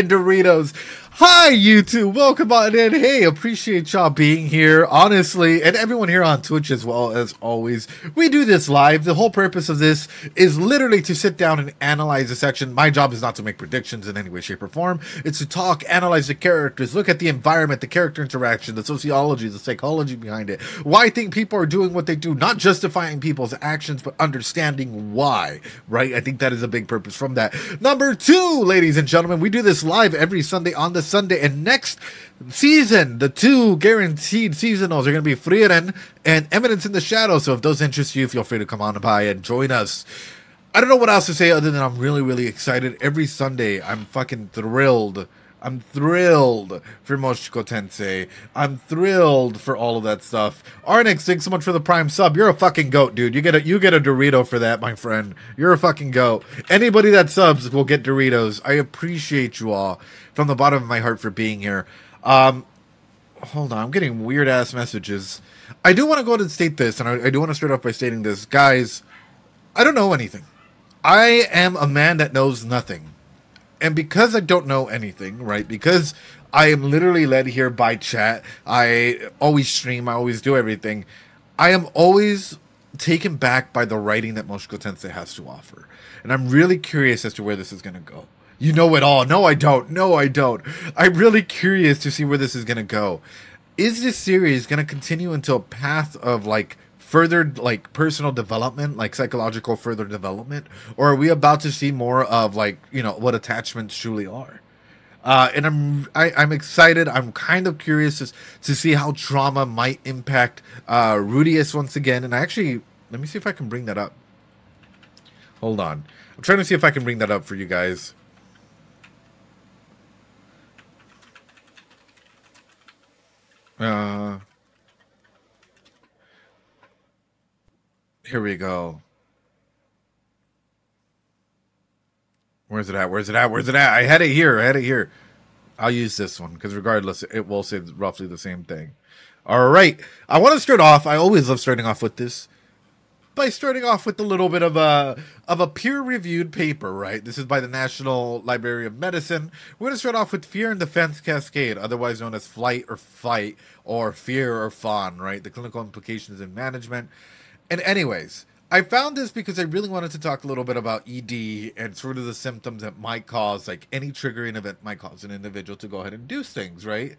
Doritos. Hi YouTube, welcome on in. Hey, appreciate y'all being here, honestly, and everyone here on Twitch as well. As always, we do this live. The whole purpose of this is literally to sit down and analyze a section. My job is not to make predictions in any way, shape, or form. It's to talk, analyze the characters, look at the environment, the character interaction, the sociology, the psychology behind it, why I think people are doing what they do, not justifying people's actions, but understanding why, right? I think that is a big purpose from that. Number two, ladies and gentlemen, we do this live every Sunday on the Sunday, and next season, the two guaranteed seasonals are going to be Frieren and Eminence in the Shadow. So if those interest you, feel free to come on by and join us. I don't know what else to say other than I'm really excited. Every Sunday, I'm fucking thrilled. I'm thrilled for Mushoku Tensei. I'm thrilled for all of that stuff. Arnix, thanks so much for the Prime sub. You're a fucking goat, dude. You get a Dorito for that, my friend. You're a fucking goat. Anybody that subs will get Doritos. I appreciate you all from the bottom of my heart for being here. Hold on, I'm getting weird ass messages. I do want to go ahead and state this, and I do want to start off by stating this, guys. I don't know anything. I am a man that knows nothing. And because I don't know anything, right, because I am literally led here by chat, I always stream, I always do everything, I am always taken back by the writing that Mushoku Tensei has to offer. And I'm really curious as to where this is going to go. You know it all. No, I don't. No, I don't. I'm really curious to see where this is going to go. Is this series going to continue into a path of, like, further, like, personal development, like psychological further development, or are we about to see more of, like, you know, what attachments truly are? And I'm excited. I'm kind of curious to see how trauma might impact Rudius once again. And actually, let me see if I can bring that up. Hold on. I'm trying to see if I can bring that up for you guys. Here we go. Where's it at? Where's it at? Where's it at? I had it here. I had it here. I'll use this one because regardless, it will say roughly the same thing. All right. I want to start off. I always love starting off with this. By starting off with a little bit of a peer-reviewed paper, right? This is by the National Library of Medicine. We're going to start off with Fear and Defense Cascade, otherwise known as Flight or Fight, or Fear or Fawn, right? The clinical implications in management. And anyways, I found this because I really wanted to talk a little bit about ED and sort of the symptoms that might cause, like, any triggering event might cause an individual to go ahead and do things, right?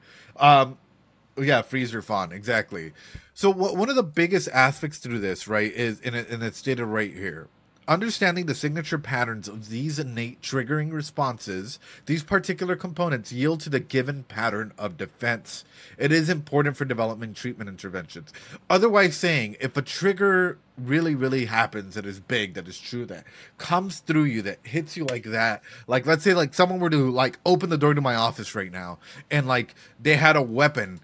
Yeah, freeze or fawn, exactly. So one of the biggest aspects to this, right, is, and it's stated right here, understanding the signature patterns of these innate triggering responses, these particular components yield to the given pattern of defense. It is important for development treatment interventions. Otherwise saying, if a trigger really happens that is big, that is true, that comes through you, that hits you like that, like let's say like someone were to like open the door to my office right now and like they had a weapon,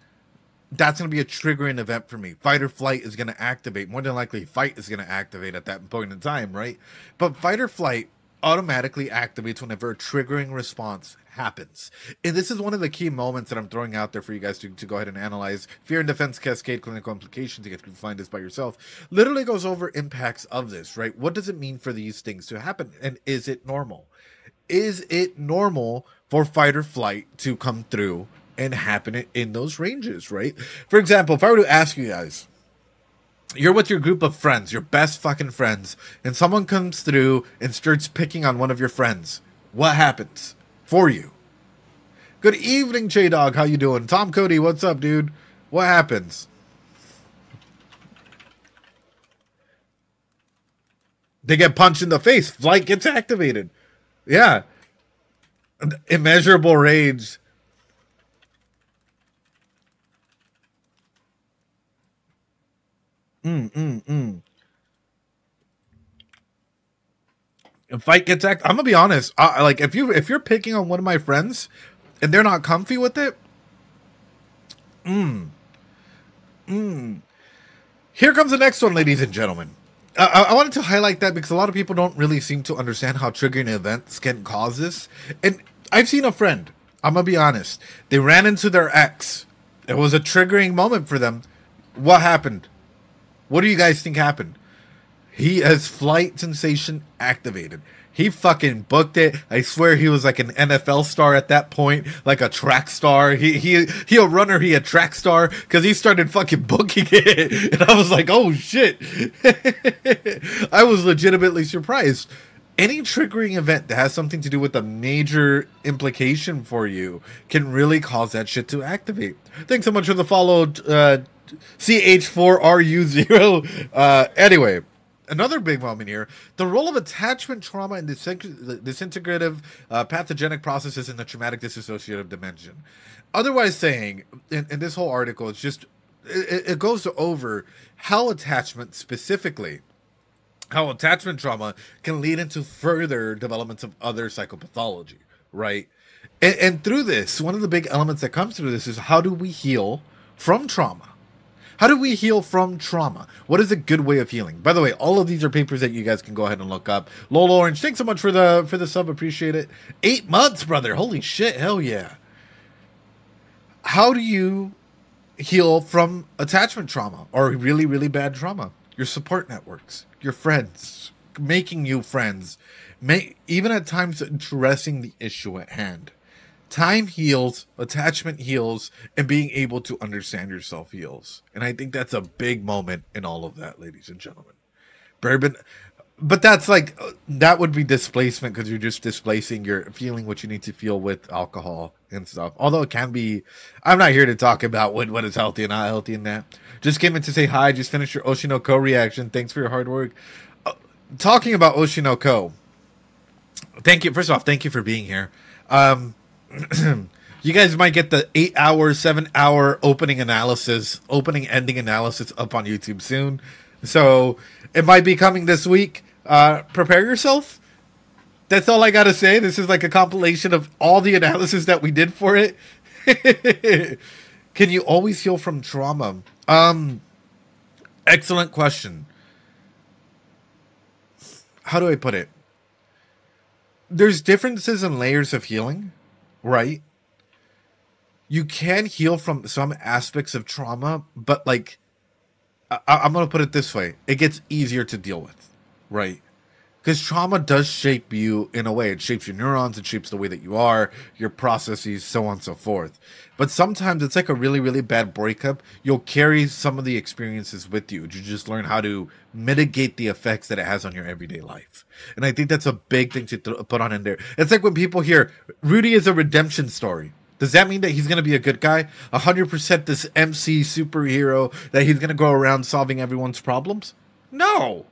that's going to be a triggering event for me. Fight or flight is going to activate. More than likely, fight is going to activate at that point in time, right? But fight or flight automatically activates whenever a triggering response happens. And this is one of the key moments that I'm throwing out there for you guys to go ahead and analyze. Fear and Defense Cascade Clinical Implications. You guys can find this by yourself. Literally goes over impacts of this, right? What does it mean for these things to happen? And is it normal? Is it normal for fight or flight to come through and happen in those ranges, right? For example, if I were to ask you guys, you're with your group of friends, your best fucking friends, and someone comes through and starts picking on one of your friends, what happens for you? Good evening, J-Dog. How you doing? Tom Cody, what's up, dude? What happens? They get punched in the face. Flight gets activated. Yeah. Immeasurable rage. If fight gets I'm gonna be honest. Like if you're picking on one of my friends and they're not comfy with it, here comes the next one, ladies and gentlemen. I wanted to highlight that because a lot of people don't really seem to understand how triggering events can cause this. And I've seen a friend. I'm gonna be honest. They ran into their ex. It was a triggering moment for them. What happened? What do you guys think happened? He has flight sensation activated. He fucking booked it. I swear he was like an NFL star at that point, like a track star. He a runner, he a track star, because he started fucking booking it. And I was like, oh shit. I was legitimately surprised. Any triggering event that has something to do with a major implication for you can really cause that shit to activate. Thanks so much for the follow, CH4RU0. Anyway, another big moment here: the role of attachment trauma in disintegrative pathogenic processes in the traumatic dissociative dimension. Otherwise saying, in this whole article, it's just, it goes over how attachment specifically, how attachment trauma can lead into further developments of other psychopathology, right? And through this, one of the big elements that comes through this is, how do we heal from trauma? How do we heal from trauma? What is a good way of healing? By the way, all of these are papers that you guys can go ahead and look up. Lolo Orange, thanks so much for the sub. Appreciate it. 8 months, brother. Holy shit. Hell yeah. How do you heal from attachment trauma or really, really bad trauma? Your support networks, your friends, making you friends, even at times addressing the issue at hand. Time heals, attachment heals, and being able to understand yourself heals. And I think that's a big moment in all of that, ladies and gentlemen. But that's like, that would be displacement, because you're just displacing, you're feeling what you need to feel with alcohol and stuff. Although it can be, I'm not here to talk about what is healthy and not healthy in that. Just came in to say hi, just finished your Oshinoko reaction. Thanks for your hard work. Talking about Oshinoko, thank you. First off, thank you for being here. You guys might get the 8-hour, 7-hour opening ending analysis up on YouTube soon. So it might be coming this week. Prepare yourself. That's all I gotta say. This is like a compilation of all the analysis that we did for it. Can you always heal from trauma? Excellent question. How do I put it? There's differences in layers of healing, right? You can heal from some aspects of trauma, but like, I'm going to put it this way. It gets easier to deal with, right? Because trauma does shape you in a way. It shapes your neurons. It shapes the way that you are, your processes, so on and so forth. But sometimes it's like a really, really bad breakup. You'll carry some of the experiences with you. You just learn how to mitigate the effects that it has on your everyday life. And I think that's a big thing to put on in there. It's like when people hear, Rudy is a redemption story. Does that mean that he's going to be a good guy? 100% this MC superhero that he's going to go around solving everyone's problems? No.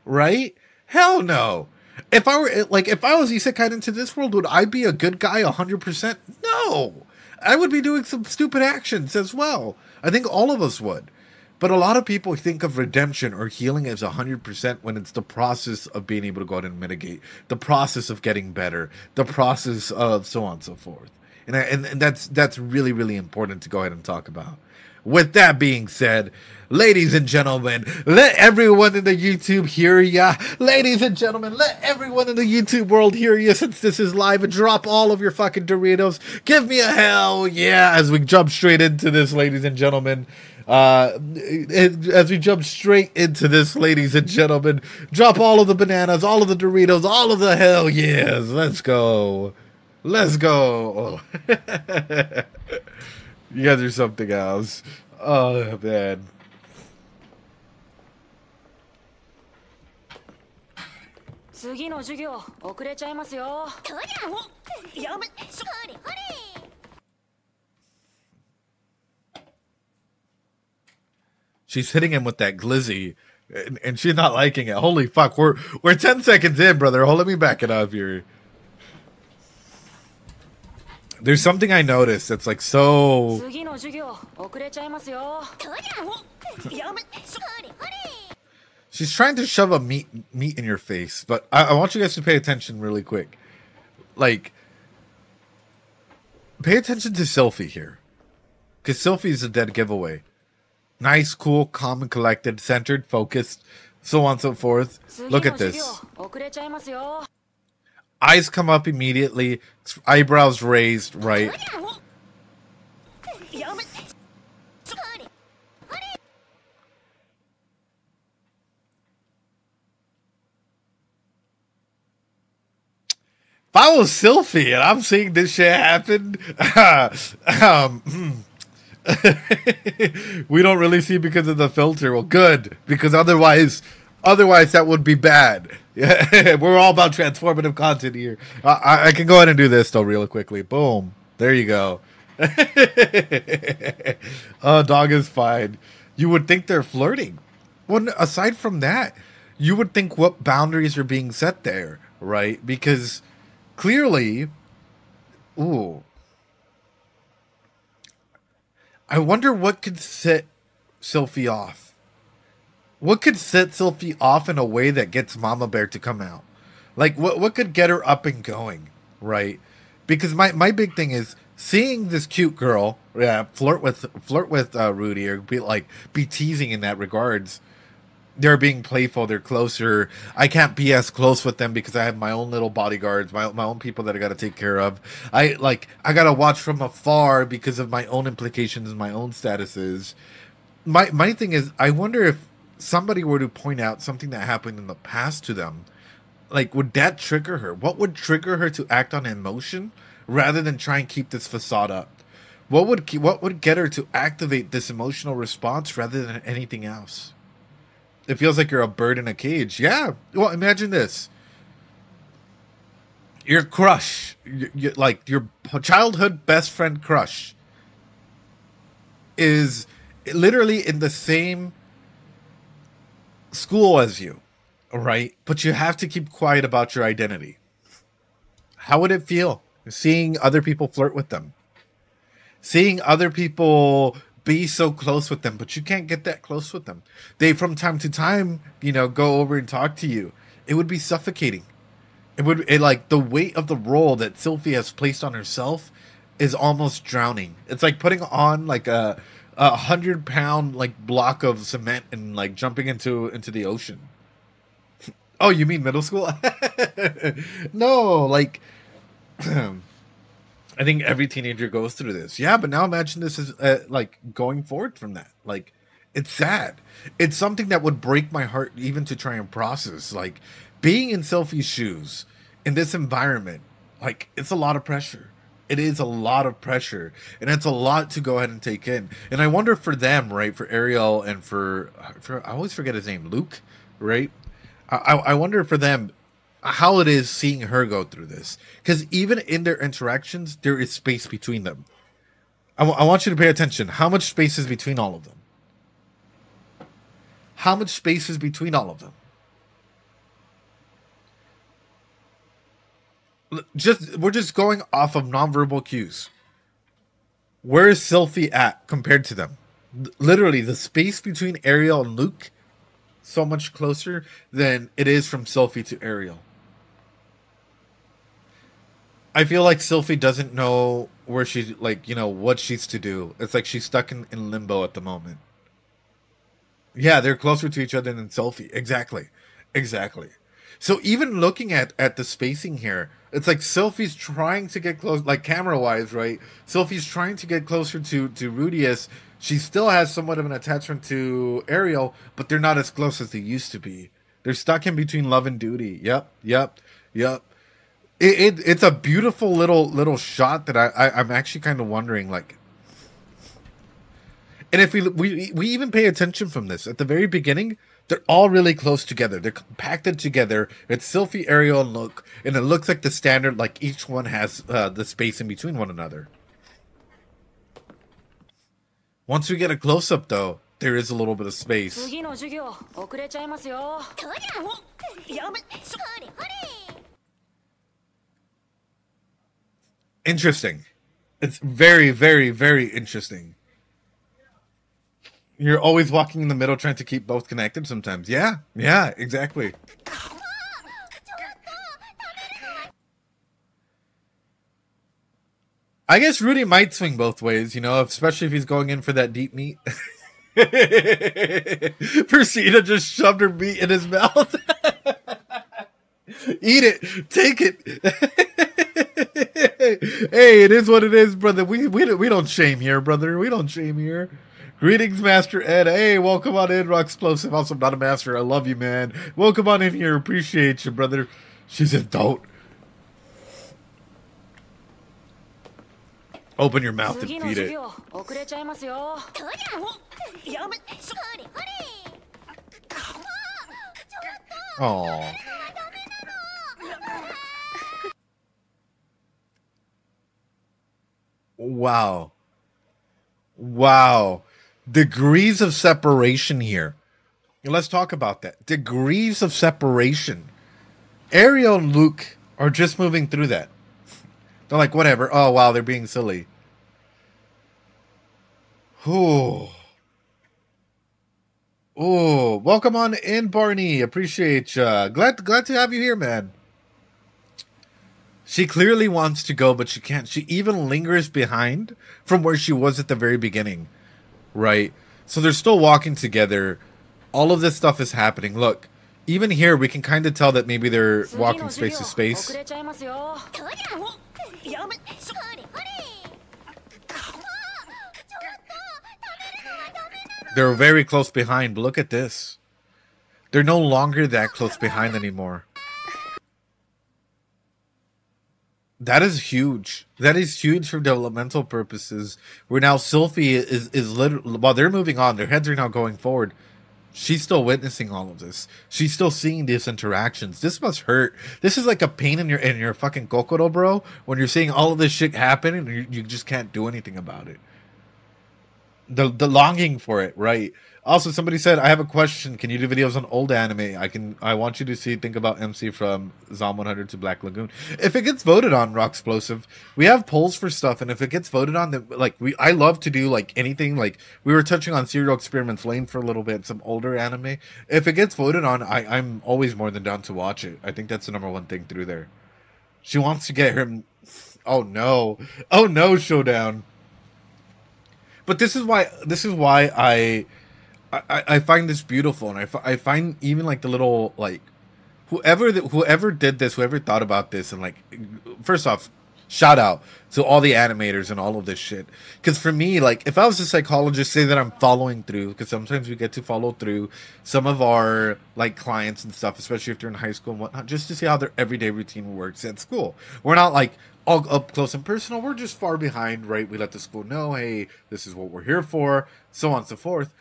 Right? Hell no. If I was isekai into this world, would I be a good guy 100%? No. I would be doing some stupid actions as well. I think all of us would. But a lot of people think of redemption or healing as 100% when it's the process of being able to go out and mitigate, the process of getting better, the process of so on and so forth. And that's really, really important to go ahead and talk about. With that being said, ladies and gentlemen, let everyone in the YouTube hear ya. Ladies and gentlemen, let everyone in the YouTube world hear ya, since this is live, and drop all of your fucking Doritos. Give me a hell yeah as we jump straight into this, ladies and gentlemen. As we jump straight into this, ladies and gentlemen, drop all of the bananas, all of the Doritos, all of the hell yes. Let's go. Let's go. You guys are something else. Oh, man. She's hitting him with that glizzy, and she's not liking it. Holy fuck. We're 10 seconds in, brother. Hold, let me back it up here. There's something I noticed that's like so... She's trying to shove a meat in your face, but I want you guys to pay attention really quick. Like, pay attention to Sylphie here. Because Sylphie is a dead giveaway. Nice, cool, calm and collected, centered, focused, so on and so forth. Look at this. Eyes come up immediately, eyebrows raised, right? I was Sylphie and I'm seeing this shit happen, we don't really see because of the filter. Well, good, because otherwise that would be bad. Yeah, we're all about transformative content here. I can go ahead and do this though real quickly. Boom. There you go. Oh, dog is fine. You would think they're flirting. Well, aside from that, you would think what boundaries are being set there, right? Because clearly, ooh, I wonder what could set Sylphie off. What could set Sylphie off in a way that gets Mama Bear to come out? Like, what could get her up and going, right? Because my big thing is seeing this cute girl, flirt with Rudy, or be teasing in that regards. They're being playful. They're closer. I can't be as close with them because I have my own little bodyguards, my own people that I got to take care of. I got to watch from afar because of my own implications and my own statuses. My thing is, I wonder if somebody were to point out something that happened in the past to them, like, would that trigger her? What would trigger her to act on emotion rather than try and keep this facade up? What would get her to activate this emotional response rather than anything else? It feels like you're a bird in a cage. Yeah. Well, imagine this. Your crush, like your childhood best friend crush, is literally in the same school as you, right? But you have to keep quiet about your identity. How would it feel seeing other people flirt with them? Seeing other people be so close with them, but you can't get that close with them. They, from time to time, go over and talk to you. It would be suffocating. Like, the weight of the role that Sylphie has placed on herself is almost drowning. It's like putting on like a 100-pound like block of cement and like jumping into the ocean. Oh, you mean middle school? No, like I think every teenager goes through this. Yeah, but now imagine this is like going forward from that. Like, it's sad. It's something that would break my heart even to try and process. Like, being in Sylphie's shoes in this environment, like, it's a lot of pressure. It is a lot of pressure, and it's a lot to go ahead and take in. And I wonder for them, right, for Ariel and for I always forget his name, Luke, right? I wonder for them how it is seeing her go through this, because even in their interactions there is space between them. I want you to pay attention. How much space is between all of them? How much space is between all of them? We're just going off of nonverbal cues. Where is Sylphie at compared to them? Literally, the space between Ariel and Luke, so much closer than it is from Sylphie to Ariel. I feel like Sylphie doesn't know where she, what she's to do. It's like she's stuck in limbo at the moment. Yeah, they're closer to each other than Sylphie. Exactly. So even looking at the spacing here, it's like Sylphie's trying to get close, like camera-wise, right? Sylphie's trying to get closer to Rudius. She still has somewhat of an attachment to Ariel, but they're not as close as they used to be. They're stuck in between love and duty. Yep. It's a beautiful little shot that I'm actually kind of wondering, like. And if we even pay attention from this at the very beginning, they're all really close together. They're compacted together. It's Sylphie, Ariel, and Luke, and it looks like the standard, like each one has the space in between one another. Once we get a close up, though, there is a little bit of space. Interesting. It's very, very, very interesting. You're always walking in the middle trying to keep both connected sometimes. Yeah, exactly. I guess Rudy might swing both ways, especially if he's going in for that deep meat. Persida just shoved her meat in his mouth. Eat it. Take it. Hey, it is what it is, brother. We don't shame here, brother. We don't shame here. Greetings, Master Ed. Hey, welcome on in, Rock Explosive. Also, I'm not a master. I love you, man. Welcome on in here. Appreciate you, brother. She said, don't. Open your mouth and feed it. Oh. Wow. Wow. Degrees of separation here. Let's talk about that. Degrees of separation. Ariel and Luke are just moving through that. They're like, whatever. Oh, wow, they're being silly. Ooh. Ooh. Welcome on in, Barney. Appreciate ya. Glad to have you here, man. She clearly wants to go, but she can't. She even lingers behind from where she was at the very beginning. Right? So they're still walking together. All of this stuff is happening. Look, even here, we can kind of tell that maybe they're walking space to space. They're very close behind, but look at this. They're no longer that close behind anymore. That is huge. That is huge for developmental purposes. Where now Sylphie is literally, while they're moving on, their heads are now going forward. She's still witnessing all of this. She's still seeing these interactions. This must hurt. This is like a pain in your fucking kokoro, bro. When you're seeing all of this shit happen and you just can't do anything about it. The longing for it, right? Also, somebody said, I have a question. Can you do videos on old anime? I want you to think about MC from Zom 100 to Black Lagoon. If it gets voted on, Rock Explosive, we have polls for stuff, and if it gets voted on, then I love to do like anything. Like we were touching on Serial Experiments Lane for a little bit, some older anime. If it gets voted on, I'm always more than down to watch it. I think that's the number one thing through there. She wants to get her. Oh no, Showdown. But this is why I find this beautiful, and I find even like the little like whoever did this, whoever thought about this, and like first off, shout out to all the animators and all of this shit. Because for me, like if I was a psychologist, say that I'm following through, because sometimes we get to follow through some of our like clients and stuff, especially if they're in high school and whatnot, just to see how their everyday routine works at school. We're not like all up close and personal. We're just far behind, right? We let the school know, hey, this is what we're here for, so on and so forth.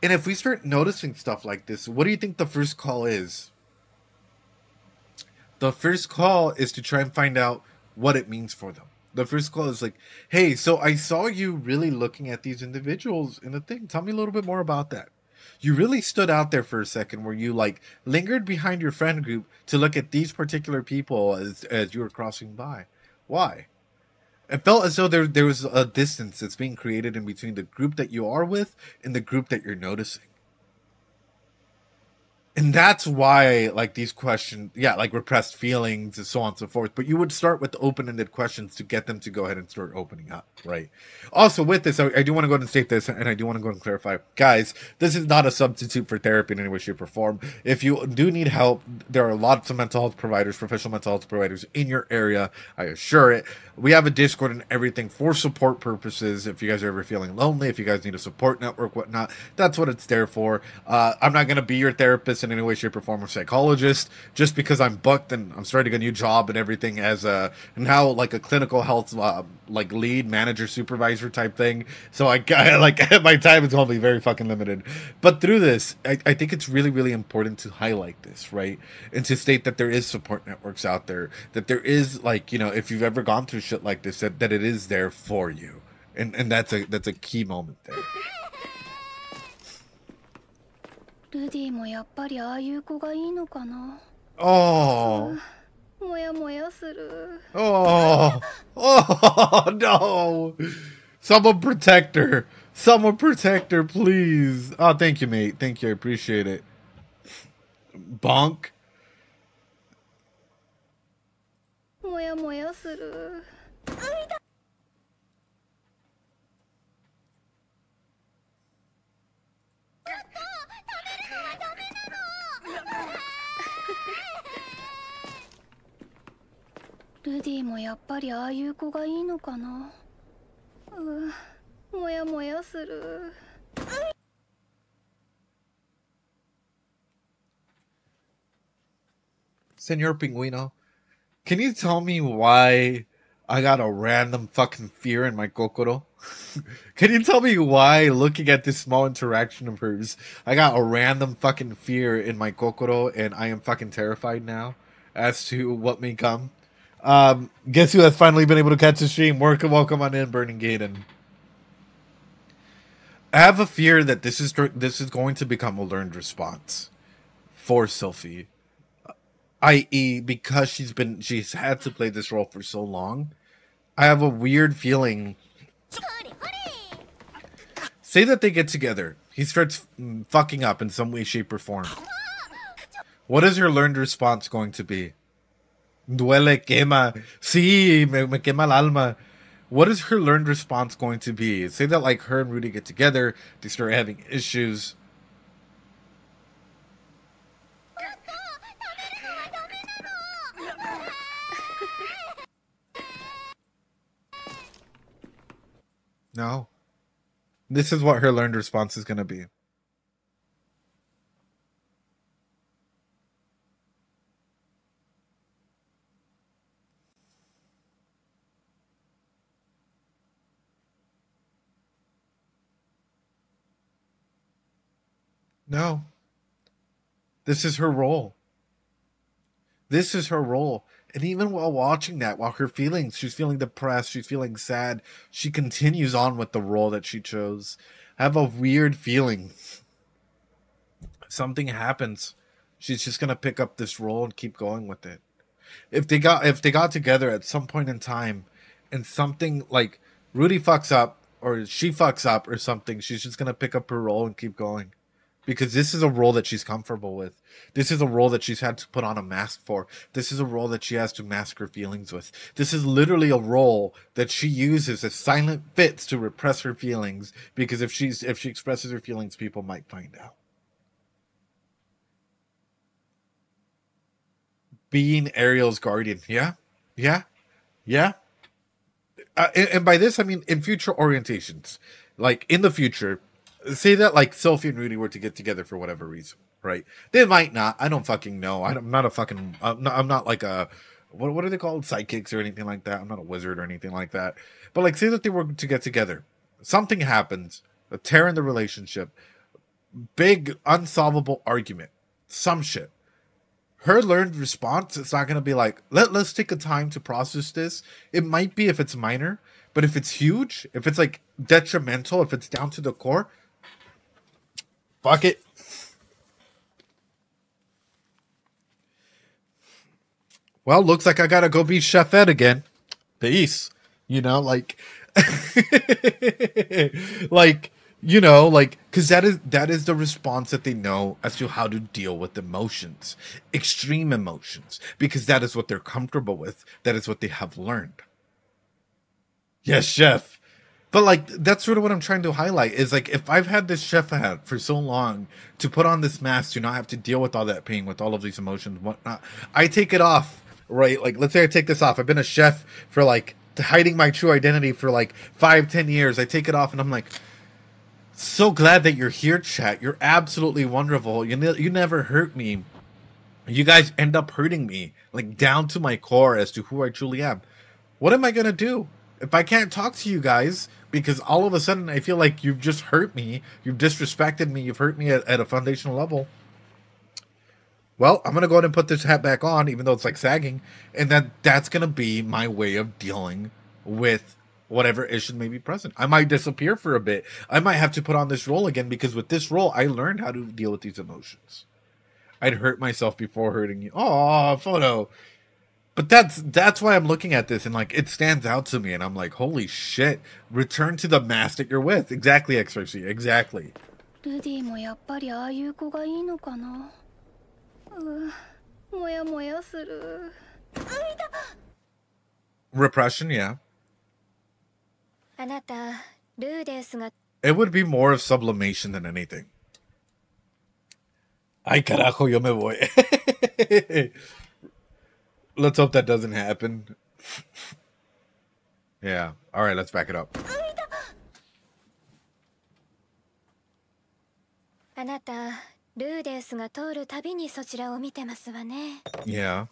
And if we start noticing stuff like this, what do you think the first call is? The first call is to try and find out what it means for them. The first call is like, hey, so I saw you really looking at these individuals in the thing. Tell me a little bit more about that. You really stood out there for a second where you like lingered behind your friend group to look at these particular people as you were crossing by. Why? It felt as though there was a distance that's being created in between the group that you are with and the group that you're noticing. And that's why, like, these questions, yeah, like repressed feelings and so on and so forth. But you would start with open-ended questions to get them to go ahead and start opening up, right? Also, with this, I do want to go ahead and state this, and I do want to go ahead and clarify. Guys, this is not a substitute for therapy in any way, shape, or form. If you do need help, there are lots of mental health providers, professional mental health providers in your area. I assure it. We have a Discord and everything for support purposes. If you guys are ever feeling lonely, if you guys need a support network, whatnot, that's what it's there for. I'm not going to be your therapist in any way, shape, or form, or psychologist just because I'm booked and I'm starting a new job and everything as now like a clinical health like lead manager supervisor type thing. So I like my time is going to be very fucking limited. But through this, I think it's really, really important to highlight this, right? And to state that there is support networks out there, that there is, like, you know, if you've ever gone through shit like this, that it is there for you. And that's a key moment there. ルディもやっぱりああいう子がいいのかな。Oh. もやもやする。Oh. Oh no. Someone protect her. Someone protect her, please. Oh, thank you, mate. Thank you. I appreciate it. Bonk. もやもやする。ルディもやっぱりああいう子がいいのかな。もやもやする。Senor Pinguino, can you tell me why I got a random fucking fear in my kokoro. Can you tell me why, looking at this small interaction of hers, I got a random fucking fear in my kokoro and I am fucking terrified now as to what may come? Guess who has finally been able to catch the stream? Welcome on in, Burning Gaiden. I have a fear that this is going to become a learned response for Sophie, i.e., because she's had to play this role for so long. I have a weird feeling. Say that they get together. He starts fucking up in some way, shape, or form. What is her learned response going to be? Duele, quema. Sí, me quema el alma. What is her learned response going to be? Say that like her and Rudy get together, they start having issues. No. This is what her learned response is going to be. No. This is her role. This is her role. And even while watching that, while she's feeling depressed, she's feeling sad, she continues on with the role that she chose. I have a weird feeling. Something happens. She's just gonna pick up this role and keep going with it. If they got together at some point in time and something like Rudy fucks up or she fucks up or something, she's just gonna pick up her role and keep going. Because this is a role that she's comfortable with. This is a role that she's had to put on a mask for. This is a role that she has to mask her feelings with. This is literally a role that she uses as silent fits to repress her feelings. Because if she expresses her feelings, people might find out. Being Ariel's guardian. Yeah. And by this, I mean in future orientations. Like, in the future, say that, like, Sophie and Rudy were to get together for whatever reason, right? They might not. I don't fucking know. I'm not a fucking... I'm not like a... What are they called? Psychics or anything like that. I'm not a wizard or anything like that. But, like, say that they were to get together. Something happens. A tear in the relationship. Big, unsolvable argument. Some shit. Her learned response, it's not going to be like, let's take a time to process this. It might be if it's minor, but if it's huge, if it's like detrimental, if it's down to the core, fuck it. Well, looks like I gotta go be Chef Ed again. Peace. You know, like, like, you know, like, because that is the response that they know as to how to deal with emotions, extreme emotions, because that is what they're comfortable with. That is what they have learned. Yes, chef. But, like, that's sort of what I'm trying to highlight is, like, if I've had this chef hat for so long to put on this mask to not have to deal with all that pain, with all of these emotions, whatnot, I take it off, right? Like, let's say I take this off. I've been a chef for, like, hiding my true identity for, like, 5-10 years. I take it off and I'm like, so glad that you're here, chat. You're absolutely wonderful. You never hurt me. You guys end up hurting me, like, down to my core as to who I truly am. What am I going to do? If I can't talk to you guys, because all of a sudden I feel like you've just hurt me, you've disrespected me, you've hurt me at a foundational level. Well, I'm going to go ahead and put this hat back on, even though it's like sagging, and that's going to be my way of dealing with whatever issue may be present. I might disappear for a bit. I might have to put on this role again, because with this role, I learned how to deal with these emotions. I'd hurt myself before hurting you. Oh, photo. But that's why I'm looking at this and, like, it stands out to me and I'm like, holy shit, return to the mask that you're with. Exactly, XRC, exactly. Repression, yeah. It would be more of sublimation than anything. Ay carajo, yo me voy. Let's hope that doesn't happen. Yeah. All right, let's back it up. Yeah.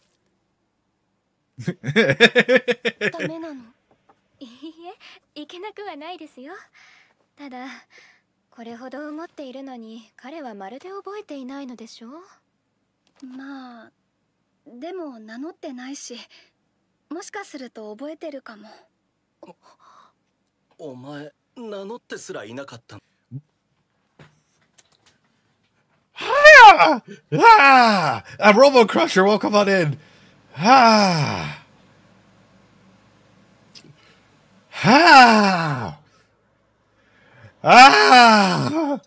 ダメなの？いいえ、いけなくはないですよ。ただこれほど思っているのに彼はまるで覚えていないのでしょう。まあでも名乗ってないし、もしかすると覚えてるかも。お前名乗ってすらいなかったの。Ah! Ah! A Robo Crusher, welcome on in. Ah! Ah! Ah!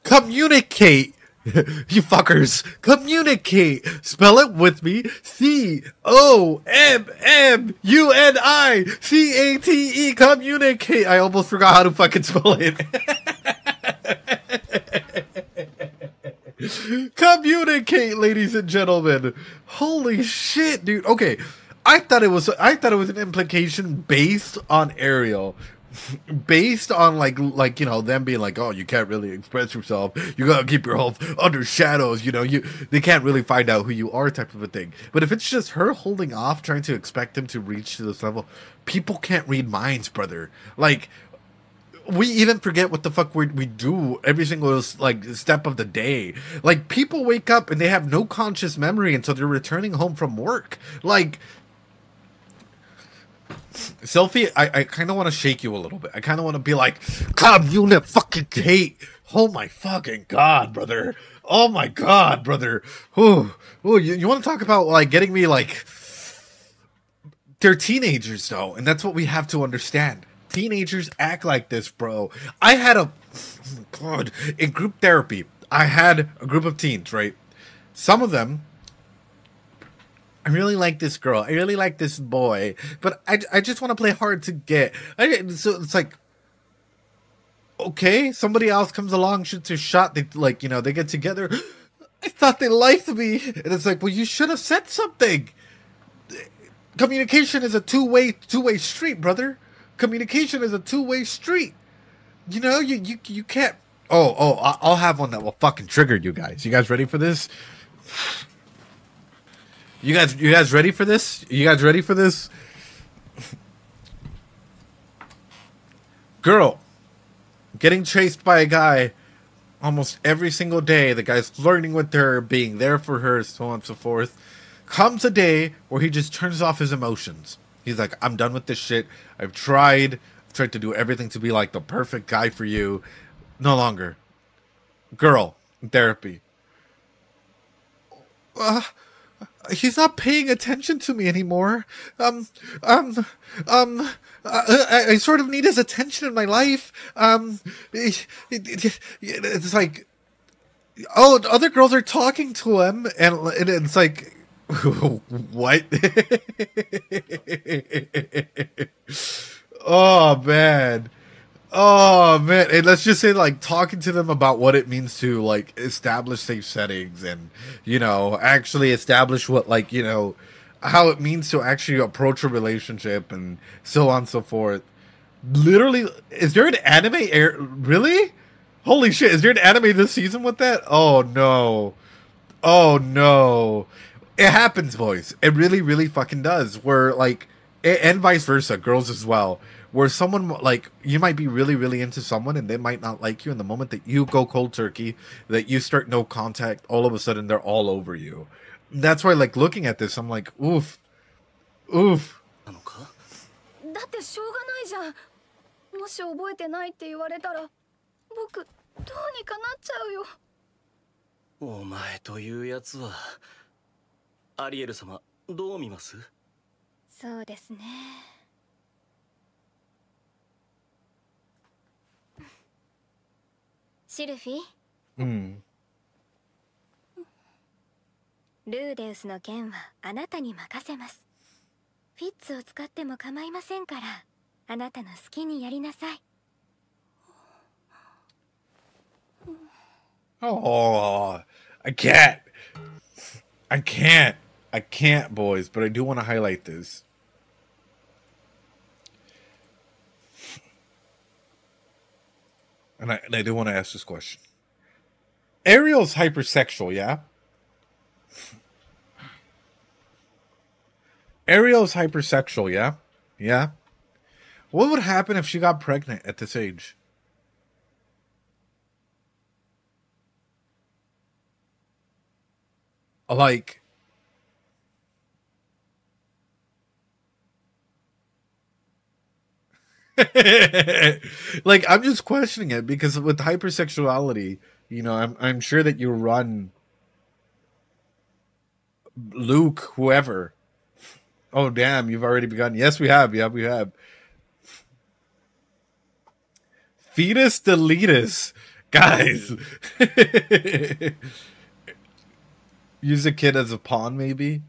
Communicate! You fuckers! Communicate! Spell it with me. COMMUNICATE! Communicate! I almost forgot how to fucking spell it. Communicate, ladies and gentlemen. Holy shit, dude. Okay, I thought it was an implication based on Ariel, based on like you know, them being like, oh, you can't really express yourself. You gotta keep your health under shadows. You know, they can't really find out who you are, type of a thing. But if it's just her holding off, trying to expect him to reach to this level, people can't read minds, brother. Like, we even forget what the fuck we do every single like step of the day. Like, people wake up and they have no conscious memory until they're returning home from work. Like, Selfie, I kind of want to shake you a little bit. I kind of want to be like, community fucking hate. Oh my fucking god, brother. Oh my god, brother. Ooh, you want to talk about like getting me like, they're teenagers though, and that's what we have to understand. Teenagers act like this, bro. I had in group therapy, I had a group of teens, right? Some of them, I really like this girl. I really like this boy, but I just want to play hard to get. So it's like, okay, somebody else comes along, shoots a shot. They like, you know, they get together. I thought they liked me, and it's like, well, you should have said something. Communication is a two-way street, brother. Communication is a two-way street. You know, you can't. Oh, I'll have one that will fucking trigger you guys. You guys ready for this? You guys ready for this? You guys ready for this? Girl getting chased by a guy almost every single day. The guy's flirting with her, being there for her, so on and so forth. Comes a day where he just turns off his emotions. He's like, I'm done with this shit. I've tried to do everything to be like the perfect guy for you. No longer. Girl, in therapy. He's not paying attention to me anymore. I sort of need his attention in my life. It's like, oh, other girls are talking to him, and it's like, what? Oh man. And let's just say, like, talking to them about what it means to like establish safe settings, and, you know, actually establish what, like, you know, how it means to actually approach a relationship, and so on and so forth. Literally, is there an anime really? Holy shit, is there an anime this season with that? Oh no. Oh no. It happens, boys. It really, really fucking does. Where, like, and vice versa, girls as well. Where someone, like, you might be really, really into someone, and they might not like you. And the moment that you go cold turkey, that you start no contact, all of a sudden they're all over you. That's why, like, looking at this, I'm like, oof. Oof. だってしょうがないじゃん。もし覚えてないって言われたら、僕どうにかなっちゃうよ。お前というやつは。アリエル様、どう見ます？そうですね。シルフィー。ルーデウスの件はあなたに任せます。フィッツを使っても構いませんから、あなたの好きにやりなさい。Oh, I can't, boys, but I do want to highlight this. And I do want to ask this question. Ariel's hypersexual, yeah? Ariel's hypersexual, yeah? Yeah. What would happen if she got pregnant at this age? Like, like I'm just questioning it because with hypersexuality, I'm sure that you run Luke, whoever. Oh damn, you've already begun. Yes, we have. Yeah, we have. Fetus deletus. Guys. Use a kid as a pawn, maybe?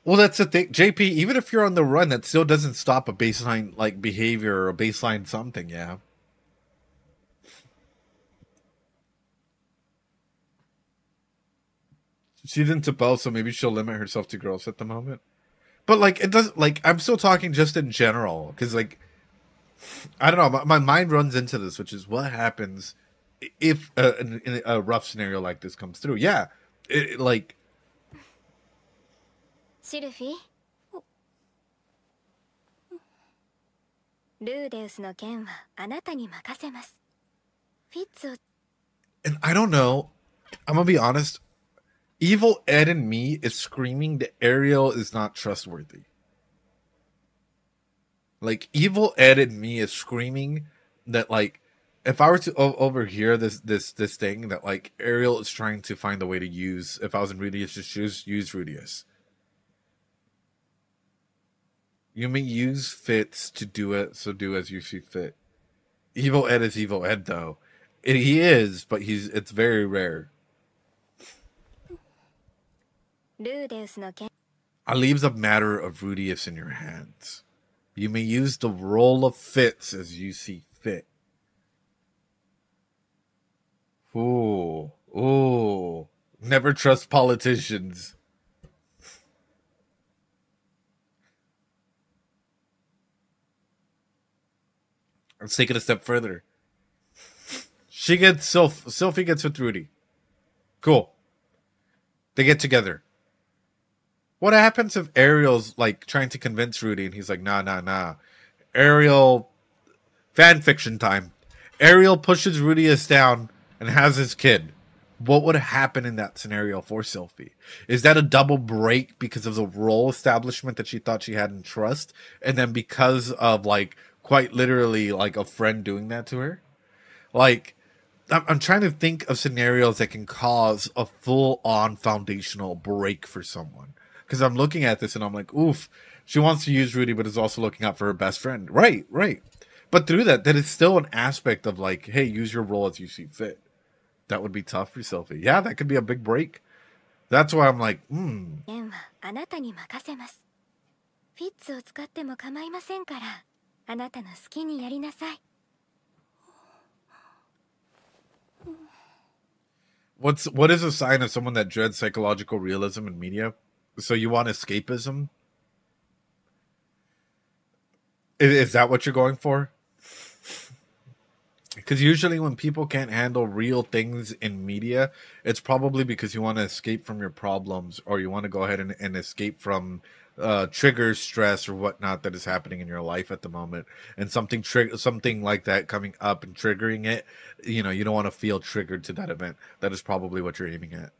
Well, that's the thing. JP, even if you're on the run, that still doesn't stop a baseline like behavior or a baseline something, yeah. She's into both, so maybe she'll limit herself to girls at the moment. But like it doesn't like I'm still talking just in general, because like I don't know, my mind runs into this, which is what happens if in a rough scenario like this comes through. Yeah, like シルフィー、ルーデウスの件はあなたに任せます。フィッツを and I don't know. I'm gonna be honest. Evil Ed in me is screaming that Ariel is not trustworthy. Like Evil Ed in me is screaming that like if I were to overhear this thing that like Ariel is trying to find a way to use, if I was in Rudius, just use Rudius. You may use Fitz to do it, so do as you see fit. Evil Ed is Evil Ed though. He is, but it's very rare. ルーデウスの件 I leaves a matter of Rudius in your hands. You may use the role of Fitz as you see fit. Ooh. Ooh. Never trust politicians. Let's take it a step further. She gets Sophie gets with Rudy. Cool. They get together. What happens if Ariel's like trying to convince Rudy and he's like, nah. Ariel, fan fiction time. Ariel pushes Rudius down and has his kid. What would happen in that scenario for Sophie? Is that a double break because of the role establishment that she thought she had in trust? And then because of like quite literally like a friend doing that to her? Like, I'm trying to think of scenarios that can cause a full-on foundational break for someone. Because I'm looking at this and I'm like, oof, she wants to use Rudy, but is also looking out for her best friend. Right. But through that is still an aspect of like, hey, use your role as you see fit. That would be tough for Sophie. Yeah, that could be a big break. That's why I'm like, 件はあなたに任せます。フィッツを使っても構いませんから、あなたの好きにやりなさい。what is a sign of someone that dreads psychological realism in media? So you want escapism? Is that what you're going for? Because usually when people can't handle real things in media, it's probably because you want to escape from your problems, or you want to go ahead and escape from triggers, stress, or whatnot that is happening in your life at the moment. And something like that coming up and triggering it, you don't want to feel triggered to that event. That is probably what you're aiming at.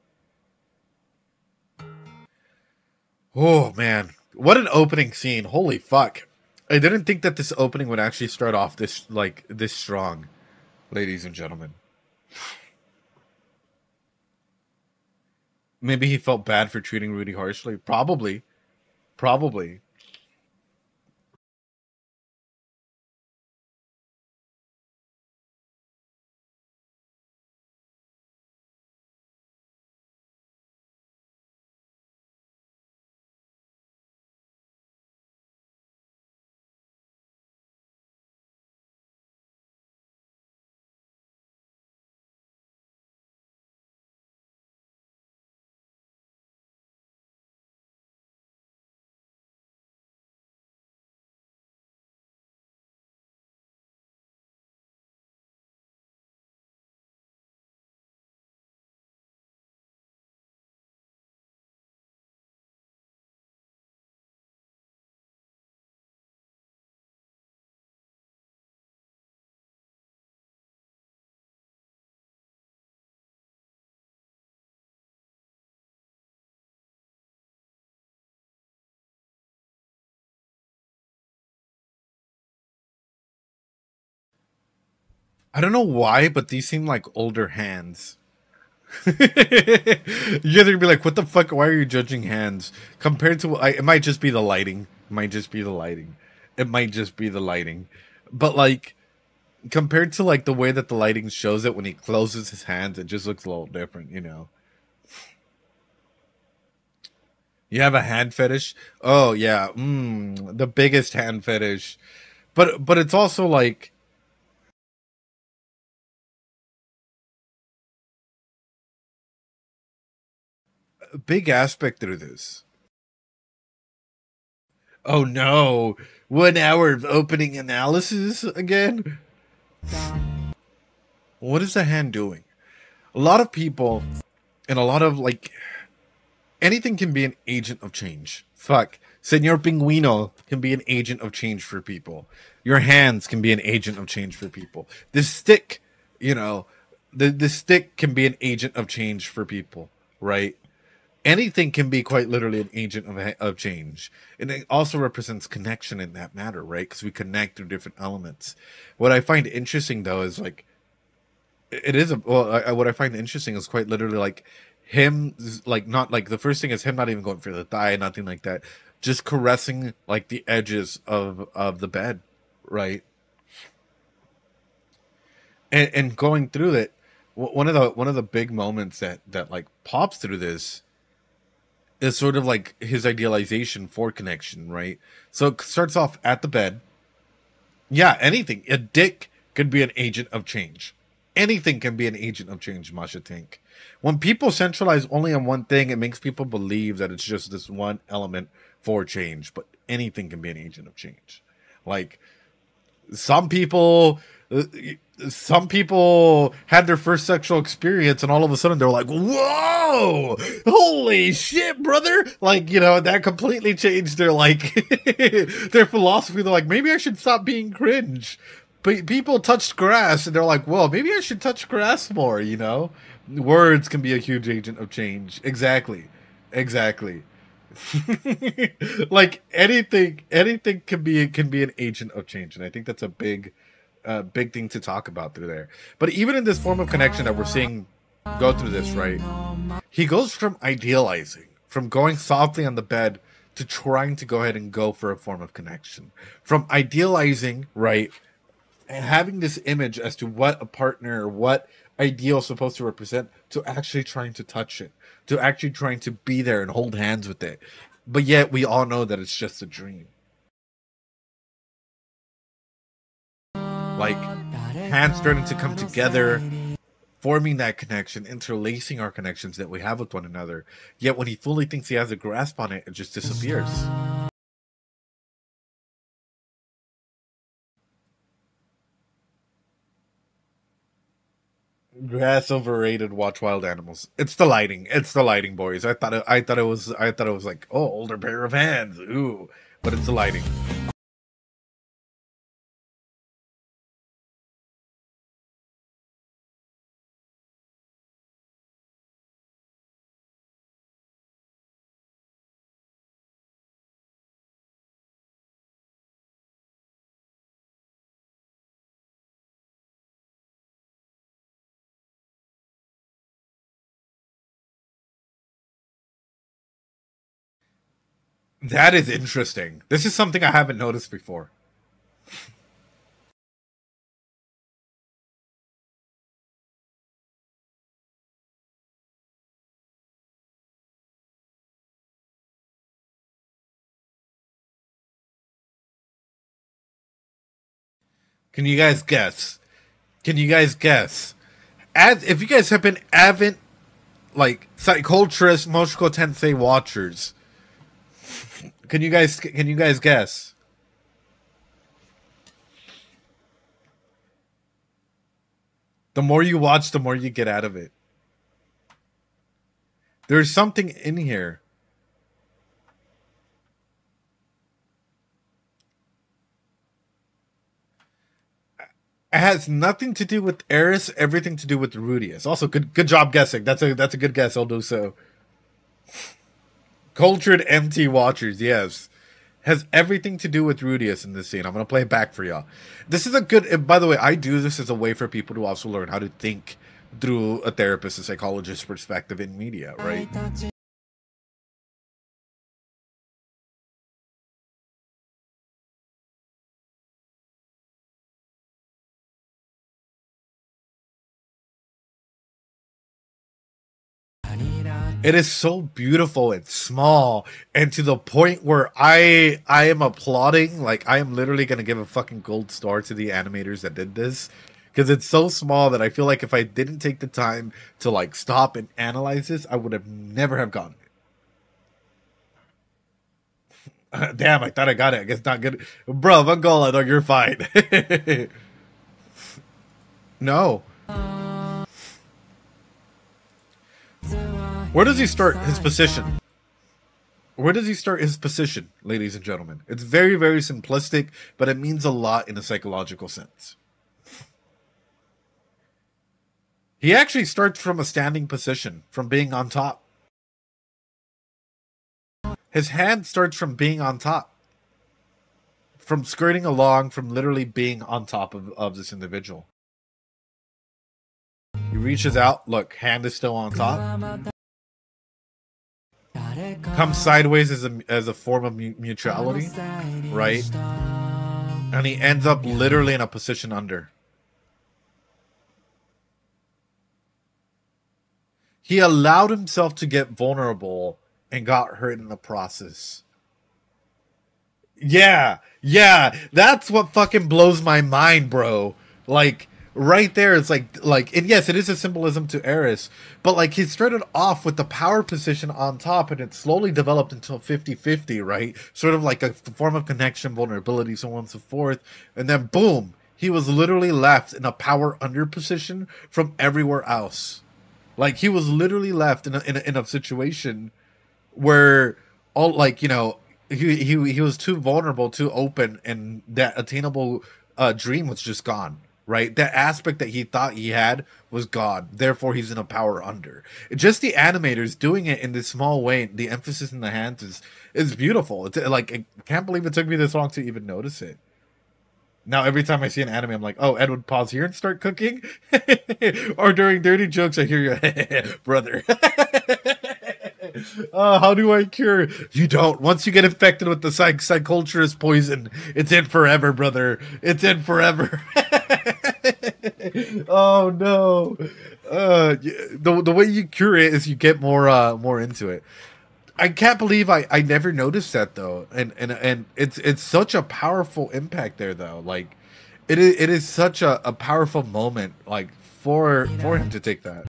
Oh, man. What an opening scene. Holy fuck. I didn't think that this opening would actually start off this strong, ladies and gentlemen. Maybe he felt bad for treating Rudy harshly. Probably. I don't know why, but these seem like older hands. You're gonna be like, what the fuck? Why are you judging hands? Compared to, it might just be the lighting. It might just be the lighting. It might just be the lighting. But like, compared to like the way that the lighting shows it when he closes his hands, it just looks a little different, you know. You have a hand fetish? Oh yeah, the biggest hand fetish. But it's also like a big aspect through this. Oh no, 1 hour of opening analysis again? What is the hand doing? A lot of people and a lot of like anything can be an agent of change. Fuck. Senor Pinguino can be an agent of change for people. Your hands can be an agent of change for people. This stick, you know, the stick can be an agent of change for people, right? Anything can be quite literally an agent of change. And it also represents connection in that matter, right? Because we connect through different elements. What I find interesting, though, is like, what I find interesting is quite literally like him, like, not like the first thing is him not even going for the thigh, nothing like that. Just caressing like the edges of the bed, right? And going through it, one of the big moments that like pops through this is sort of like his idealization for connection, right? So it starts off at the bed. Yeah, anything. A dick could be an agent of change. Anything can be an agent of change, Masha think. When people centralize only on one thing, it makes people believe that it's just this one element for change. But anything can be an agent of change. Like, some people had their first sexual experience and all of a sudden they're like, whoa, holy shit, brother. Like, you know, that completely changed their like their philosophy. They're like, maybe I should stop being cringe. But people touched grass and they're like, well, maybe I should touch grass more, you know. Words can be a huge agent of change. Exactly. Like anything can be an agent of change, and I think that's a big thing to talk about through there. But even in this form of connection that we're seeing go through this, right? He goes from idealizing, from going softly on the bed to trying to go ahead and go for a form of connection. From idealizing, right, and having this image as to what a partner or what ideal is supposed to represent, to actually trying to touch it, to actually trying to be there and hold hands with it. But yet we all know that it's just a dream. Like, hands starting to come together, forming that connection, interlacing our connections that we have with one another. Yet when he fully thinks he has a grasp on it, it just disappears. Grass overrated. Watch Wild Animals. It's the lighting. It's the lighting, boys. I thought it was like, oh, older pair of hands. Ooh, but it's the lighting. That is interesting. This is something I haven't noticed before. Can you guys guess? Can you guys guess? As if you guys have been avid, like, Psyculturists, Mushoku Tensei watchers, can you guys guess? The more you watch, the more you get out of it. There's something in here. It has nothing to do with Eris, everything to do with Rudius. Also, good job guessing. That's a good guess. I'll do so. Cultured MT watchers, yes. has everything to do with Rudius in this scene. I'm going to play it back for y'all. This is a good, by the way, I do this as a way for people to also learn how to think through a therapist, a psychologist perspective in media, right? It is so beautiful and small, and to the point where I am applauding. Like, I am literally gonna give a fucking gold star to the animators that did this, because it's so small that I feel like if I didn't take the time to like stop and analyze this, I would have never have gotten it. Damn, I thought I got it. I guess not good, bro. Vangola, no, you're fine. No. Where does he start his position? Where does he start his position, ladies and gentlemen? It's very, very simplistic, but it means a lot in a psychological sense. He actually starts from a standing position, from being on top. His hand starts from being on top. From skirting along, from literally being on top of this individual. He reaches out, look, hand is still on top. Comes sideways as a form of mutuality, right? And he ends up literally in a position under. He allowed himself to get vulnerable and got hurt in the process. Yeah, that's what fucking blows my mind, bro. Like, right there, it's like, and yes, it is a symbolism to Eris, but like, he started off with the power position on top, and it slowly developed until 50-50, right? Sort of like a form of connection, vulnerability, so on and so forth, and then boom, he was literally left in a power under position from everywhere else. Like, he was literally left in a situation where all, like, you know, he was too vulnerable, too open, and that attainable dream was just gone. Right, that aspect that he thought he had was gone. Therefore, he's in a power under. Just the animators doing it in this small way, the emphasis in the hands is beautiful. It's like, I can't believe it took me this long to even notice it. Now, every time I see an anime, I'm like, oh, Ed would pause here and start cooking. Or during dirty jokes, I hear you, brother. How do I cure? You don't. Once you get infected with the Psyculturist poison, it's in forever, brother. It's in forever. Oh no. The way you cure it is you get more into it. I can't believe I never noticed that though, and it's such a powerful impact there though. Like, it is such a powerful moment, like, for him to take that.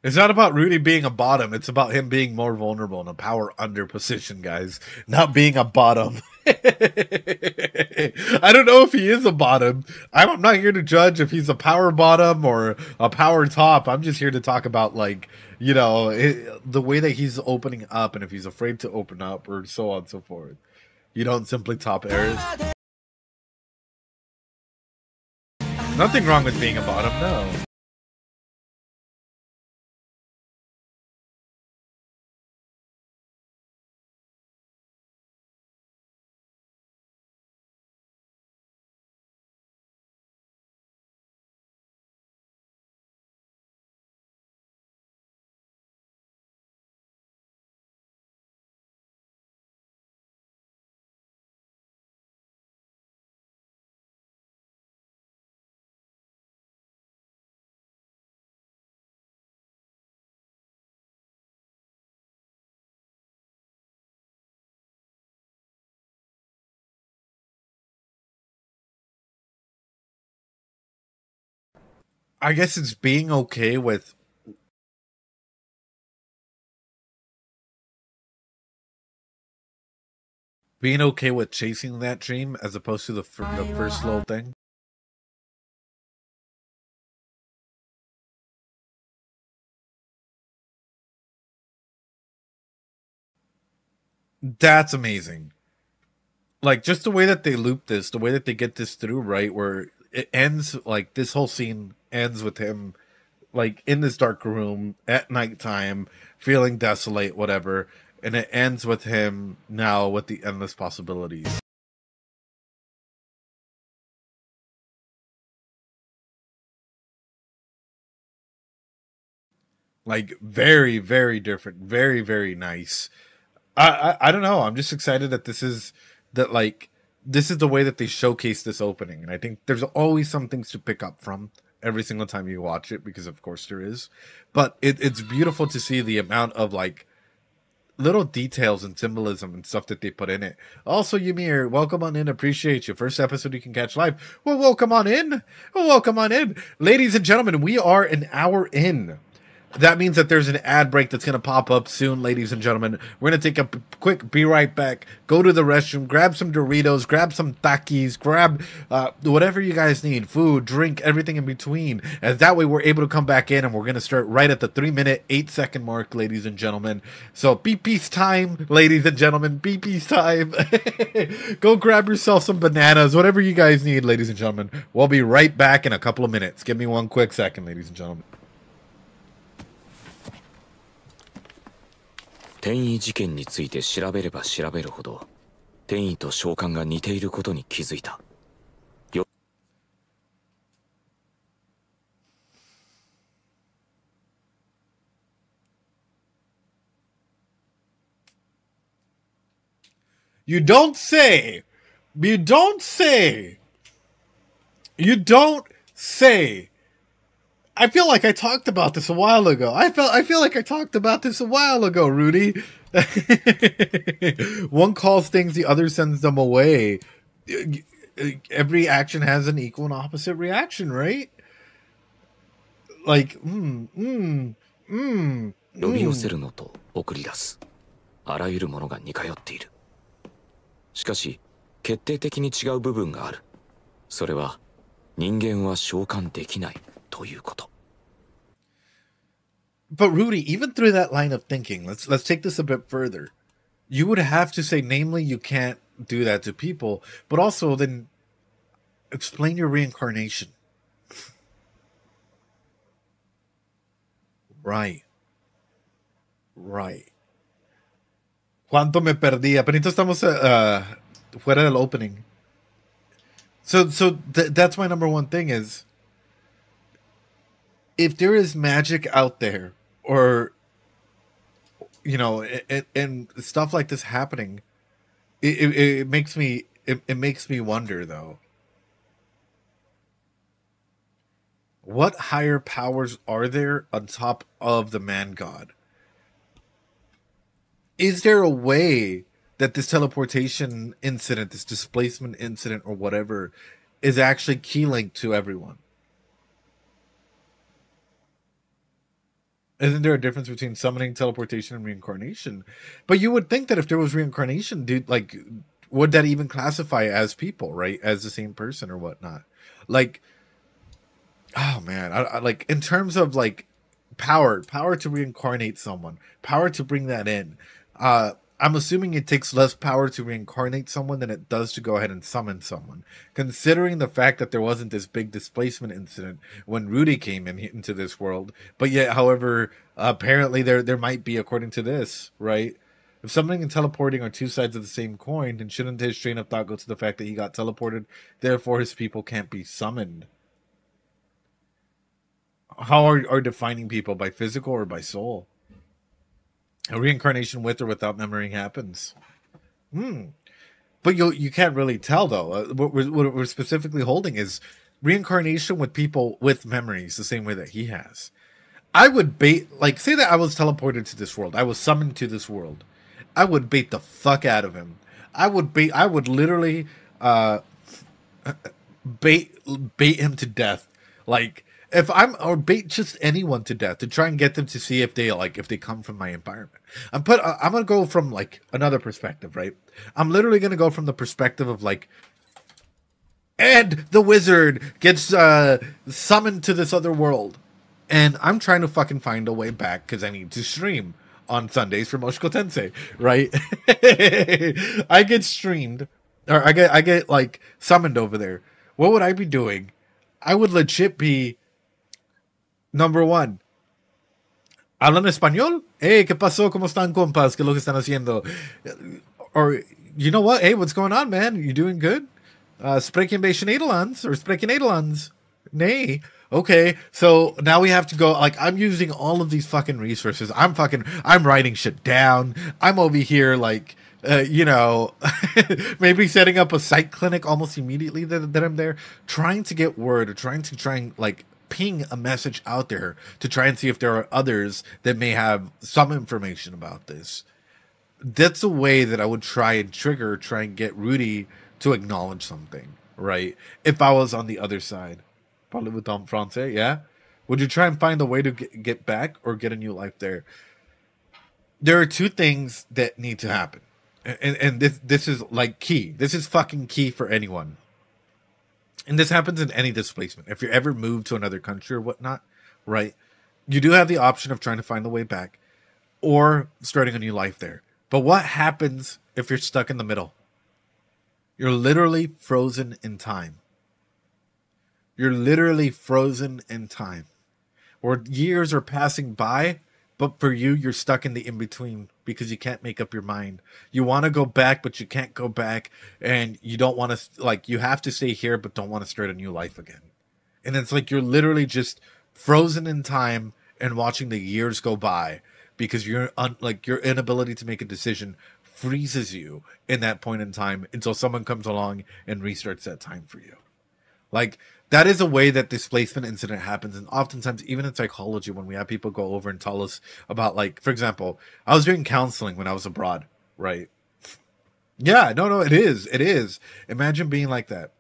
It's not about Rudy being a bottom. It's about him being more vulnerable in a power under position, guys. Not being a bottom. I don't know if he is a bottom. I'm not here to judge if he's a power bottom or a power top. I'm just here to talk about, like, you know, the way that he's opening up, and if he's afraid to open up, or so on and so forth. You don't simply top Eris. Nothing wrong with being a bottom, no. I guess it's being okay with chasing that dream as opposed to the first little thing. That's amazing. Like, just the way that they loop this, the way that they get this through, right? Where it ends, like, this whole scene ends with him, like, in this dark room at nighttime, feeling desolate, whatever. And it ends with him now with the endless possibilities. Like, very, very different. Very, very nice. I don't know. I'm just excited that this is the way that they showcase this opening. And I think there's always some things to pick up from every single time you watch it, because of course there is. But it's beautiful to see the amount of like little details and symbolism and stuff that they put in it. Also, Ymir, welcome on in. Appreciate you. First episode you can catch live. Well, welcome on in. Well, welcome on in. Ladies and gentlemen, we are an hour in. That means that there's an ad break that's going to pop up soon, ladies and gentlemen. We're going to take a quick be right back, go to the restroom, grab some Doritos, grab some Takis, grab whatever you guys need, food, drink, everything in between. As that way we're able to come back in, and we're going to start right at the 3-minute, 8-second mark, ladies and gentlemen. So beep-peace time, ladies and gentlemen, beep-peace time. Go grab yourself some bananas, whatever you guys need, ladies and gentlemen. We'll be right back in a couple of minutes. Give me one quick second, ladies and gentlemen. 転移事件について調べれば調べるほど転移と召喚が似ていることに気づいた。You don't say. You don't say. You don't say. I feel like I talked about this a while ago. I feel like I talked about this a while ago, Rudy. One calls things, the other sends them away. Every action has an equal and opposite reaction, right? Like, 呼び寄せるのと送り出す。あらゆるものが似通っている。しかし、決定的に違う部分がある。それは、人間は召喚できないということ。But Rudy, even through that line of thinking, let's take this a bit further. You would have to say, namely, you can't do that to people, but also then explain your reincarnation. Right. Right. ¿Cuánto me perdí? Apenas estamos fuera del opening. So that's my number one thing is, if there is magic out there, or, you know, and stuff like this happening, it makes me wonder though. What higher powers are there on top of the man god? Is there a way that this teleportation incident, this displacement incident or whatever, is actually key linked to everyone? Isn't there a difference between summoning, teleportation, and reincarnation? But you would think that if there was reincarnation, dude, like, would that even classify as people, right? As the same person or whatnot? Like, oh man, I like, in terms of like power to reincarnate someone, power to bring that in. I'm assuming it takes less power to reincarnate someone than it does to go ahead and summon someone. Considering the fact that there wasn't this big displacement incident when Rudy came into this world. But yet, however, apparently there might be, according to this, right? If summoning and teleporting are two sides of the same coin, then shouldn't his train of thought go to the fact that he got teleported, therefore his people can't be summoned? How are defining people, by physical or by soul? A reincarnation with or without memory happens. But you can't really tell though. What we're specifically holding is reincarnation with people with memories, the same way that he has. I would bait, like, say that I was teleported to this world. I was summoned to this world. I would bait the fuck out of him. I would literally bait him to death. Like, or bait just anyone to death to try and get them to see if they come from my environment. I'm gonna go from like another perspective, right? I'm literally gonna go from the perspective of like, Ed the wizard gets summoned to this other world, and I'm trying to fucking find a way back because I need to stream. on Sundays for Mushoku Tensei, right? I get streamed, or I get like summoned over there. What would I be doing? I would legit be number one. ¿Hablan español? Hey, ¿qué pasó? ¿Cómo están, compas? ¿Qué es lo que están haciendo? Or, you know what? Hey, what's going on, man? You doing good? Spreken beetje Nederlands? Or spreken Nederlands? Nee. Okay, so now we have to go, like, I'm using all of these fucking resources. I'm writing shit down. I'm over here, like, maybe setting up a psych clinic almost immediately that I'm there, trying to get word, or trying and, like, ping a message out there to try and see if there are others that may have some information about this. That's a way that I would try and get Rudy to acknowledge something, right? If I was on the other side. Parlez-vous en français, yeah? Would you try and find a way to get back or get a new life there? There are two things that need to happen. And this is like key. This is fucking key for anyone. And this happens in any displacement. If you're ever moved to another country or whatnot, right? You do have the option of trying to find the way back or starting a new life there. But what happens if you're stuck in the middle? You're literally frozen in time. You're literally frozen in time. Or years are passing by, but for you, you're stuck in the in-between because you can't make up your mind. You want to go back, but you can't go back. And you don't want to, like, you have to stay here, but don't want to start a new life again. And it's like you're literally just frozen in time and watching the years go by because your inability to make a decision freezes you in that point in time until someone comes along and restarts that time for you. Like, that is a way that displacement incident happens. And oftentimes, even in psychology, when we have people go over and tell us about, like, for example, I was doing counseling when I was abroad, right? Yeah, no, it is. It is. Imagine being like that.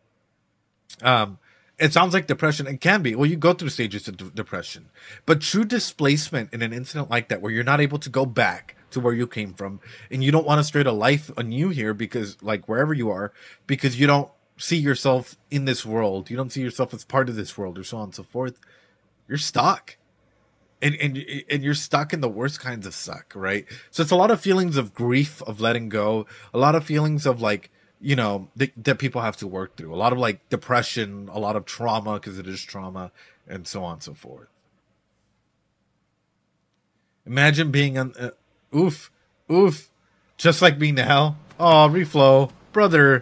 It sounds like depression. It can be. Well, you go through stages of depression. But true displacement in an incident like that, where you're not able to go back to where you came from, and you don't want to start a life anew here because, like, wherever you are, because you don't see yourself in this world, you don't see yourself as part of this world, or so on and so forth, you're stuck. And you're stuck in the worst kinds of suck, right? So it's a lot of feelings of grief, of letting go, a lot of feelings of, like, you know, that people have to work through, a lot of, like, depression, a lot of trauma, because it is trauma, and so on and so forth. Imagine being on oof, just like being to hell. Oh, reflow, brother.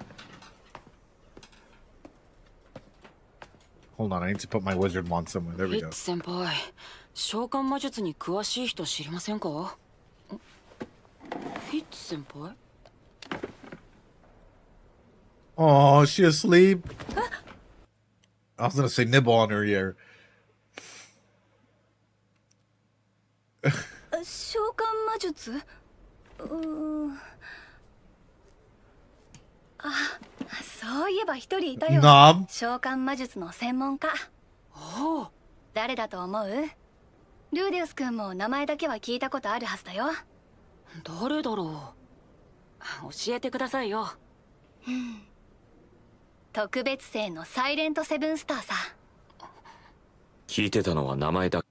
Hold on, I need to put my wizard wand somewhere. There we go. 先輩、召喚魔術に詳しい人知りませんか？フィッツ先輩？ Oh, is she asleep? I was gonna say nibble on her ear. 召喚魔術？あ、そういえば一人いたよ。召喚魔術の専門家。おお、誰だと思う？ルーデウス君も名前だけは聞いたことあるはずだよ。誰だろう？教えてくださいよ。特別生のサイレントセブンスターさ。聞いてたのは名前だ。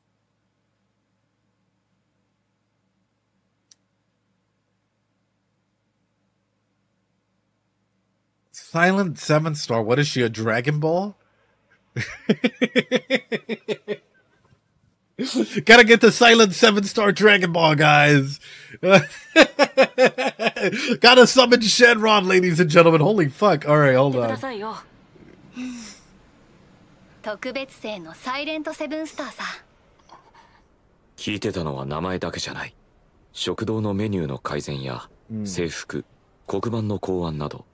Silent 7 star. What is she, a Dragon Ball? Gotta get the Silent 7 star Dragon Ball, guys. Gotta summon Shenron, ladies and gentlemen. Holy fuck. Alright, hold on. 特別生のサイレントセブンスターさ。聞いてたのは名前だけじゃない。食堂のメニューの改善や制服、黒板の考案など。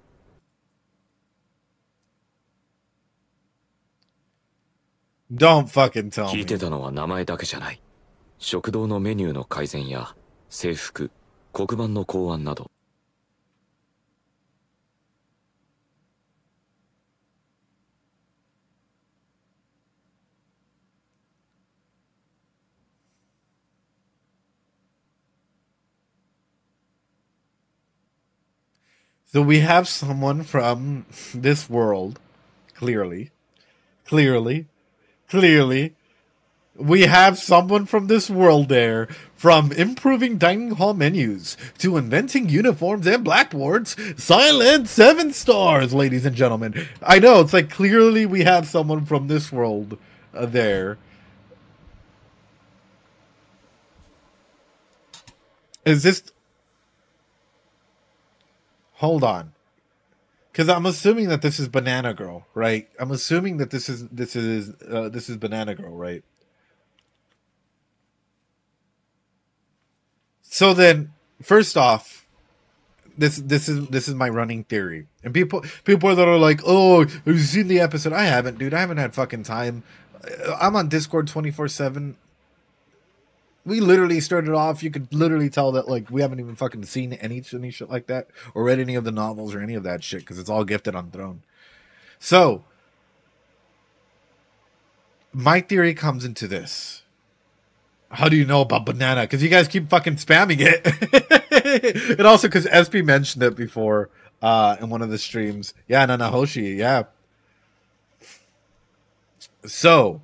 Don't fucking tell me. 聞いてたのは名前だけじゃない。食堂のメニューの改善や制服、黒板の考案など。So we have someone from this world, clearly, We have someone from this world there. From improving dining hall menus to inventing uniforms and blackboards. Silent 7 stars, ladies and gentlemen. I know, it's like clearly we have someone from this world there. Is this... Hold on. Because I'm assuming that this is Banana Girl, right? I'm assuming that this is Banana Girl, right? So then, first off, this is my running theory, and people that are like, "Oh, have you seen the episode?" I haven't, dude. I haven't had fucking time. I'm on Discord 24/7. We literally started off. You could literally tell that like we haven't even fucking seen any shit like that, or read any of the novels or any of that shit because it's all gifted on Throne. So, my theory comes into this. How do you know about banana? Because you guys keep fucking spamming it. And also because SP mentioned it before in one of the streams. Yeah, Nanahoshi, yeah. So,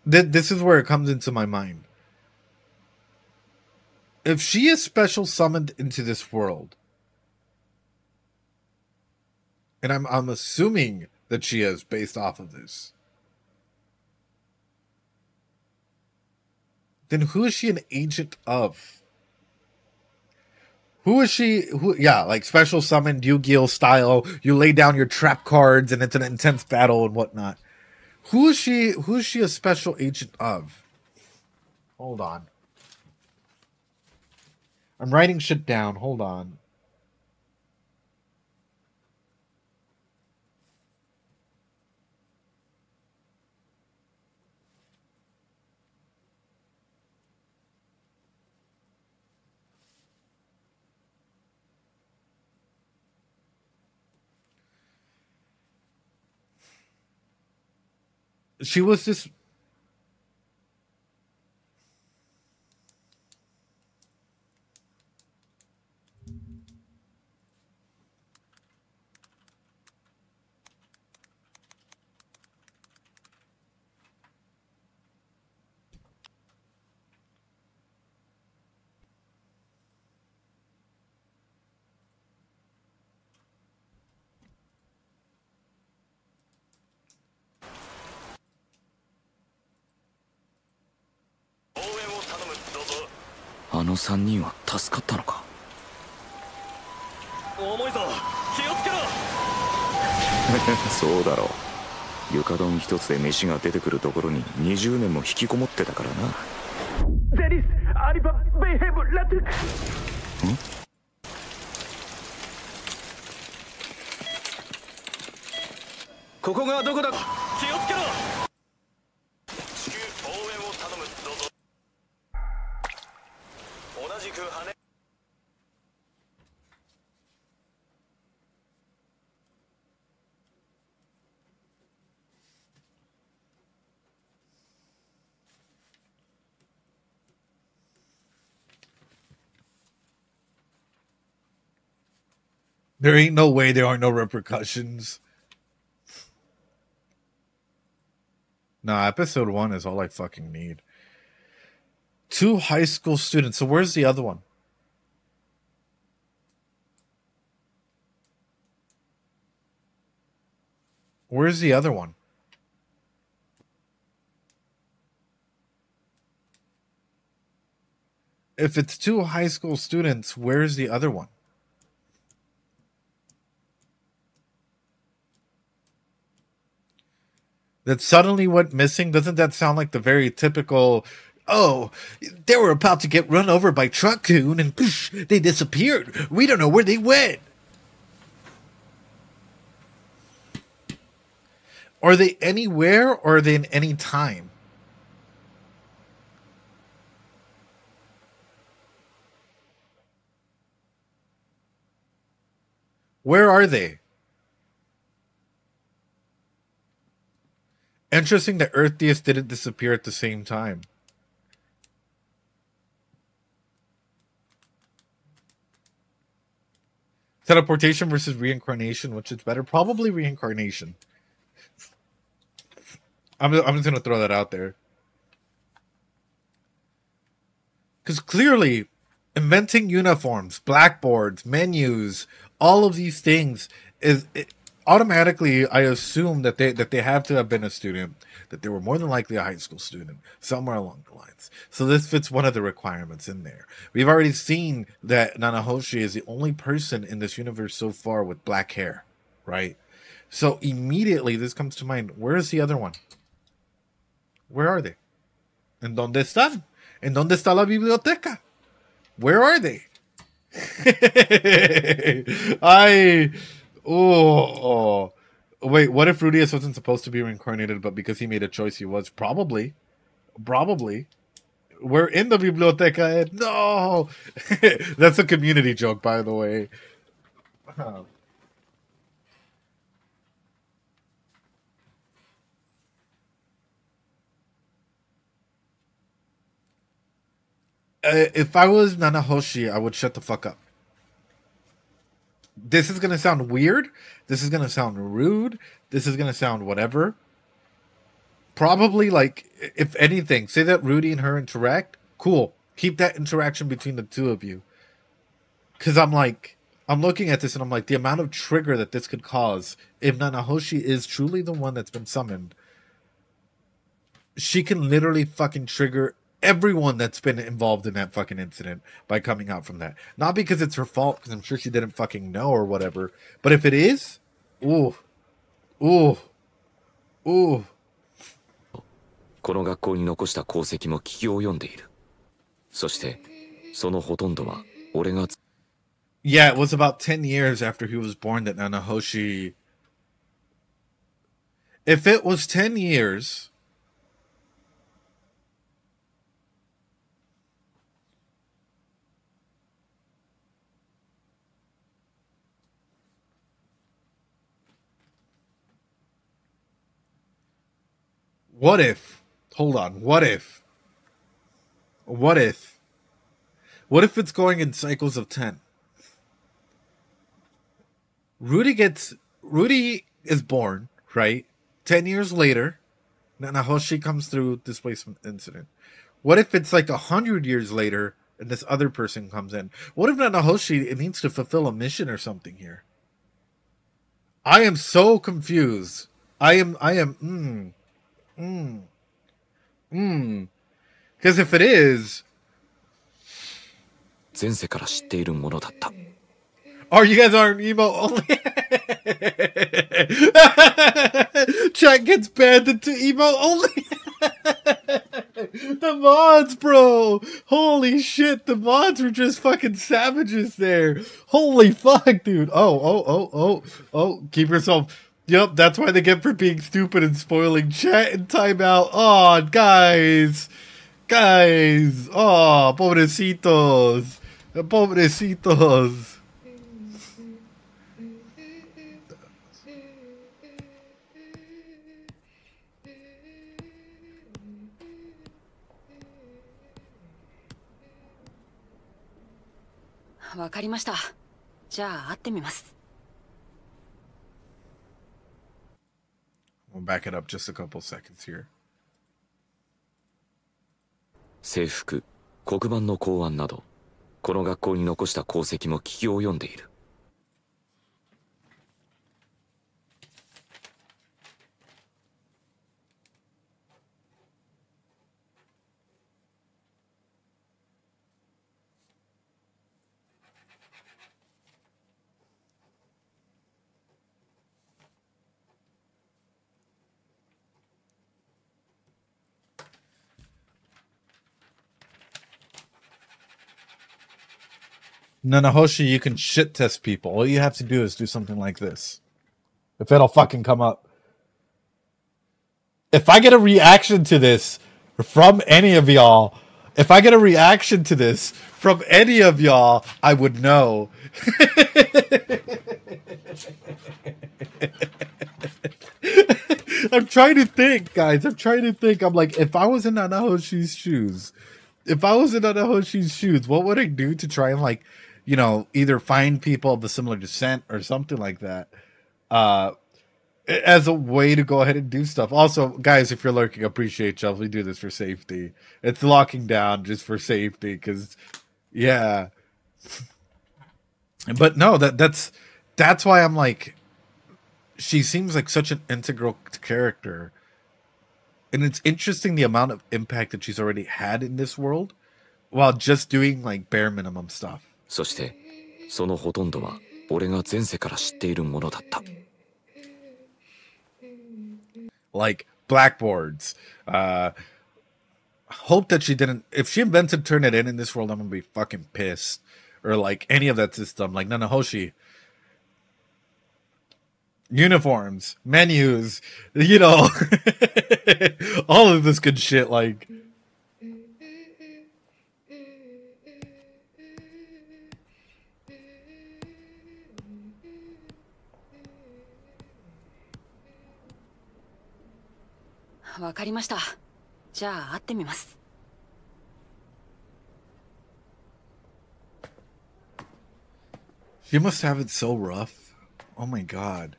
this is where it comes into my mind. If she is special summoned into this world, and I'm assuming that she is based off of this, then who is she an agent of? Who is she? Yeah, like special summoned Yu-Gi-Oh style. You lay down your trap cards and it's an intense battle and whatnot. Who is she? Who is she a special agent of? Hold on. I'm writing shit down. Hold on. She was this...あの3人は助かったのか。重いぞ、気をつけろ。そうだろう。床丼一つで飯が出てくるところに20年も引きこもってたからな。ゼリス、アリバ、ベイヘブ、ラトゥク。ここがどこだ。気をつけろ。至急応援を頼む。どうぞ。同じく羽。There ain't no way there aren't no repercussions. Nah, episode 1 is all I fucking need. 2 high school students. So where's the other one? Where's the other one? If it's 2 high school students, where's the other one? That suddenly went missing? Doesn't that sound like the very typical, oh, they were about to get run over by Truck-kun and poosh, they disappeared. We don't know where they went. Are they anywhere or are they in any time? Where are they? Interesting that Earthius didn't disappear at the same time. Teleportation versus reincarnation, which is better? Probably reincarnation. I'm just going to throw that out there. Because clearly, inventing uniforms, blackboards, menus, all of these things automatically, I assume that they have to have been a student, that they were more than likely a high school student, somewhere along the lines. So this fits one of the requirements in there. We've already seen that Nanahoshi is the only person in this universe so far with black hair, right? So immediately this comes to mind. Where is the other one? Where are they? ¿En dónde están? ¿En dónde está la biblioteca? Where are they? Wait, what if Rudius wasn't supposed to be reincarnated, but because he made a choice he was? Probably. We're in the biblioteca. No! That's a community joke, by the way. If I was Nanahoshi, I would shut the fuck up. This is going to sound weird. This is going to sound rude. This is going to sound whatever. Probably, like, if anything, say that Rudy and her interact. Cool. Keep that interaction between the two of you. Because I'm looking at this and I'm like, the amount of trigger that this could cause, if Nanahoshi is truly the one that's been summoned, she can literally fucking trigger everyone that's been involved in that fucking incident by coming out from that. Not because it's her fault, because I'm sure she didn't fucking know or whatever. But if it is, ooh. この学校に残した功績も聞き及んでいる。そして、そのほとんどは俺が。Yeah, it was about 10 years after he was born that Nanahoshi. If it was 10 years. What if? Hold on. What if it's going in cycles of 10? Rudy is born, right? 10 years later, Nanahoshi comes through displacement incident. What if it's like 100 years later and this other person comes in? What if Nanahoshi needs to fulfill a mission or something here? I am so confused. Because if it is, 前世から知っているものだった。 Oh, you guys aren't emo only. Chat gets banned into emo only. The mods, bro. Holy shit, the mods were just fucking savages there. Holy fuck, dude. Oh. Keep yourself. Yep, that's why they get for being stupid and spoiling chat and timeout. Oh, guys. Oh, pobrecitos. We'll back it up just a couple seconds here. 制服、黒板の考案など、この学校に残した功績も聞き及んでいる。Nanahoshi, you can shit test people. All you have to do is do something like this. If it'll fucking come up. If I get a reaction to this from any of y'all, I would know. I'm trying to think, guys. I'm like, if I was in Nanahoshi's shoes, what would I do to try and, like, you know, either find people of a similar descent or something like that? as a way to go ahead and do stuff. Also, guys, if you're lurking, appreciate y'all. We do this for safety. It's locking down just for safety, because, yeah. But no, that's why I'm like, she seems like such an integral character. And it's interesting the amount of impact that she's already had in this world while just doing like bare minimum stuff. そして、そのほとんどは俺が前世から知っているものだった。Like blackboards. Hope that she didn't. If she invented Turnitin in this world, I'm gonna be fucking pissed. Or like any of that system, like Nanahoshi. Uniforms, menus, you know, all of this good shit, like. She must have it so rough. Oh my god.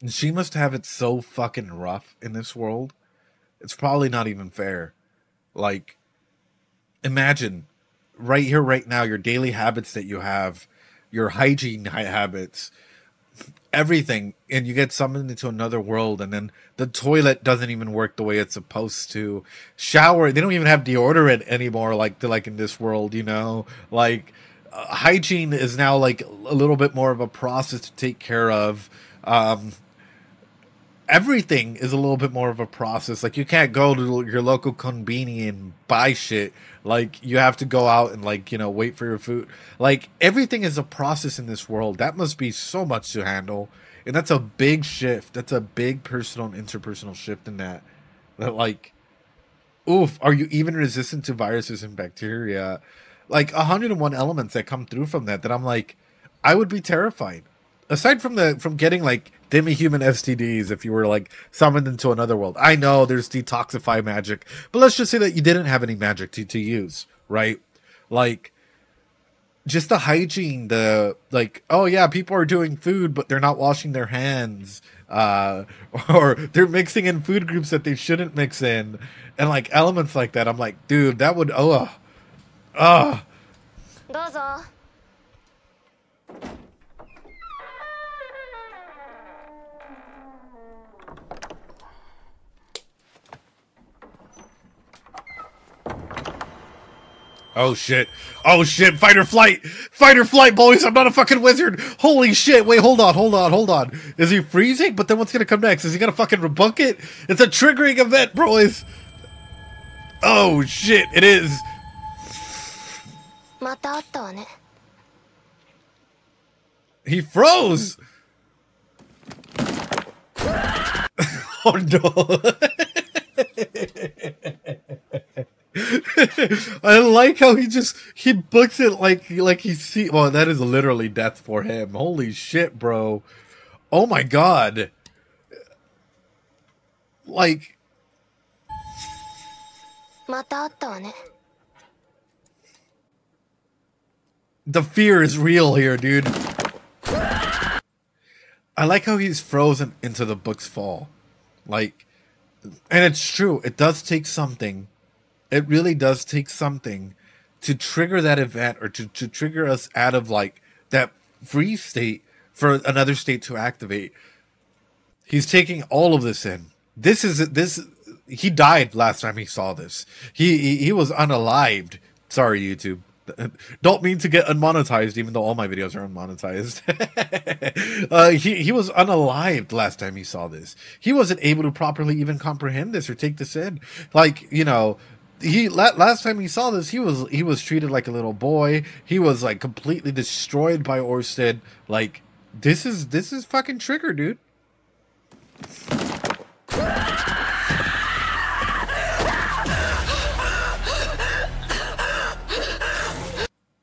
She must have it so fucking rough in this world. It's probably not even fair. Like, imagine right here, right now, your daily habits that you have, your hygiene habits, everything, and you get summoned into another world, and then the toilet doesn't even work the way it's supposed to. Shower, they don't even have deodorant anymore, like in this world, you know? Like, hygiene is now like a little bit more of a process to take care of. Everything is a little bit more of a process. Like, you can't go to your local konbini and buy shit. Like, you have to go out and, like, you know, wait for your food. Like, everything is a process in this world. That must be so much to handle. And that's a big shift. That's a big personal and interpersonal shift in that. That, like, oof, are you even resistant to viruses and bacteria? Like, 101 elements that come through from that I'm like, I would be terrified. Aside from getting like demi-human STDs if you were like summoned into another world. I know there's detoxify magic, but let's just say that you didn't have any magic to use, right? Like, just the hygiene, the like, oh yeah, people are doing food, but they're not washing their hands, or they're mixing in food groups that they shouldn't mix in, and like elements like that. I'm like, dude, that would Oh shit. Oh shit. Fight or flight. Fight or flight, boys. I'm not a fucking wizard. Holy shit. Wait, hold on. Is he freezing? But then what's gonna come next? Is he gonna fucking rebunk it? It's a triggering event, boys. Oh shit. It is. He froze. Oh no. I like how he books it like he see. Well, that is literally death for him. Holy shit, bro. Oh my god. Like, the fear is real here, dude. I like how he's frozen into the book's fall. Like, and it's true. It does take something. It really does take something to trigger that event, or to trigger us out of like that free state for another state to activate. He's taking all of this in. He died last time he saw this. He was unalived. Sorry, YouTube. Don't mean to get unmonetized, even though all my videos are unmonetized. He was unalived last time he saw this. He wasn't able to properly even comprehend this or take this in. Like, you know, last time he saw this, he was treated like a little boy. He was like completely destroyed by Orsted. Like, this is fucking trigger, dude.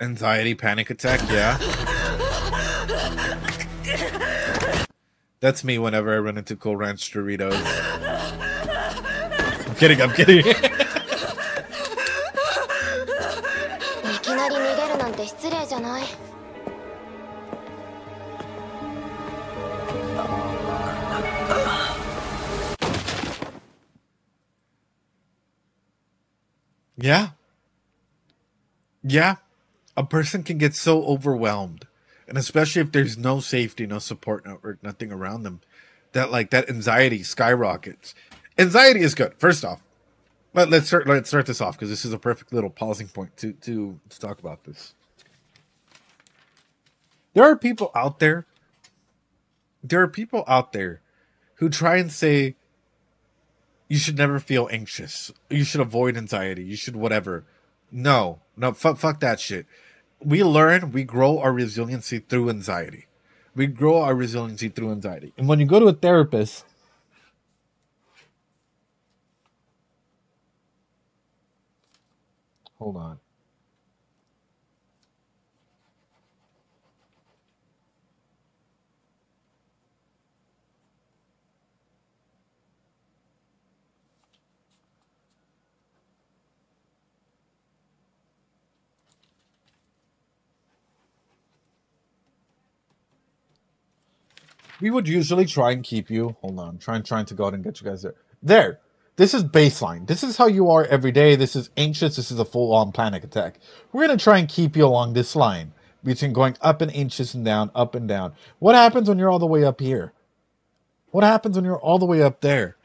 Anxiety, panic attack, yeah. That's me whenever I run into Cool Ranch Doritos. I'm kidding. Yeah. Yeah. A person can get so overwhelmed. And especially if there's no safety, no support network, nothing around them, that like that anxiety skyrockets. Anxiety is good. First off, let's start this off because this is a perfect little pausing point to talk about this. There are people out there. There are people out there who try and say you should never feel anxious. You should avoid anxiety. You should whatever. No, fuck that shit. We grow our resiliency through anxiety. We grow our resiliency through anxiety. And when you go to a therapist, hold on. We would usually try and keep you. Hold on. I'm trying to go out and get you guys there. There. This is baseline. This is how you are every day. This is anxious. This is a full-on panic attack. We're going to try and keep you along this line between going up and anxious and down, up and down. What happens when you're all the way up here? What happens when you're all the way up there?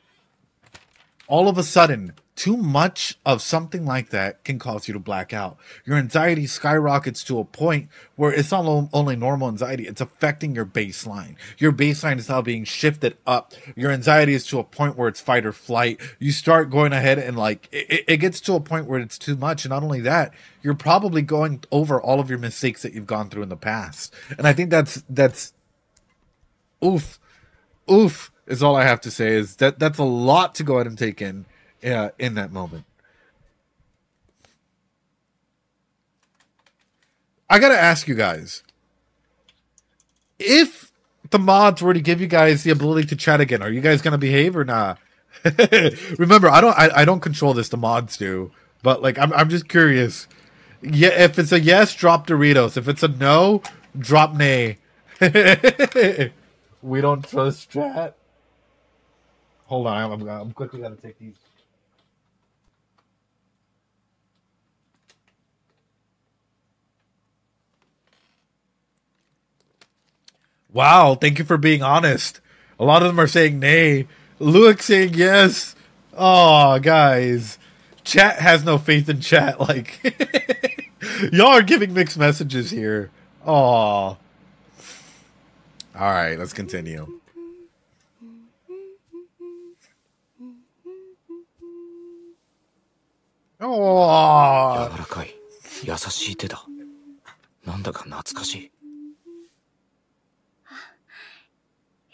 All of a sudden, too much of something like that can cause you to black out. Your anxiety skyrockets to a point where it's not only normal anxiety, it's affecting your baseline. Your baseline is now being shifted up. Your anxiety is to a point where it's fight or flight. You start going ahead and like, it gets to a point where it's too much. And not only that, you're probably going over all of your mistakes that you've gone through in the past. And I think that's oof is all I have to say. Is that's a lot to go ahead and take in that moment. I gotta ask you guys, if the mods were to give you guys the ability to chat again, are you guys gonna behave or not? Remember, I don't control this, the mods do, but like I'm just curious. Yeah, if it's a yes, drop Doritos. If it's a no, drop nay. We don't trust chat. Hold on, I'm quickly gonna take these. Wow, thank you for being honest. A lot of them are saying nay. Luke saying yes. Oh, guys. Chat has no faith in chat. Like, y'all are giving mixed messages here. Oh. All right, let's continue. Oh. 柔らかい、優しい手だ。なんだか懐かしい。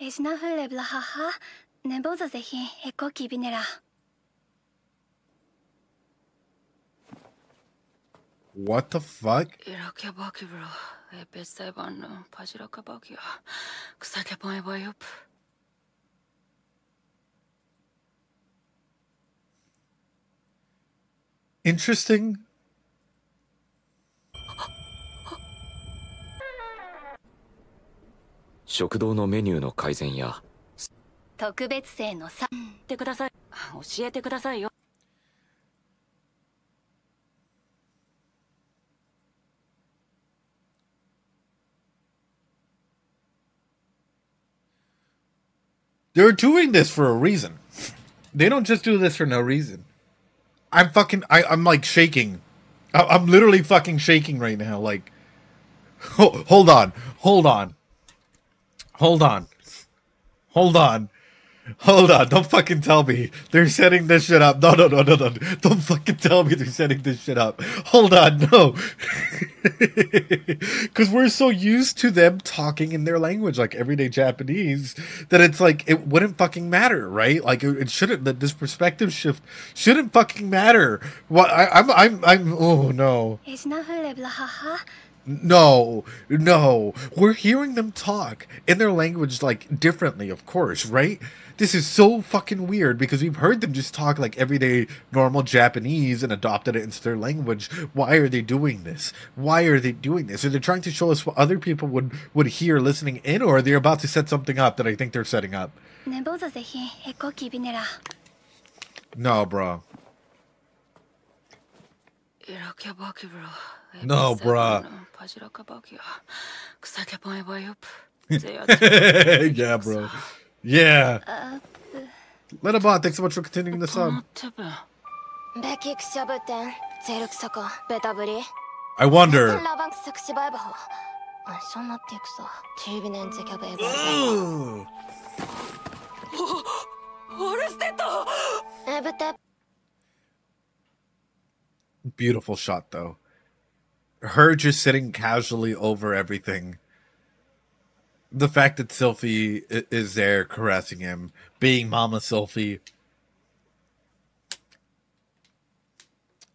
Isnahule blahaha, neboza zehi ekoki binera. What the fuck? Interesting. They're doing this for a reason. They don't just do this for no reason. I'm like shaking. I'm literally fucking shaking right now. Like, hold on. Don't fucking tell me they're setting this shit up. No. Don't fucking tell me they're setting this shit up. Hold on, no. Because we're so used to them talking in their language, like everyday Japanese, that it's like, it wouldn't fucking matter, right? Like, it shouldn't, this perspective shift shouldn't fucking matter. What, oh no. No, we're hearing them talk in their language, like, differently, of course, right? This is so fucking weird because we've heard them just talk like everyday normal Japanese and adopted it into their language. Why are they doing this? Are they trying to show us what other people would hear listening in, or are they about to set something up that I think they're setting up? No, bro. No, bruh. Yeah, bro. Yeah. Letterbot, thanks so much for continuing the sub. I wonder. Ooh. Beautiful shot, though. Her just sitting casually over everything. The fact that Sylphie is there caressing him, being Mama Sylphie.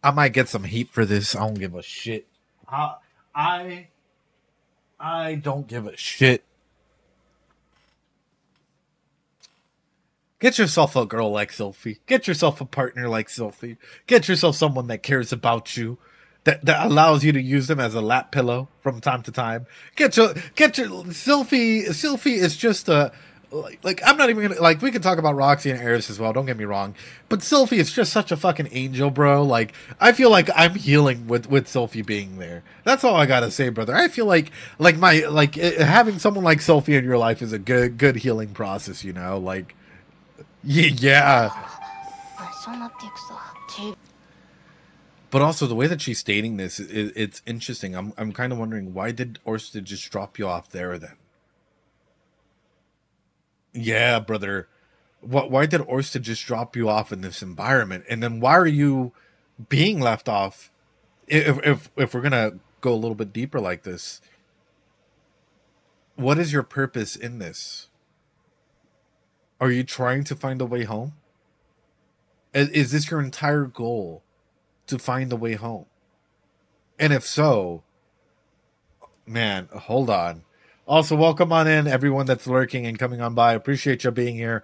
I might get some heat for this. I don't give a shit. I don't give a shit. Get yourself a girl like Sylphie. Get yourself a partner like Sylphie. Get yourself someone that cares about you, that allows you to use them as a lap pillow from time to time. Get your Sylphie. Sylphie is just a like I'm not even gonna like we can talk about Roxy and Eris as well. Don't get me wrong, but Sylphie is just such a fucking angel, bro. Like I feel like I'm healing with Sylphie being there. That's all I gotta say, brother. I feel like having someone like Sylphie in your life is a good healing process. You know, like. Yeah. But also the way that she's stating this, it's interesting. I'm kind of wondering, why did Orsted just drop you off there then? Yeah, brother. Why did Orsted just drop you off in this environment? And then why are you being left off? If we're gonna go a little bit deeper like this, what is your purpose in this? Are you trying to find a way home? Is this your entire goal, to find a way home? And if so, man, hold on. Also, welcome on in, everyone that's lurking and coming on by. Appreciate you being here.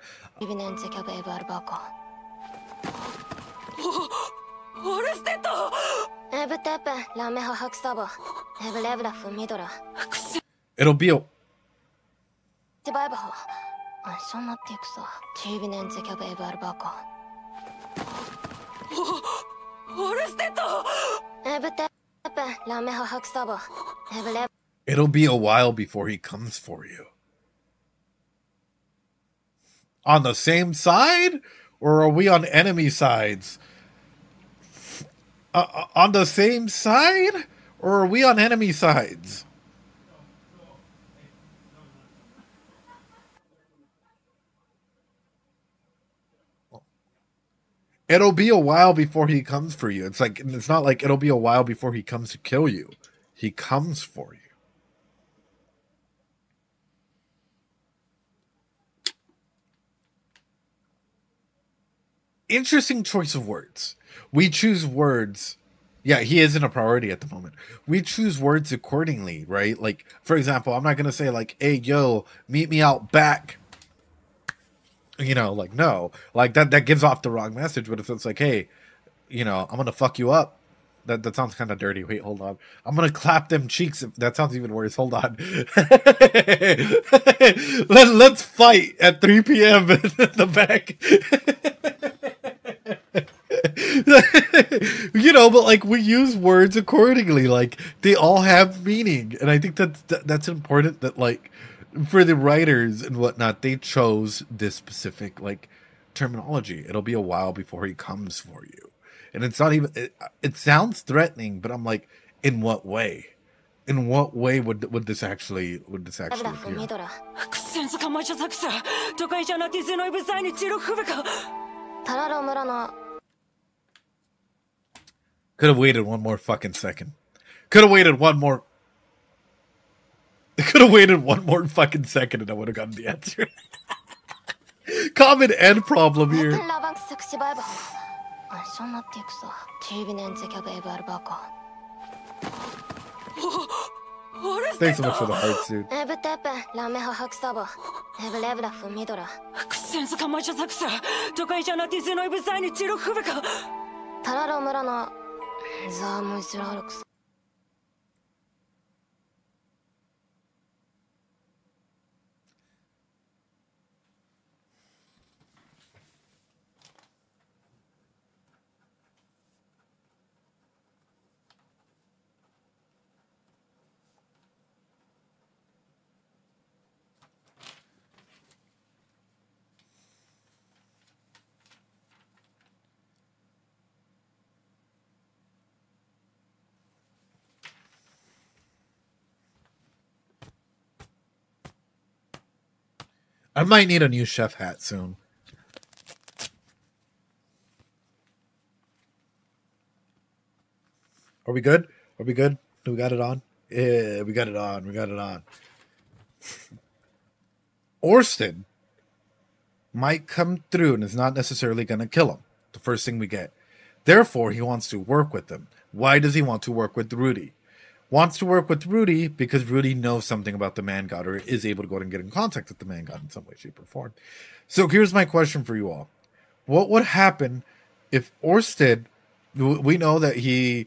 It'll be a... It'll be a while before he comes for you. On the same side? Or are we on enemy sides? On the same side? Or are we on enemy sides? It'll be a while before he comes for you. It's not like it'll be a while before he comes to kill you. He comes for you. Interesting choice of words. We choose words. Yeah, he isn't a priority at the moment. We choose words accordingly, right? Like, for example, I'm not going to say like, hey, yo, meet me out back. You know, like, no. Like, that gives off the wrong message. But if it's like, hey, you know, I'm going to fuck you up. That sounds kind of dirty. Wait, hold on. I'm going to clap them cheeks. That sounds even worse. Hold on. Let's fight at 3 p.m. in the back. You know, but like we use words accordingly. Like they all have meaning. And I think that's important that like for the writers and whatnot, they chose this specific like terminology. It'll be a while before he comes for you. And it's not even, it sounds threatening, but I'm like, in what way? In what way would this actually appear? Could have waited one more fucking second. Could have waited one more fucking second and I would have gotten the answer. Common end problem here. Thanks so much for the heart suit. I might need a new chef hat soon. Are we good? Are we good? Do we got it on? Yeah, we got it on. We got it on. Orsted might come through and is not necessarily going to kill him. The first thing we get. Therefore, he wants to work with them. Why does he want to work with Rudy? Wants to work with Rudy because Rudy knows something about the man god or is able to go and get in contact with the man god in some way, shape, or form. So here's my question for you all. What would happen if Orsted, we know that he,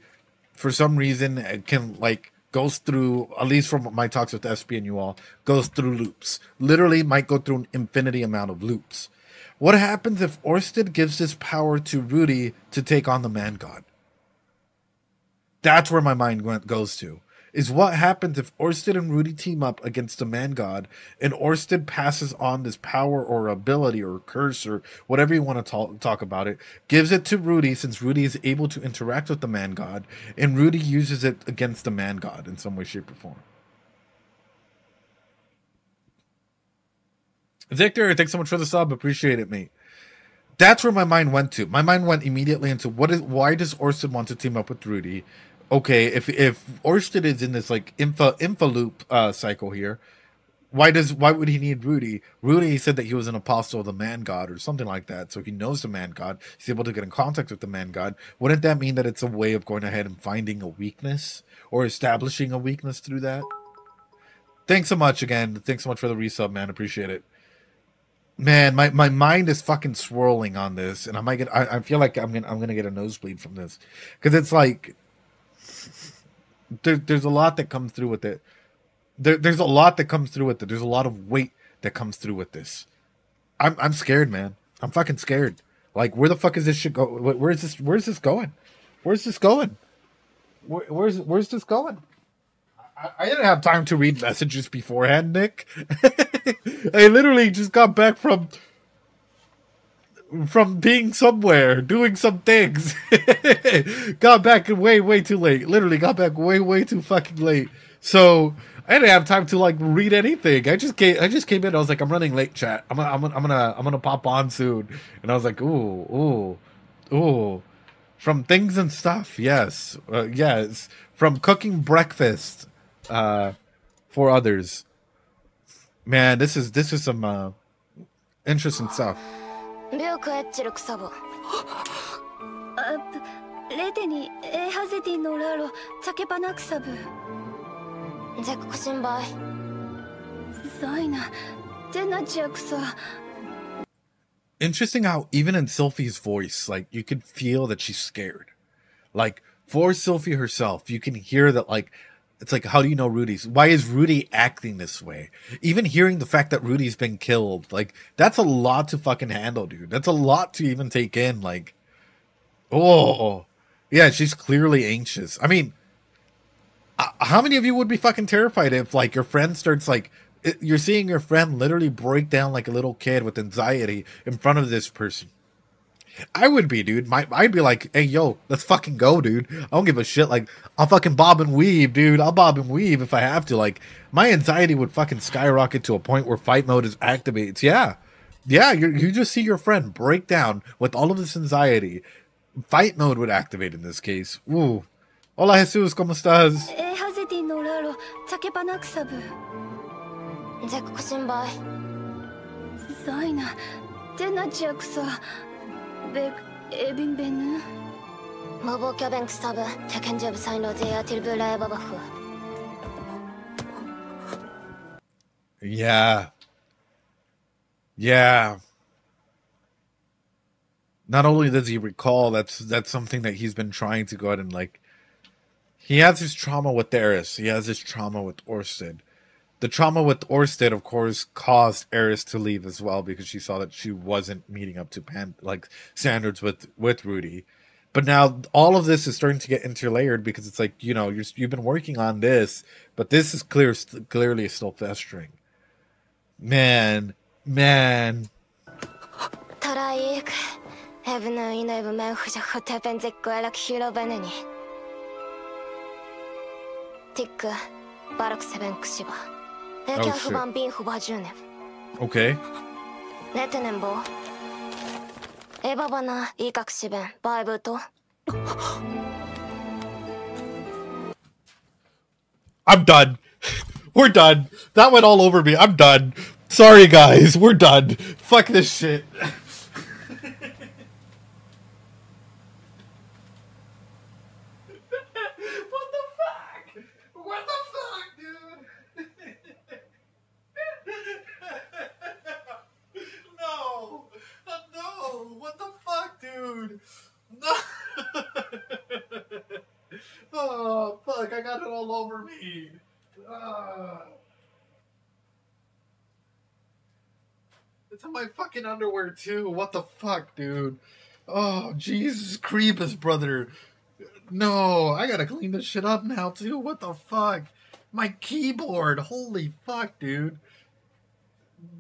for some reason, can, like, goes through, at least from my talks with SP and you all, goes through loops. Literally might go through an infinity amount of loops. What happens if Orsted gives this power to Rudy to take on the man god? That's where my mind goes to. Is what happens if Orsted and Rudy team up against the man god and Orsted passes on this power or ability or curse or whatever you want to talk about it, gives it to Rudy since Rudy is able to interact with the man god, and Rudy uses it against the man god in some way, shape, or form. Victor, thanks so much for the sub. Appreciate it, mate. That's where my mind went to. My mind went immediately into why does Orsted want to team up with Rudy? Okay, if Orsted is in this like info loop cycle here, why would he need Rudy? Rudy said that he was an apostle of the man god or something like that, so he knows the man god. He's able to get in contact with the man god. Wouldn't that mean that it's a way of going ahead and finding a weakness or establishing a weakness through that? Thanks so much again. Thanks so much for the resub, man. Appreciate it. Man, my mind is fucking swirling on this, and I feel like I'm gonna get a nosebleed from this because it's like there's a lot that comes through with it. There's a lot that comes through with it. There's a lot of weight that comes through with this. I'm scared, man. I'm fucking scared. Like, where the fuck is this shit go? Where's this going? Where's this going? Where's this going? I didn't have time to read messages beforehand, Nick. I literally just got back from being somewhere, doing some things. Got back way too late. Literally got back way too fucking late. So I didn't have time to like read anything. I just came in. I was like, I'm running late, chat. I'm gonna pop on soon. And I was like, ooh. From things and stuff. Yes. Yes. From cooking breakfast for others. Man, this is some interesting stuff. Interesting how even in Sylphie's voice, like, you could feel that she's scared. Like, for Sylphie herself, you can hear that, like, it's like, how do you know Rudy's? Why is Rudy acting this way? Even hearing the fact that Rudy's been killed, like, that's a lot to fucking handle, dude. That's a lot to even take in. Like, oh, yeah, she's clearly anxious. I mean, how many of you would be fucking terrified if, like, your friend starts, like, you're seeing your friend literally break down like a little kid with anxiety in front of this person? I would be, dude. I'd be like, hey, yo, let's fucking go, dude. I don't give a shit. Like, I'll fucking bob and weave, dude. I'll bob and weave if I have to. Like, my anxiety would fucking skyrocket to a point where fight mode is activated. Yeah. Yeah, you just see your friend break down with all of this anxiety. Fight mode would activate in this case. Ooh. Hola, Jesus. ¿Cómo estás? Yeah. Yeah. Not only does he recall, that's something that he's been trying to go ahead and, like, he has his trauma with Eris. He has his trauma with Orsted. The trauma with Orsted, of course, caused Eris to leave as well because she saw that she wasn't meeting up to standards with Rudy. But now all of this is starting to get interlayered because it's like, you know, you've been working on this, but this is clearly still festering. Man. Oh, shit. Okay. 네 뜨는 뭐 에바바나 이각시벤 바이브도 I'm done. We're done. That went all over me. I'm done. Sorry, guys. We're done. Fuck this shit. What the fuck? What the fuck, dude? No. No. What the fuck, dude? No. Oh, fuck. I got it all over me. It's in my fucking underwear, too. What the fuck, dude? Oh, Jesus Creepus, brother. No, I gotta clean this shit up now, too. What the fuck? My keyboard. Holy fuck, dude.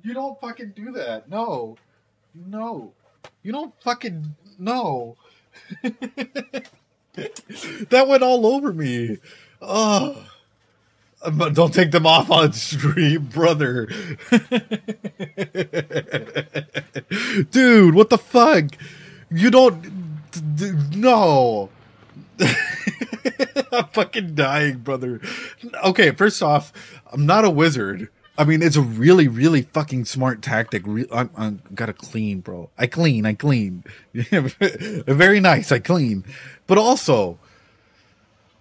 You don't fucking do that. No. No. You don't fucking... No. That went all over me. Oh. But don't take them off on stream, brother. Dude, what the fuck? You don't... No. I'm fucking dying, brother. Okay, first off, I'm not a wizard. I mean, it's a really, really fucking smart tactic. I'm gotta clean, bro. I clean. Very nice, I clean. But also,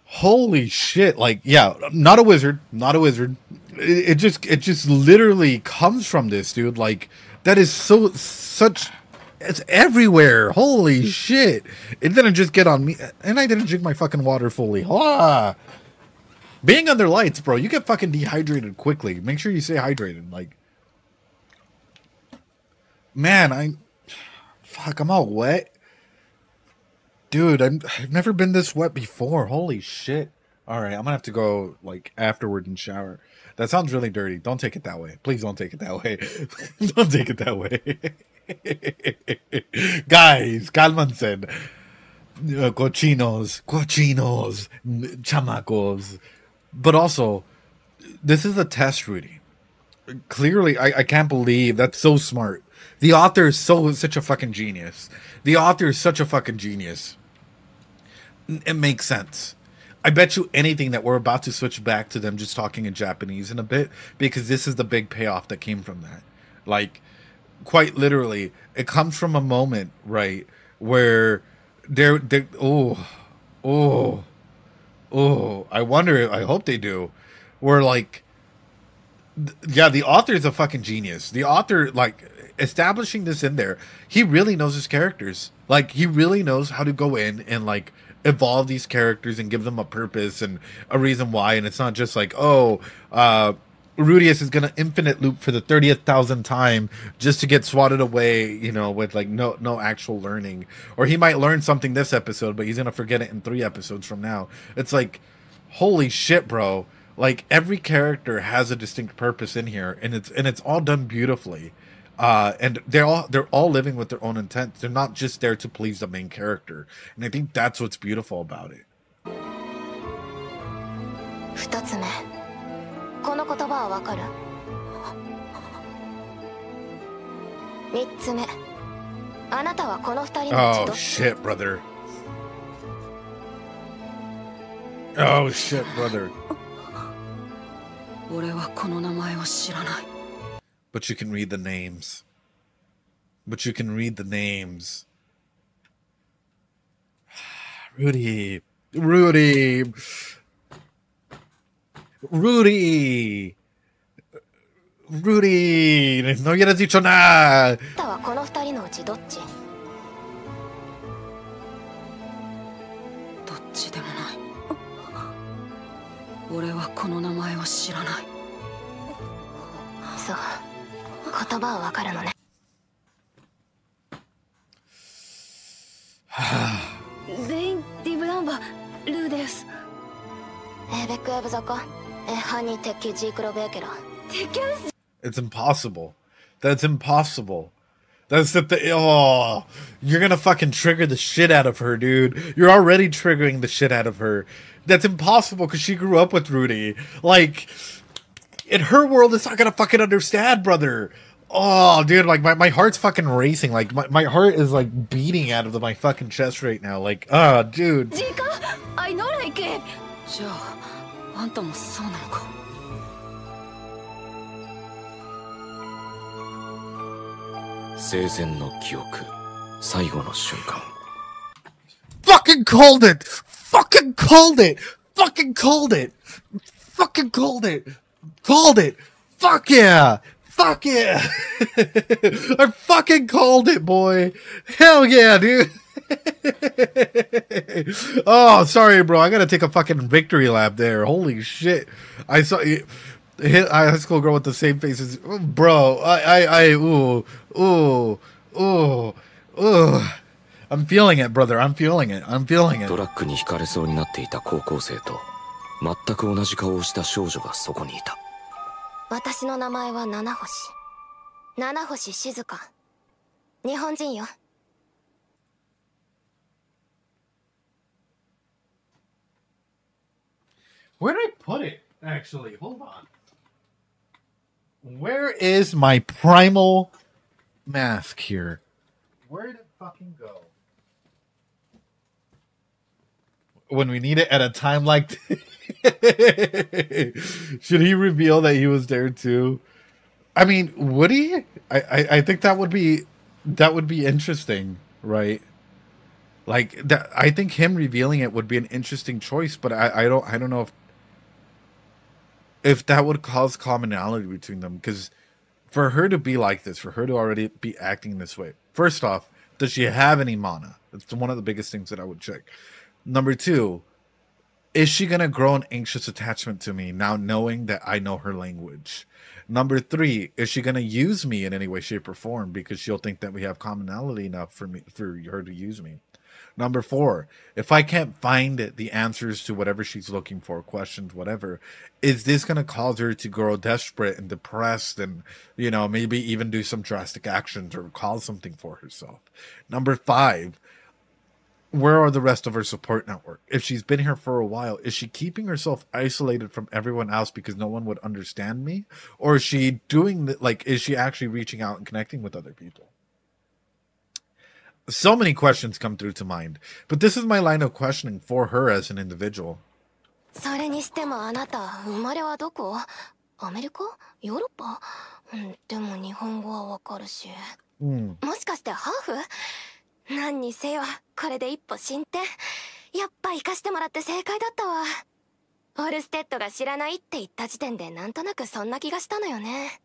holy shit, like, yeah, not a wizard. It just literally comes from this, dude. Like, that is such... It's everywhere. Holy shit. It didn't just get on me. And I didn't drink my fucking water fully. Ah. Being under lights, bro, you get fucking dehydrated quickly. Make sure you stay hydrated. Like, man, fuck, I'm all wet. Dude, I've never been this wet before. Holy shit. All right, I'm gonna have to go, like, afterward and shower. That sounds really dirty. Don't take it that way. Please don't take it that way. Don't take it that way. Guys, cálmanse. Cochinos, chamacos. But also, this is a test, Rudy. Clearly, I can't believe that's so smart. The author is such a fucking genius. The author is such a fucking genius. It makes sense. I bet you anything that we're about to switch back to them just talking in Japanese in a bit, because this is the big payoff that came from that. Like, quite literally, it comes from a moment, right, where they're I wonder, I hope they do, where, like, yeah, the author is a fucking genius. The author, like, establishing this in there, he really knows his characters. Like, he really knows how to go in and, like, evolve these characters and give them a purpose and a reason why. And it's not just like, oh, Rudius is gonna infinite loop for the 30,000th time just to get swatted away, you know, with like no actual learning. Or he might learn something this episode, but he's gonna forget it in 3 episodes from now. It's like, holy shit, bro. Like, every character has a distinct purpose in here, and it's all done beautifully. And they're all living with their own intent. They're not just there to please the main character. And I think that's what's beautiful about it. 2つ目この言葉はわかる3つ目あなたはこの2人のうちど Oh shit, brother. Oh shit, brother. 俺はこの名前を知らない But you can read the names. Rudy. No hubieras dicho nada. あなたはこの2人のうちどっちどっちでもない俺はこの名前を知らないそう言葉はわかるのね全員ディブランバルーですベックエブザカハニーテッキジークロベーケラ It's impossible. That's impossible. That's oh, you're gonna fucking trigger the shit out of her, dude. You're already triggering the shit out of her. That's impossible because she grew up with Rudy. Like, in her world, it's not gonna fucking understand, brother. Oh, dude, like my heart's fucking racing. Like my heart is like beating out of my fucking chest right now. Like, oh, dude. I know like it. じゃああんたもそうなのか。生前の記憶、最後の瞬間。Fucking called it! Fucking called it! Fucking called it! Fucking called it! Called it! Fuck yeah! Fuck yeah! I fucking called it, boy! Hell yeah, dude! Oh, sorry, bro. I gotta take a fucking victory lap there. Holy shit! I saw you hit a high school girl with the same face as, bro. I'm feeling it, brother. I'm feeling it. I'm feeling it. トラックにひかれそうになっていた高校生と全く同じ顔をした少女がそこにいた。私の名前は七星。七星静香。日本人よ。Where did I put it? Actually, hold on. Where is my primal mask here? Where did it fucking go? When we need it at a time like should he reveal that he was there too? I mean, would he? I think that would be interesting, right? Like that, I think him revealing it would be an interesting choice, but I don't know if that would cause commonality between them, because for her to be like this, for her to already be acting this way, first off, does she have any mana? That's one of the biggest things that I would check. Number two, is she going to grow an anxious attachment to me now knowing that I know her language? Number three, is she going to use me in any way, shape, or form because she'll think that we have commonality enough for her to use me? Number four, if I can't find the answers to whatever she's looking for, questions, whatever, is this going to cause her to grow desperate and depressed and, you know, maybe even do some drastic actions or cause something for herself? Number five, where are the rest of her support network? If she's been here for a while, is she keeping herself isolated from everyone else because no one would understand me? Or is she doing is she actually reaching out and connecting with other people? So many questions come through to mind, but this is my line of questioning for her as an individual. それにしてもあなた、生まれはどこ？アメリカ？ヨーロッパ？でも日本語はわかるし。もしかしてハーフ？何にせよ、これで一歩進展。やっぱ生かしてもらって正解だったわ。オルステッドが知らないって言った時点でなんとなくそんな気がしたのよね。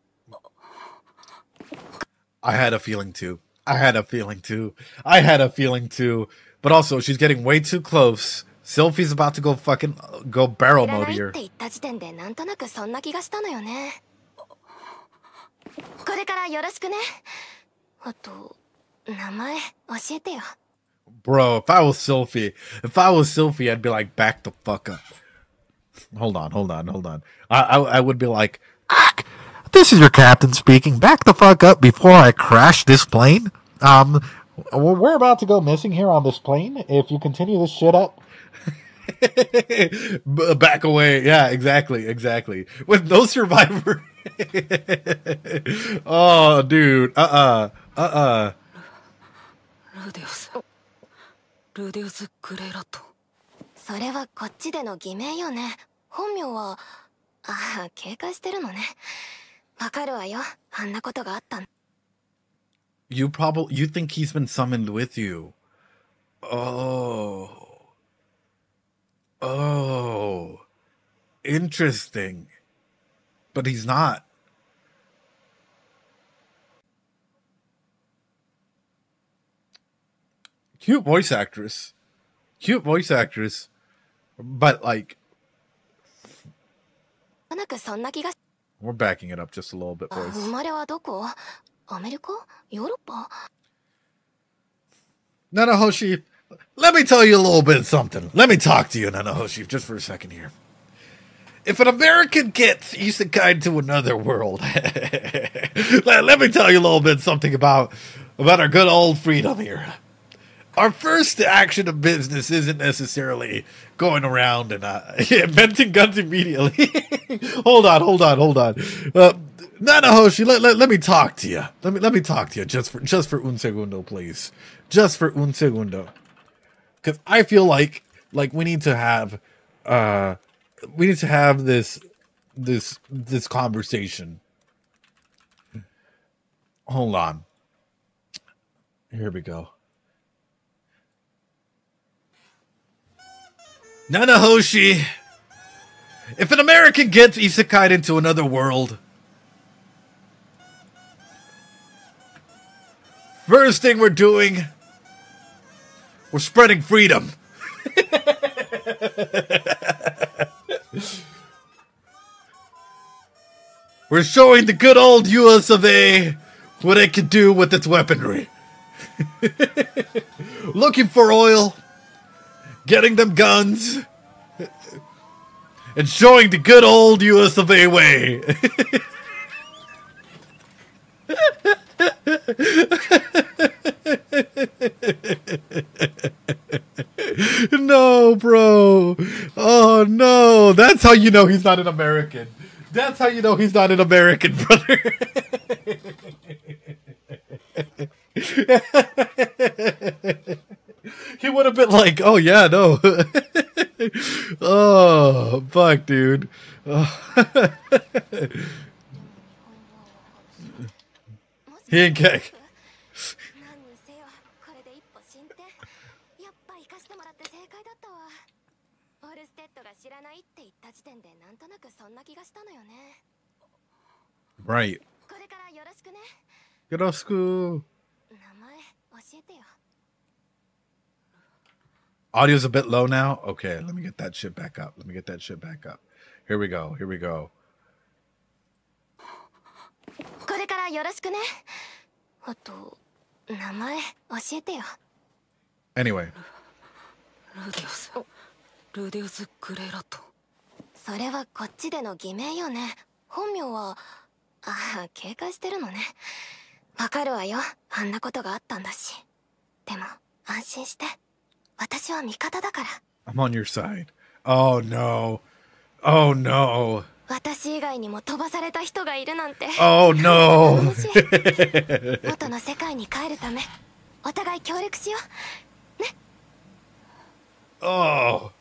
I had a feeling too. I had a feeling too. But also, she's getting way too close. Sylphie's about to go barrel mode here. って言った時点でなんとなくそんな気がしたのよね。これからよろしくね。あと、名前教えてよ。Bro, if I was Sylphie, I'd be like, back the fuck up. Hold on. I would be like, this is your captain speaking. Back the fuck up before I crash this plane. We're about to go missing here on this plane. If you continue this shit up, back away. Yeah, exactly. With no survivor. Oh, dude. ルデウス・グレイラット。それはこっちでの偽名よね。本名は、警戒してるのね。わかるわよ。あんなことがあったん。You think he's been summoned with you. Oh, interesting. But he's not. Cute voice actress. But like, we're backing it up just a little bit, boys. 生まれはどこ？アメリカ？ヨーロッパ？ Nanahoshi, let me tell you a little bit something. Let me talk to you, Nanahoshi, just for a second here. If an American gets isekai to another world, let me tell you a little bit something about our good old freedom here. Our first action of business isn't necessarily going around and inventing guns immediately. Hold on. Nanahoshi, let me talk to you. Let me talk to you just for un segundo, please. Just for un segundo. Because I feel like we need to have this conversation. Hold on. Here we go. Nanahoshi, if an American gets isekai'd into another world, first thing we're doing, we're spreading freedom. We're showing the good old US of A what it can do with its weaponry. Looking for oil, getting them guns, and showing the good old US of A way. No, bro. Oh, no. That's how you know he's not an American. That's how you know he's not an American, brother. He would have been like, oh, yeah, no. Oh, fuck, dude. Oh. He ain't gay. Right. Yoroshiku. Audio's a bit low now. Okay, let me get that shit back up. Here we go. Anyway. ルデウス・グレイラット。それはこっちでの偽名よね。本名は警戒してるのね。わかるわよ。あんなことがあったんだし。でも安心して。私は味方だから。I'm on your side. Oh no. Oh no. 私以外にも飛ばされた人がいるなんて。Oh no. 元の世界に帰るため、お互い協力しよう。ね。Oh.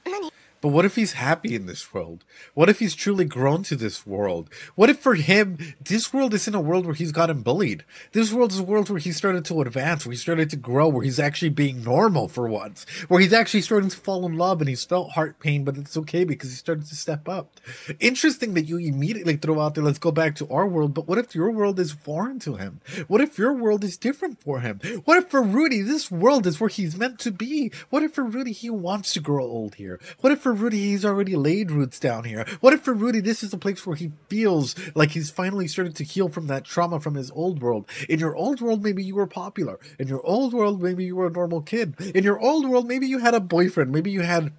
何? But what if he's happy in this world? What if he's truly grown to this world? What if for him, this world isn't a world where he's gotten bullied? This world is a world where he started to advance, where he started to grow, where he's actually being normal for once, where he's actually starting to fall in love and he's felt heart pain, but it's okay because he started to step up. Interesting that you immediately throw out there, let's go back to our world, but what if your world is foreign to him? What if your world is different for him? What if for Rudy, this world is where he's meant to be? What if for Rudy, he wants to grow old here? What if for Rudy, he's already laid roots down here? What if for Rudy, this is a place where he feels like he's finally started to heal from that trauma from his old world? In your old world, maybe you were popular. In your old world, maybe you were a normal kid. In your old world, maybe you had a boyfriend. Maybe you had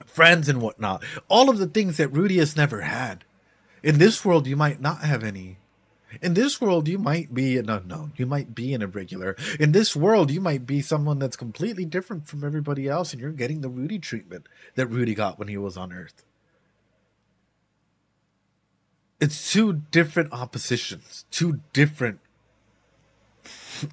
friends and whatnot. All of the things that Rudy has never had. In this world, you might not have any. In this world, you might be an unknown. You might be an irregular. In this world, you might be someone that's completely different from everybody else, and you're getting the Rudy treatment that Rudy got when he was on Earth. It's two different oppositions. Two different...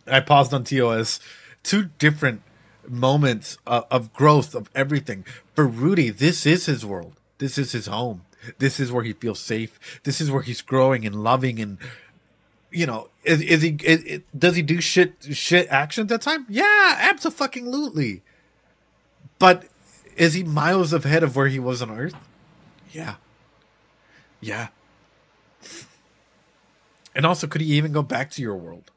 I paused on TOS. Two different moments of growth of everything. For Rudy, this is his world. This is his home. This is where he feels safe. This is where he's growing and loving and... You know, does he do shit actions at time? Yeah, abso-fucking-lutely. But is he miles ahead of where he was on Earth? Yeah. Yeah. And also, could he even go back to your world?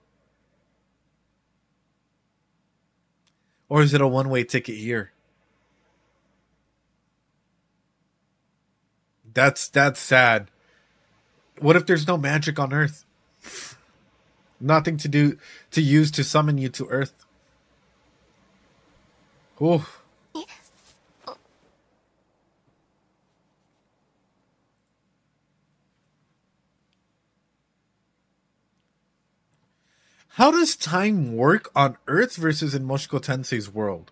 Or is it a one-way ticket here? That's sad. What if there's no magic on Earth? Nothing to use to summon you to Earth. Oh. How does time work on Earth versus in Mushoku Tensei's world?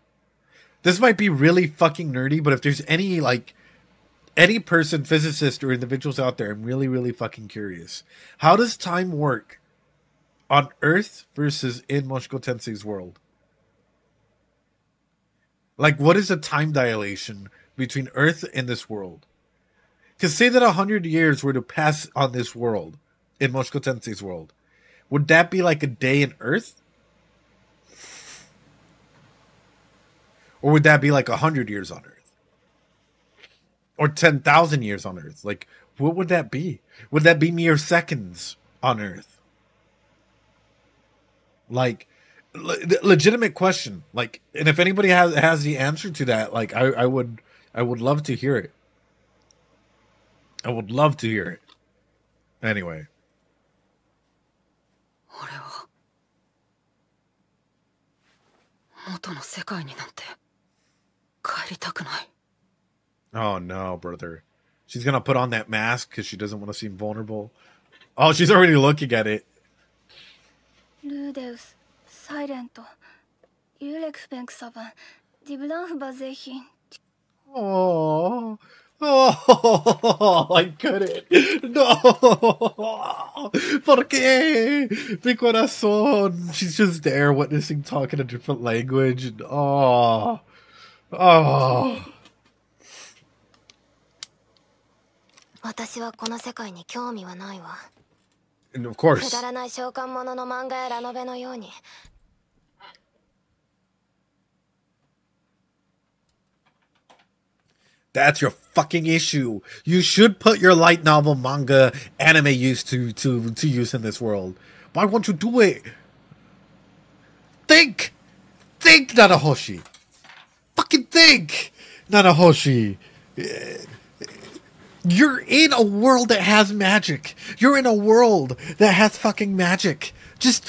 This might be really fucking nerdy, but if there's any any person, physicist, or individuals out there, I'm really, really fucking curious. How does time work on Earth versus in Mushoku Tensei's world? Like, what is the time dilation between Earth and this world? Because say that 100 years were to pass on this world, in Mushoku Tensei's world, would that be like a day in Earth? Or would that be like 100 years on Earth? Or 10,000 years on Earth? Like, what would that be? Would that be mere seconds on Earth? Like, legitimate question. Like, and if anybody has the answer to that, like, I would love to hear it. I would love to hear it. Anyway. Oh no, brother. She's gonna put on that mask because she doesn't want to seem vulnerable. Oh, she's already looking at it. Ludeus, silent. Oh, I couldn't. No. ¿Por qué? Mi corazón. She's just there witnessing, talking a different language. And, oh. And of course. That's your fucking issue. You should put your light novel, manga, anime use to use in this world. Why won't you do it? Think, Nanahoshi. Fucking think, Nanahoshi. You're in a world that has magic. You're in a world that has fucking magic. Just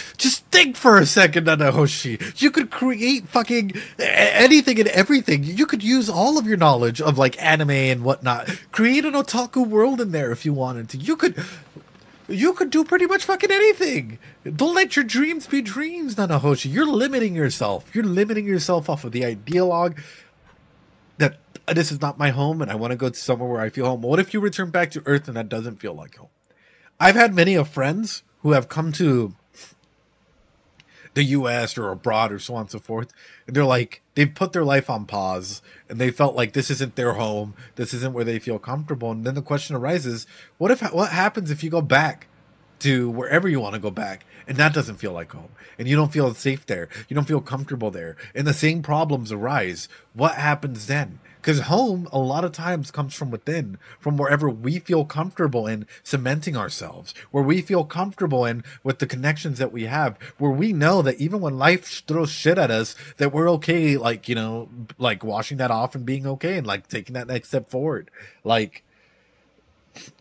think for a second, Nanahoshi. You could create fucking anything and everything. You could use all of your knowledge of like anime and whatnot. Create an otaku world in there if you wanted to. You could do pretty much fucking anything. Don't let your dreams be dreams, Nanahoshi. You're limiting yourself. You're limiting yourself off of the ideologue that this is not my home and I want to go to somewhere where I feel home. What if you return back to Earth and that doesn't feel like home? I've had many of friends who have come to the US or abroad or so on and so forth, and they're like, they've put their life on pause and they felt like this isn't their home, this isn't where they feel comfortable. And then the question arises, what happens if you go back to wherever you want to go back and that doesn't feel like home and you don't feel safe there, you don't feel comfortable there, and the same problems arise? What happens then? Because home a lot of times comes from within, from wherever we feel comfortable in cementing ourselves, where we feel comfortable in with the connections that we have, where we know that even when life throws shit at us, that we're okay, like, you know, like washing that off and being okay and like taking that next step forward. Like,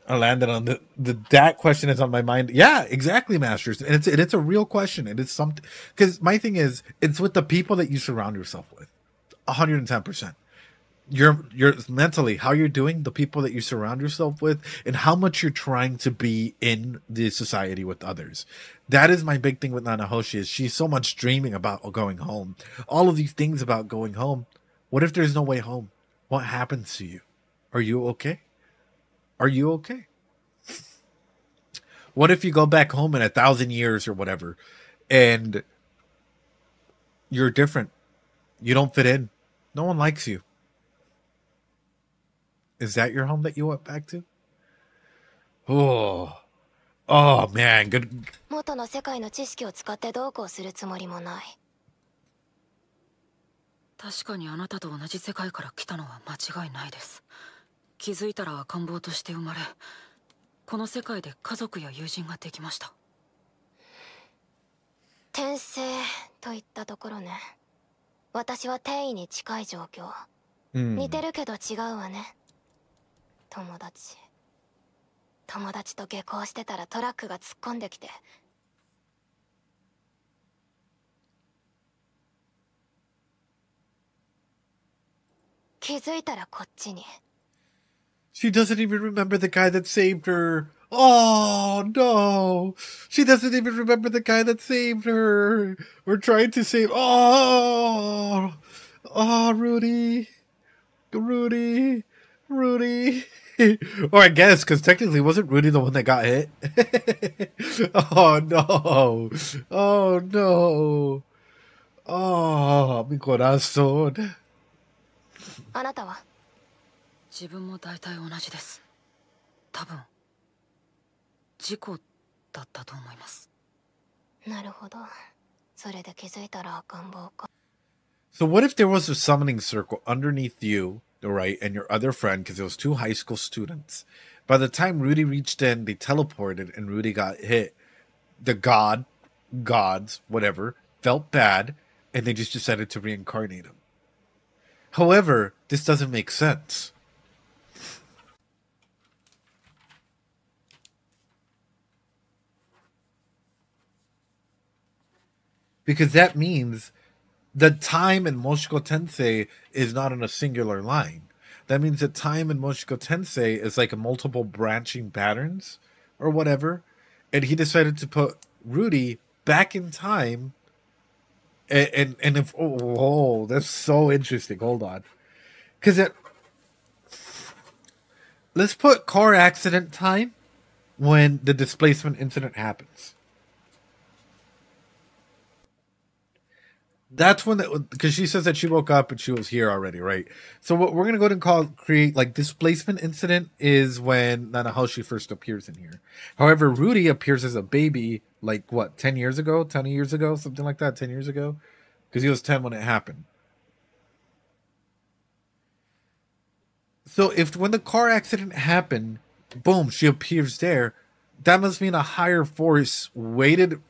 I landed on that question is on my mind. Yeah, exactly, Masters. And it's a real question. And it's something, because my thing is, it's with the people that you surround yourself with. 110%. You're mentally, how you're doing, the people that you surround yourself with, and how much you're trying to be in the society with others. That is my big thing with Nanahoshi, is she's so much dreaming about going home. All of these things about going home. What if there's no way home? What happens to you? Are you okay? Are you okay? What if you go back home in 1,000 years or whatever, and you're different? You don't fit in. No one likes you. Is that your home that you went back to? Oh man, good. 元の世界の知識を使ってどうこうするつもりもない。確かにあなたと同じ世界から来たのは間違いないです。気づいたら赤ん坊として生まれ、この世界で家族や友人ができました。転生といったところね。私は転移に近い状況。似てるけど違うわね。友達と下校してたらトラックが突っ込んできて。気づいたらこっちに。She doesn't even remember the guy that saved her. Oh no! She doesn't even remember the guy that saved her. Or tried to save. Oh, Rudy. Rudy. Or I guess, because technically, wasn't Rudy the one that got hit? Oh, no. Oh, no. Oh, mi corazón. あなたは自分も大体同じです。多分事故だったと思います。なるほど。それで気づいたら赤ん坊か。 So what if there was a summoning circle underneath you, right, and your other friend, because it was two high school students. By the time Rudy reached in, they teleported and Rudy got hit. The gods, whatever, felt bad, and they just decided to reincarnate him. However, this doesn't make sense. Because that means the time in Mushoku Tensei is not in a singular line. That means that time in Mushoku Tensei is like a multiple branching patterns or whatever. And he decided to put Rudy back in time. And if, oh, that's so interesting. Hold on. Because let's put car accident time when the displacement incident happens. That's when, because she says that she woke up and she was here already, right? So what we're gonna go ahead and create like displacement incident is when Nanahoshi first appears in here. However, Rudy appears as a baby, like what, 10 years ago, 10 years ago, something like that, 10 years ago, because he was 10 when it happened. So if when the car accident happened, boom, she appears there. That must mean a higher force waited.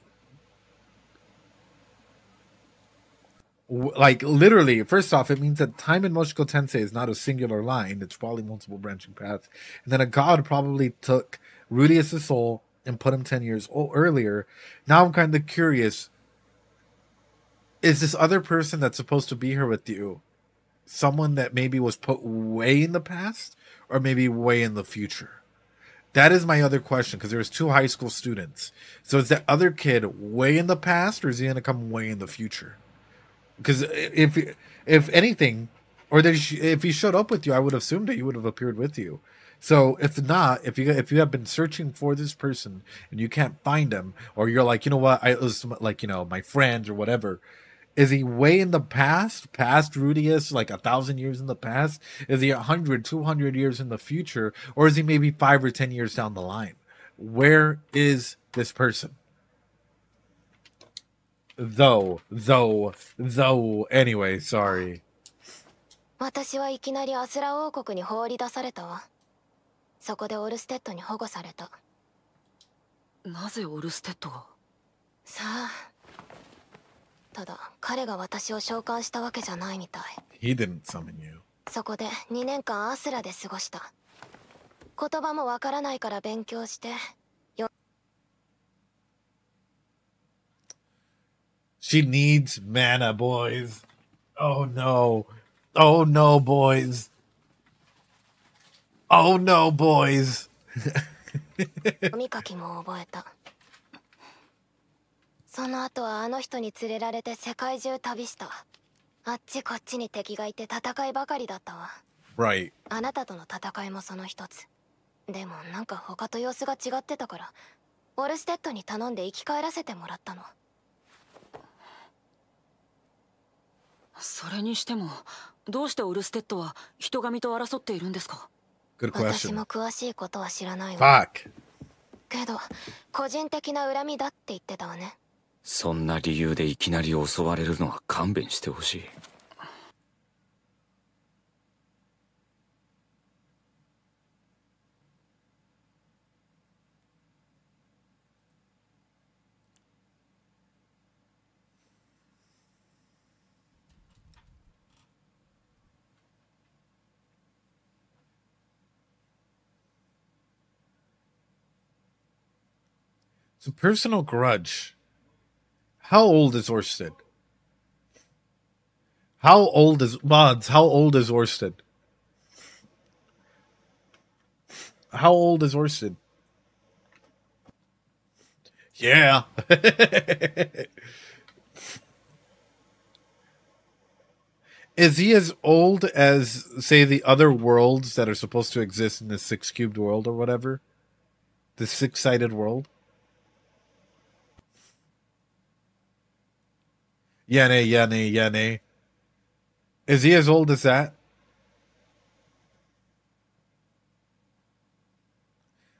Like, literally, first off, it means that time in Mushoku Tensei is not a singular line. It's probably multiple branching paths. And then a god probably took Rudy as a soul and put him 10 years earlier. Now I'm kind of curious. Is this other person that's supposed to be here with you someone that maybe was put way in the past or maybe way in the future? That is my other question, because there's two high school students. So is that other kid way in the past, or is he going to come way in the future? Because if anything, or if he showed up with you, I would assume that he would have appeared with you. So if not, if you have been searching for this person and you can't find him, or you're like, you know what, it was like, you know, my friends or whatever, is he way in the past Rudius, like 1,000 years in the past? Is he 100, 200 years in the future, or is he maybe 5 or 10 years down the line? Where is this person? Though, anyway, sorry. 私はいきなりアスラ王国に放り出されたわ。そこでオルステッドに保護された。なぜオルステッドが？さあ。ただ彼が私を召喚したわけじゃないみたい。He didn't summon you. そこで2年間アスラで過ごした。言葉もわからないから勉強して。She needs mana, boys. Oh no. Oh no, boys. Oh no, boys. 読み書きも覚えた。その後はあの人に連れられて世界中旅した。あっちこっちに敵がいて戦いばかりだったわ。Right. あなたとの戦いもその一つ。でもなんか他と様子が違ってたから、オルステッドに頼んで生き返らせてもらったの。それにしても、どうしてオルステッドは人神と争っているんですか？ Good 私 question. も詳しいことは知らないわ。Fuck. けど個人的な恨みだって言ってたわね。そんな理由でいきなり襲われるのは勘弁してほしい。It's a personal grudge. How old is Orsted? How old is Vods? How old is Orsted? How old is Orsted? Yeah. Is he as old as, say, the other worlds that are supposed to exist in the six-cubed world or whatever? The six-sided world? Yane. Is he as old as that?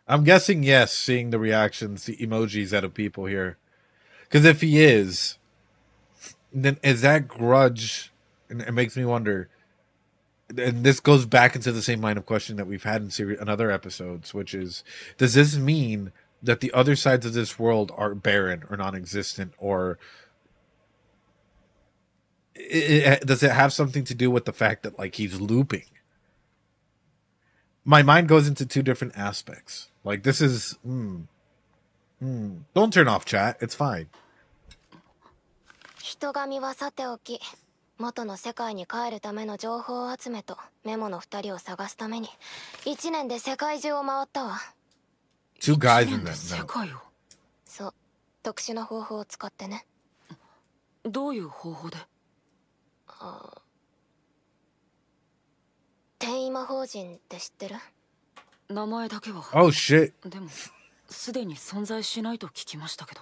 I'm guessing yes, seeing the reactions, the emojis out of people here. Because if he is, then is that grudge... And it makes me wonder, and this goes back into the same line of question that we've had in other episodes, which is, does this mean that the other sides of this world are barren or non-existent, or does it have something to do with the fact that, like, he's looping? My mind goes into two different aspects. Like, this is... Don't turn off chat. It's fine. 人神はさておき、元の世界に帰るための情報集めとメモの2人を探すために1年で世界中を回ったわ。Two guys in that. 世界を。そう、特殊な方法を使ってね。どういう方法で？転移魔法陣って知ってる？名前だけは。Oh shit. でもすでに存在しないと聞きましたけど。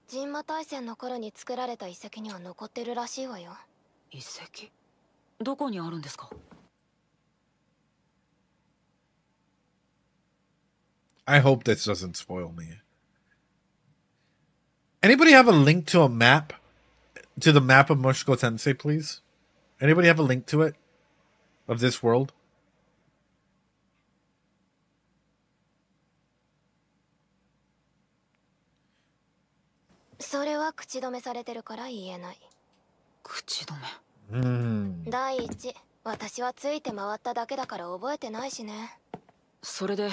神魔大戦の頃に作られた遺跡には残ってるらしいわよ。遺跡？どこにあるんですか？ I hope this doesn't spoil me. Anybody have a link to a map? To the map of Mushoku Tensei, please? Anybody have a link to it? Of this world? So れは口止めされてるから言えない。口止め。第一、私はついて回っただけだから覚えてないしね。それで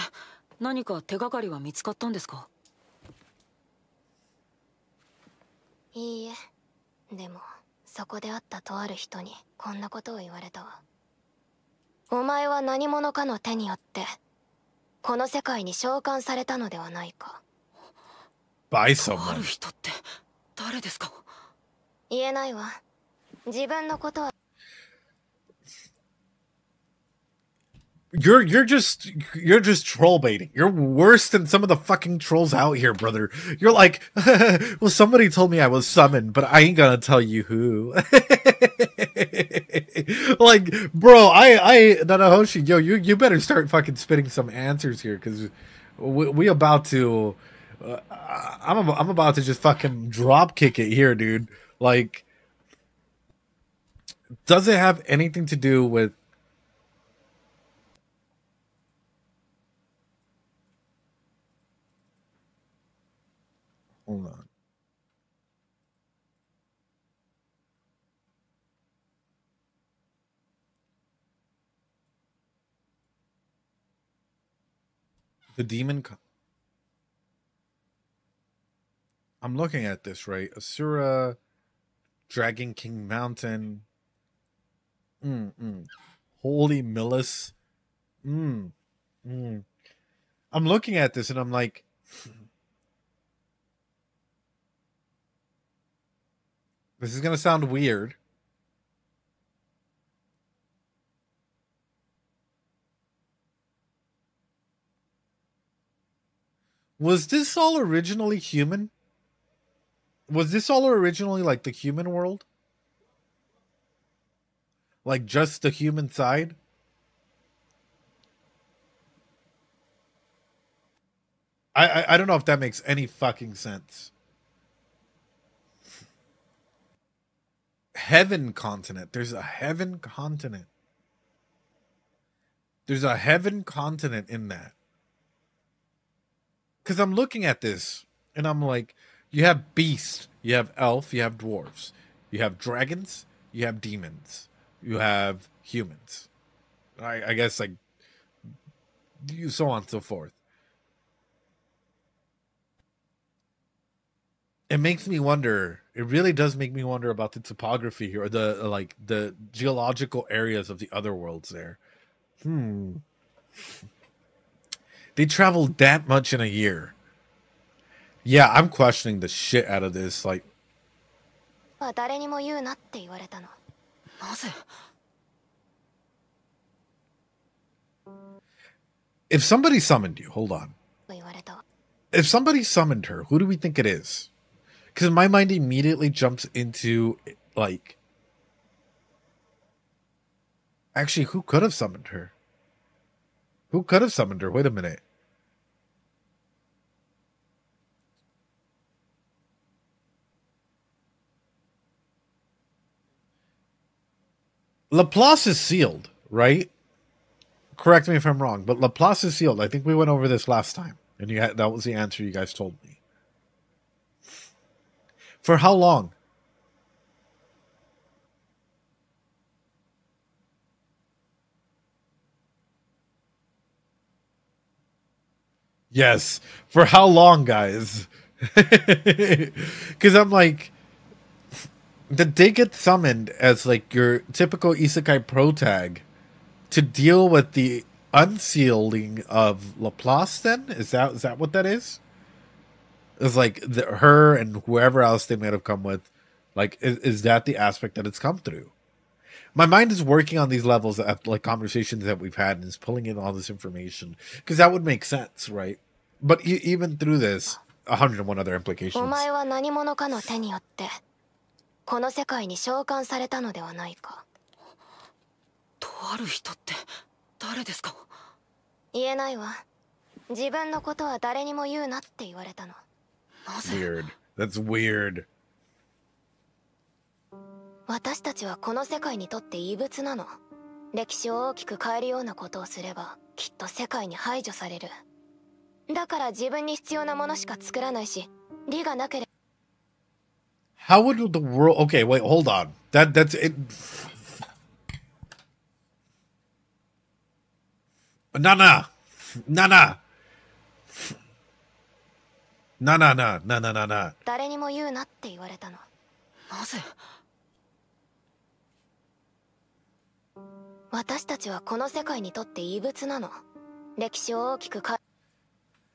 何か手がかりは見つかったんですか？いいえ。でもそこで会ったとある人にこんなことを言われたわ。お前は何者かの手によってこの世界に召喚されたのではないか。By someone. ある人って誰ですか？言えないわ。自分のことは。You're just troll baiting. You're worse than some of the fucking trolls out here, brother. You're like, well, somebody told me I was summoned, but I ain't gonna tell you who. Like, bro, Nanahoshi, yo, you better start fucking spitting some answers here, because we about to, I'm about to just fucking drop kick it here, dude. Like, does it have anything to do with hold on. The demon. I'm looking at this, right? Asura, Dragon King Mountain. Holy Millis. I'm looking at this and I'm like, this is going to sound weird. Was this all originally human? Was this all originally like the human world? Like just the human side? I don't know if that makes any fucking sense. Heaven continent. There's a heaven continent. There's a heaven continent in that. Because I'm looking at this and I'm like, you have beasts, you have elf, you have dwarves, you have dragons, you have demons, you have humans. I guess like so on and so forth. It makes me wonder. It really does make me wonder about the topography here, or the geological areas of the other worlds there. They traveled that much in a year. Yeah, I'm questioning the shit out of this. Like, 誰にも言うなって言われたの。なぜ？ If somebody summoned you, hold on. 言われた。 If somebody summoned her, who do we think it is? Because my mind immediately jumps into, like... Actually, who could have summoned her? Who could have summoned her? Wait a minute. Laplace is sealed, right? Correct me if I'm wrong, but Laplace is sealed. I think we went over this last time, and that was the answer you guys told me. For how long? Yes. For how long, guys? Because I'm like... Did they get summoned as like your typical isekai protag to deal with the unsealing of Laplace then? Is that what that is? It's like her and whoever else they might have come with. Like, is that the aspect that it's come through? My mind is working on these levels at like conversations that we've had and is pulling in all this information. Because that would make sense, right? But even through this, 101 other implications. この世界に召喚されたのではないか。とある人って誰ですか？言えないわ。自分のことは誰にも言うなって言われたの。なぜ？ Weird. That's weird. 私たちはこの世界にとって異物なの。歴史を大きく変えるようなことをすれば、きっと世界に排除される。だから自分に必要なものしか作らないし、利がなければ。 How would the world... Okay, wait, hold on. That's it. Nah. 誰にも言うなって言われたの。なぜ？私たちはこの世界にとって異物なの。歴史を大きく変え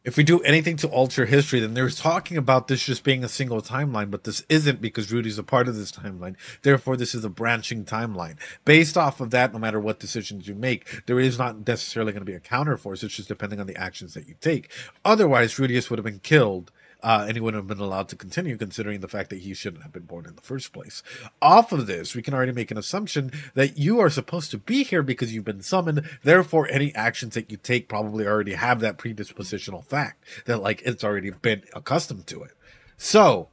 If we do anything to alter history, then they're talking about this just being a single timeline, but this isn't because Rudy's a part of this timeline. Therefore, this is a branching timeline. Based off of that, no matter what decisions you make, there is not necessarily going to be a counterforce. It's just depending on the actions that you take. Otherwise, Rudius would have been killed, and he wouldn't have been allowed to continue, considering the fact that he shouldn't have been born in the first place. Off of this, we can already make an assumption that you are supposed to be here because you've been summoned. Therefore, any actions that you take probably already have that predispositional fact that, like, it's already been accustomed to it. So,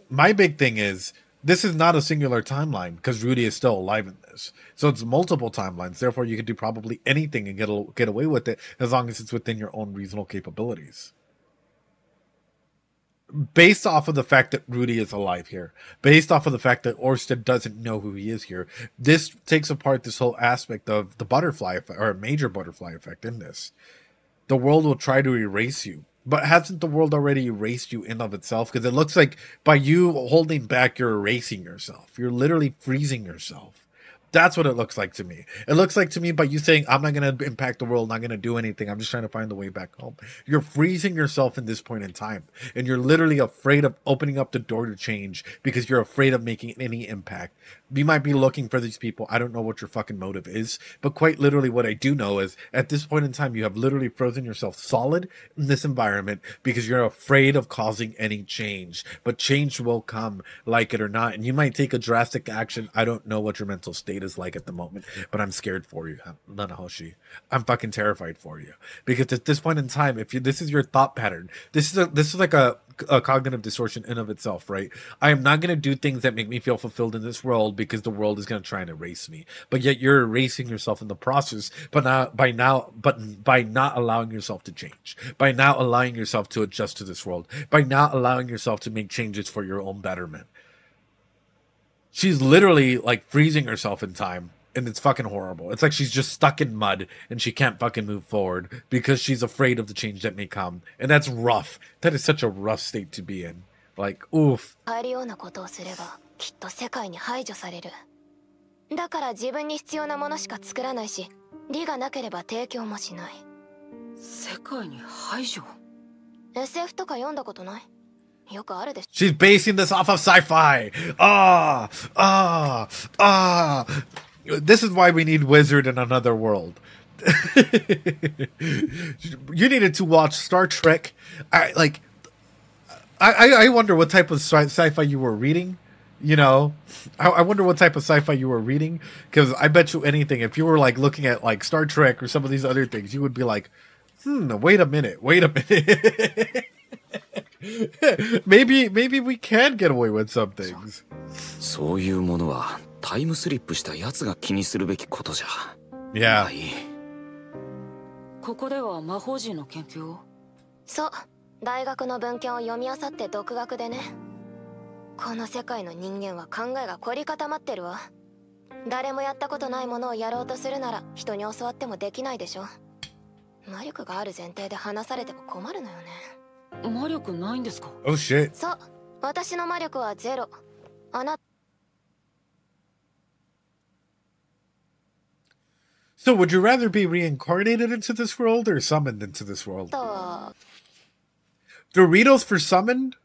my big thing is, this is not a singular timeline because Rudy is still alive in this. So it's multiple timelines. Therefore, you can do probably anything and get away with it as long as it's within your own reasonable capabilities. Based off of the fact that Rudy is alive here, based off of the fact that Orsted doesn't know who he is here, this takes apart this whole aspect of the butterfly effect, or a major butterfly effect in this. The world will try to erase you. But hasn't the world already erased you in of itself? Because it looks like by you holding back, you're erasing yourself. You're literally freezing yourself. That's what it looks like to me. It looks like to me by you saying, I'm not going to impact the world, not going to do anything. I'm just trying to find the way back home. You're freezing yourself in this point in time. And you're literally afraid of opening up the door to change because you're afraid of making any impact. You might be looking for these people. I don't know what your fucking motive is. But quite literally what I do know is at this point in time, you have literally frozen yourself solid in this environment because you're afraid of causing any change. But change will come, like it or not. And you might take a drastic action. I don't know what your mental state is like at the moment, but I'm scared for you, Nanahoshi. I'm fucking terrified for you because at this point in time, if this is your thought pattern, this is like a cognitive distortion in of itself, right? I am not going to do things that make me feel fulfilled in this world because the world is going to try and erase me. But yet you're erasing yourself in the process, but by not allowing yourself to change, by not allowing yourself to adjust to this world, by not allowing yourself to make changes for your own betterment. She's literally like freezing herself in time, and it's fucking horrible. It's like she's just stuck in mud and she can't fucking move forward because she's afraid of the change that may come. And that's rough. That is such a rough state to be in. Like, oof. 変えるようなことをすれば、きっと世界に排除される。だから自分に必要なものしか作らないし、利がなければ提供もしない。世界に排除？ SF とか読んだことない？ She's basing this off of sci-fi. This is why we need Wizard in another world. You needed to watch Star Trek. I wonder what type of sci-fi you were reading. You know, I wonder what type of sci-fi you were reading, because I bet you anything, if you were like looking at like Star Trek or some of these other things, you would be like, wait a minute. maybe we can get away with some things. そういうものはタイムスリップしたやつが気にするべきことじゃ。Yeah. はい。ここでは魔法陣の研究を？そう、大学の文献を読み漁って独学でね。この世界の人間は考えが凝り固まってるわ。誰もやったことないものをやろうとするなら人に教わってもできないでしょ。魔力がある前提で話されても困るのよね。魔力ないんですか？ Oh shit. そう、私の魔力はゼロ。あな So would you rather be reincarnated into this world or summoned into this world? たは Doritos for summoned?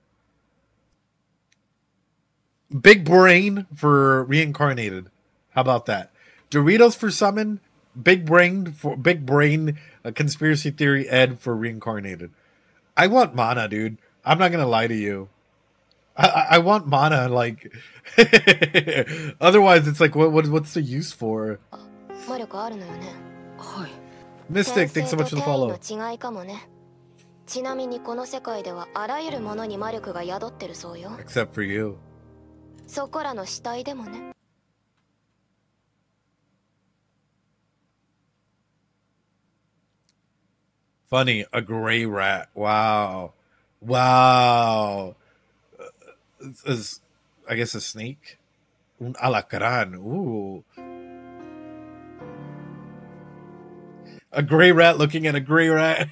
Big brain for reincarnated. How about that? Doritos for summoned, big brain conspiracy theory Ed for reincarnated. I want mana, dude. I'm not gonna lie to you. I want mana, like otherwise it's like what's the use for? 魔力あるのよね。はい。 Mystic, thanks so much for the follow. 天性と転移の違いかもね。ちなみにこの世界ではあらゆるものに魔力が宿ってるそうよ。 Except for you. そこらの死体でもね。Funny, a gray rat. Wow. Wow. I guess a snake? Un alacrán. Ooh. A gray rat looking at a gray rat.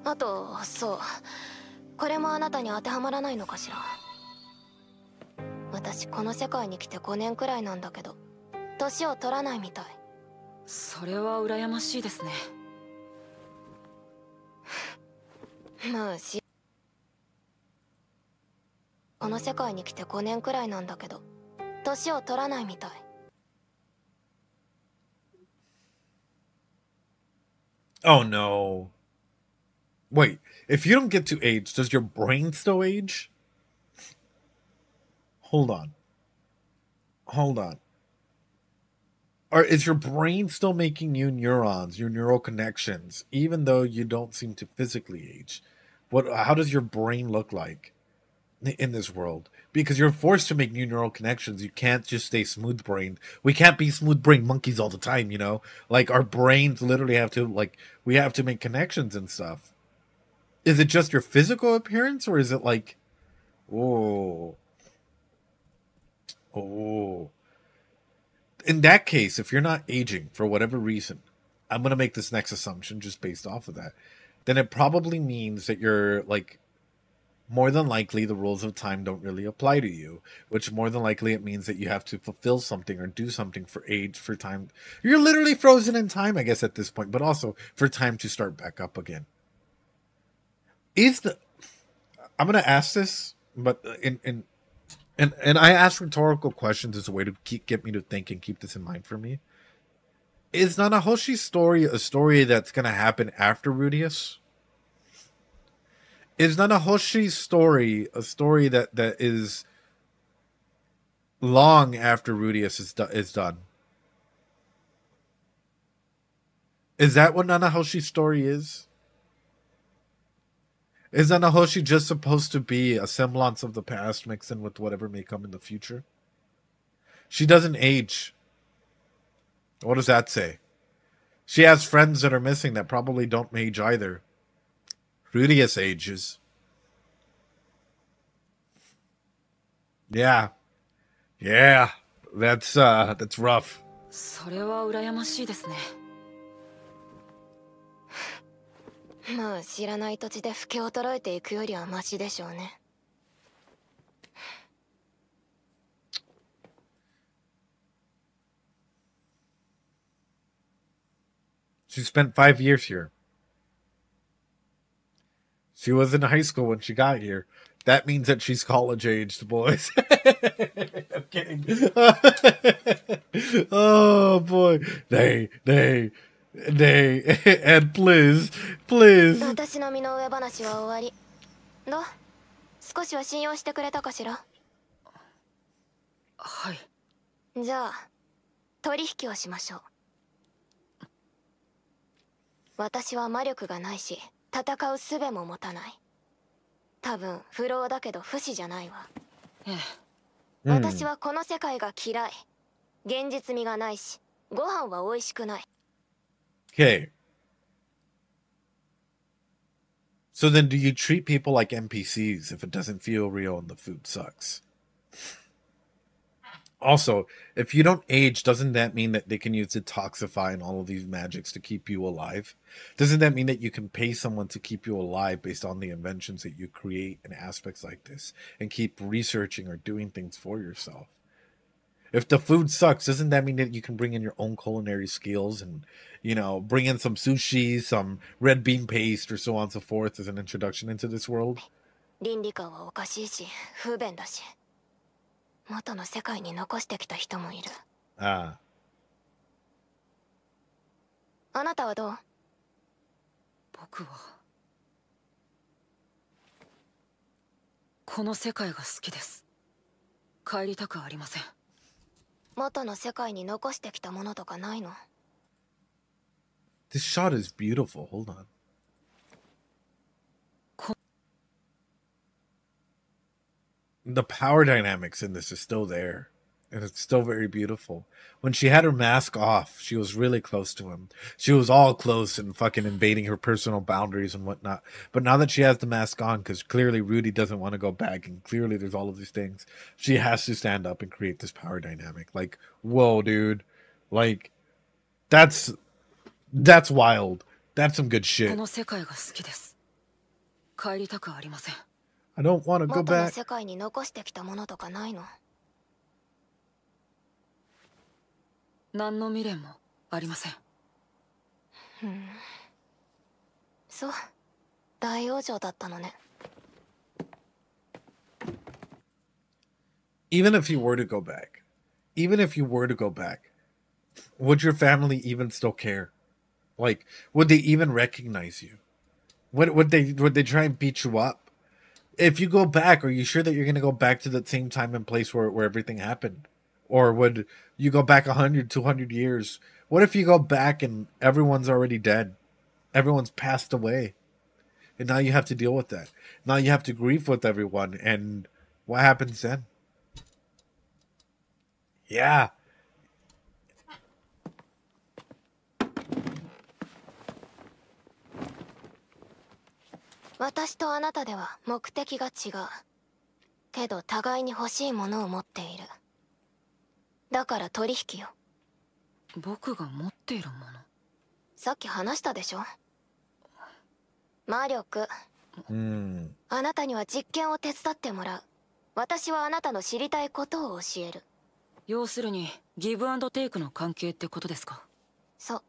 あと、そう。これもあなたに当てはまらないのかしら。私この世界に来て5年くらいなんだけど、年を取らないみたい。それは羨ましいですね。まあこの世界に来て5年くらいなんだけど、年を取らないみたい。Oh no. Wait, if you don't get to age, does your brain still age? Hold on. Or is your brain still making new neurons, your neural connections, even though you don't seem to physically age? How does your brain look like in this world? Because you're forced to make new neural connections. You can't just stay smooth-brained. We can't be smooth-brained monkeys all the time, you know? Like, our brains literally have to, like, we have to make connections and stuff. Is it just your physical appearance, or is it like, oh. In that case, if you're not aging for whatever reason, I'm going to make this next assumption just based off of that, then it probably means that you're, like, more than likely the rules of time don't really apply to you, which more than likely it means that you have to fulfill something or do something for age, for time. You're literally frozen in time, I guess, at this point, but also for time to start back up again. I'm going to ask this, but and I ask rhetorical questions as a way to get me to think and keep this in mind for me. Is Nanahoshi's story a story that's going to happen after Rudius? Is Nanahoshi's story a story that is long after Rudius is done? Is that what Nanahoshi's story is? Is Nanahoshi just supposed to be a semblance of the past mixed in with whatever may come in the future? She doesn't age. What does that say? She has friends that are missing that probably don't age either. Rudius ages. Yeah. That's rough. それは羨ましいですね。まあ知らない土地で老け衰えていくよりはマシでしょうね。She spent 5 years here. She was in high school when she got here. That means that she's college aged, boys. I'm kidding. Oh boy. Nay. And please. 私の身の上話は終わり。どう？少しは信用してくれたかしら？はい。じゃあ、取引をしましょう。私は魔力がないし、戦う術も持たない。多分不老だけど不死じゃないわ。私はこの世界が嫌い。現実味がないし、ご飯は美味しくない。Okay. So then do you treat people like NPCs if it doesn't feel real and the food sucks? Also, if you don't age, doesn't that mean that they can use detoxify and all of these magics to keep you alive? Doesn't that mean that you can pay someone to keep you alive based on the inventions that you create in aspects like this and keep researching or doing things for yourself? If the food sucks, doesn't that mean that you can bring in your own culinary skills and, you know, bring in some sushi, some red bean paste, or so on and so forth as an introduction into this world? 倫理観はおかしいし、不便だし。元の世界に残してきた人もいる。ああ。あなたはどう？僕はこの世界が好きです。帰りたくありません。元の世界に残してきたものとかないの？ This shot is beautiful. Hold on. The power dynamics in this is still there. And it's still very beautiful. When she had her mask off, she was really close to him. She was all close and fucking invading her personal boundaries and whatnot. But now that she has the mask on, because clearly Rudy doesn't want to go back, and clearly there's all of these things, she has to stand up and create this power dynamic. Like, whoa, dude. Like, that's wild. That's some good shit. I don't want to go back. 世界に残してきたものとかないの？何の未練もありません。そう、大往生だったのね。Even if you were to go back, would your family even still care? Like, would they even recognize you? Would they try and beat you up? If you go back, are you sure that you're going to go back to the same time and place where everything happened? Or would you go back 100, 200 years? What if you go back and everyone's already dead? Everyone's passed away. And now you have to deal with that. Now you have to grieve with everyone. And what happens then? Yeah. "私とあなたでは目的が違う。けど互いに欲しいものを持っている。だから取引よ。僕が持っているもの。さっき話したでしょ。魔力。あなたには実験を手伝ってもらう。私はあなたの知りたいことを教える。要するにギブアンドテイクの関係ってことですか？そう。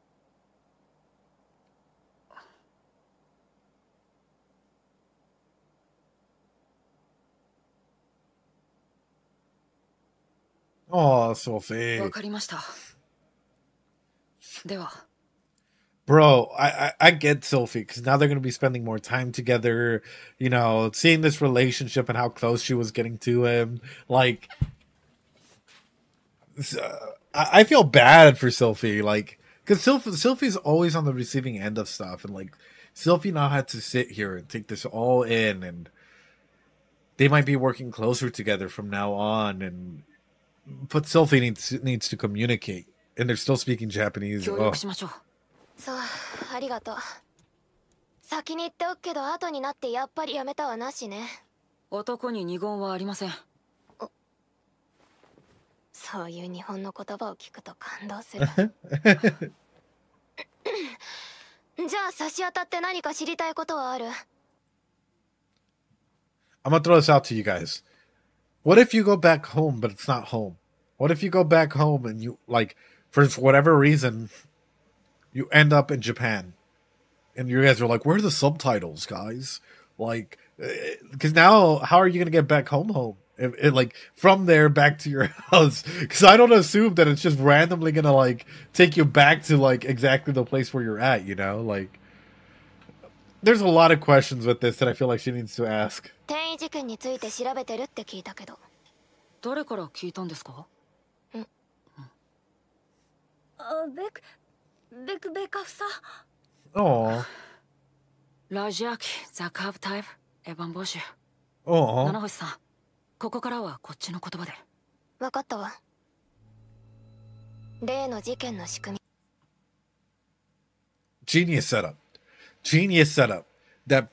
Oh, Sophie. わかりました。では。Bro, I get Sophie, because now they're going to be spending more time together, you know, seeing this relationship and how close she was getting to him. Like, I feel bad for Sophie, like, because Sophie's always on the receiving end of stuff, and like, Sophie now had to sit here and take this all in, and they might be working closer together from now on, but Sophie needs to communicate, and they're still speaking Japanese. Oh. そう、ありがとう。先に言っておくけど、後になってやっぱりやめたはなしね。男に二言はありません。そういう日本の言葉を聞くと感動する。じゃあ差し当たって何か知りたいことはある？ I'm gonna throw this out to you guys. What if you go back home, but it's not home? What if you go back home and you, like, for whatever reason, you end up in Japan, and you guys are like, "Where are the subtitles, guys? Like, because now, how are you gonna get back home? If, like from there back to your house? Because I don't assume that it's just randomly gonna like take you back to like exactly the place where you're at. You know, like there's a lot of questions with this that I feel like she needs to ask. 転移事件について調べてるって聞いたけど。誰から聞いたんですか？ベカフさ。Oh. ラジアキ、ザカーブタイプ、エヴァンボシュ。Oh. 七星さん、ここからはこっちの言葉で。わかったわ。例の事件の仕組み。Genius setup. Genius setup. That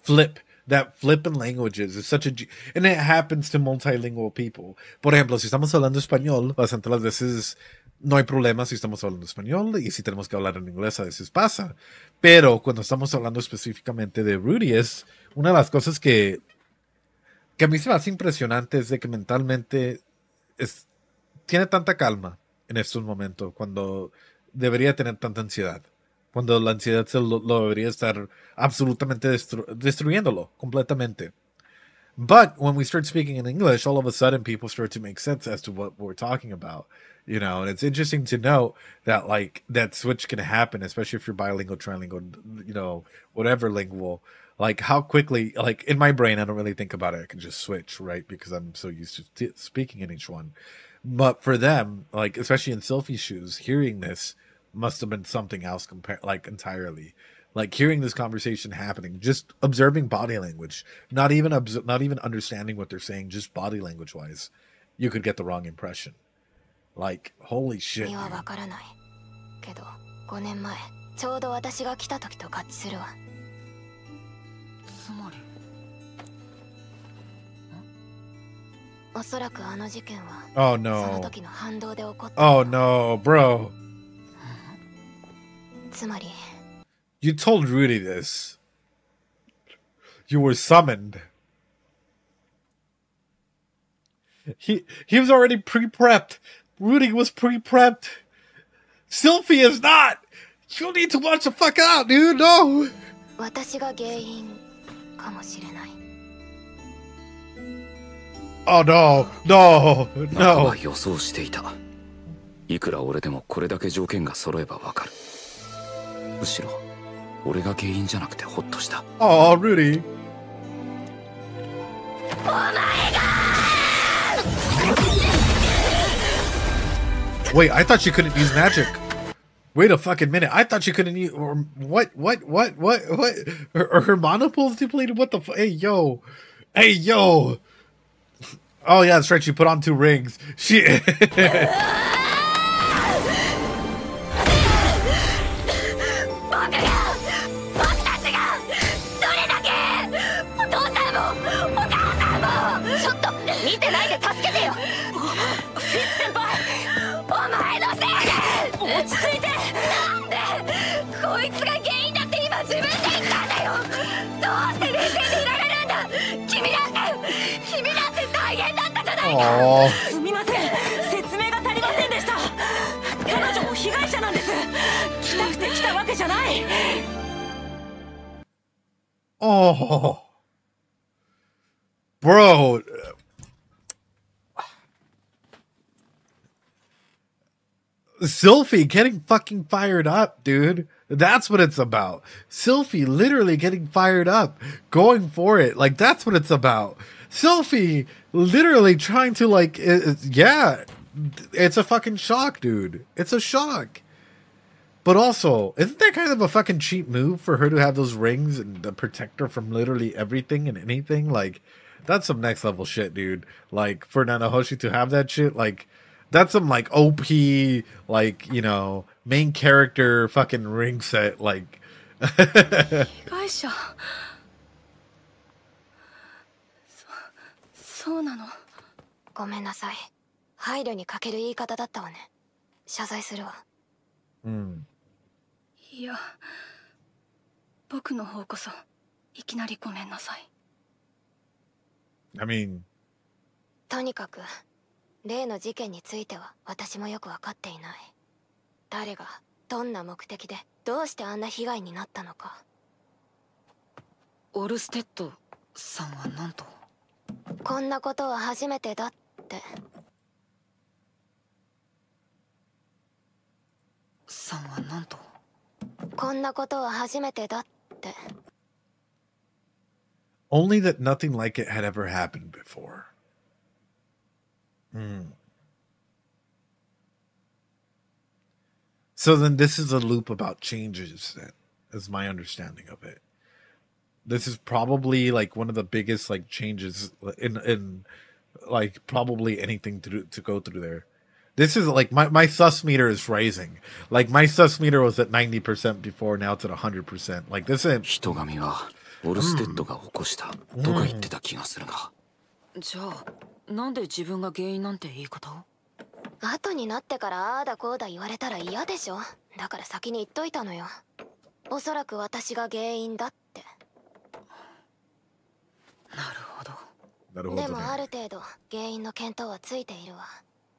flip in languages is such a... And it happens to multilingual people. Por ejemplo, si estamos hablando español, bastante las veces no hay problema si estamos hablando español, y si tenemos que hablar en inglés a veces pasa. Pero cuando estamos hablando específicamente de Rudius, una de las cosas que a mí se me hace impresionante es de que mentalmente tiene tanta calma en estos momentos cuando debería tener tanta ansiedad. Cuando la ansiedad lo debería estar absolutamente destruyéndolo completamente. But when we start speaking in English, all of a sudden people start to make sense as to what we're talking about. You know, and it's interesting to note that like that switch can happen, especially if you're bilingual, trilingual, you know, whatever lingual. Like how quickly, like in my brain, I don't really think about it. I can just switch, right? Because I'm so used to speaking in each one. But for them, like especially in Sylphie's shoes, hearing this must have been something else like entirely. Like hearing this conversation happening, just observing body language, not even understanding what they're saying, just body language wise, you could get the wrong impression. Like holy shit. 意味はわからない。けど5年前、ちょうど私が来た時と合致するわ。つまり。おそらくあの事件は、 Oh その no. 時の反動で起こった。 Oh no, bro. つまり。 You told Rudy this. You were summoned. He was already pre-prepped. Rudy was pre-prepped. Sylphie is not. You need to watch the fuck out, dude. No. 私が原因かもしれない。 Oh no, no, 仲 no. は予想していた。いくら俺でもこれだけ条件が揃えばわかる。むしろ俺が原因じゃなくてホッとした。Oh, Rudy. Wait, I thought she couldn't use magic. Wait a fucking minute. I thought she couldn't use... Or what? Her mana pulls depleted? What the fuck? Hey, yo. Hey, yo. Oh, yeah, that's right. She put on 2 rings. She... 見てないで助けてよ。フィッツ先輩、お前のせいで。落ち着いて。なんでこいつが原因だって今自分で言ったんだよ。どうして冷静でいられるんだ。君だって大変だったじゃないか。すみません、説明が足りませんでした。彼女も被害者なんです。来たくて来たわけじゃない。 Oh. Bro. Sylphie getting fucking fired up, dude. That's what it's about. Sylphie literally getting fired up, going for it. Like, that's what it's about. Sylphie literally trying to, like, yeah, it's a fucking shock, dude. It's a shock. But also, isn't that kind of a fucking cheap move for her to have those rings and protect her from literally everything and anything? Like, that's some next level shit, dude. Like, for Nanahoshi to have that shit, like, that's some, like, OP, like, you know, main character fucking ring set, like. 被害者。そうなの。ごめんなさい。配慮に欠ける言い方だったわね。謝罪するわ。いや、僕の方こそいきなりごめんなさい。I mean... とにかく例の事件については私もよく分かっていない。誰がどんな目的でどうしてあんな被害になったのか。オルステッドさんは何と？こんなことは初めてだって。さんは何と？こんなことは初めてだって。Only that nothing like it had ever happened before. So then this is a loop about changes, then, is my understanding of it. This is probably like one of the biggest like changes in like probably anything to go through there. This is like my sus meter is rising. Like my sus meter was at 90% before, now it's at 100%. Like this is 人神はオルステッドが起こしたとか言ってた気がするが。じゃあなんで自分が原因なんて言い方を？後になってからああだこうだ言われたら嫌でしょ。だから先に言っといたのよ。おそらく私が原因だって。なるほど。なるほどね。でもある程度原因の見当はついているわ。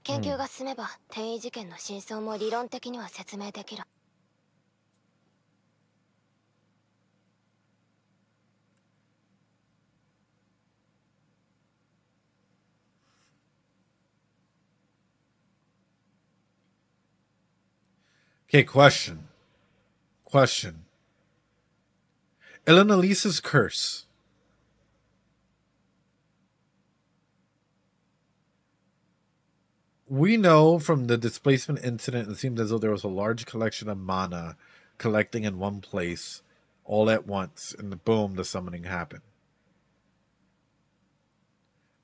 研究が進めば転移事件の真相も理論的には説明できる。Okay, question. Elenalisa's curse. We know from the displacement incident, it seemed as though there was a large collection of mana collecting in one place all at once, and boom, the summoning happened.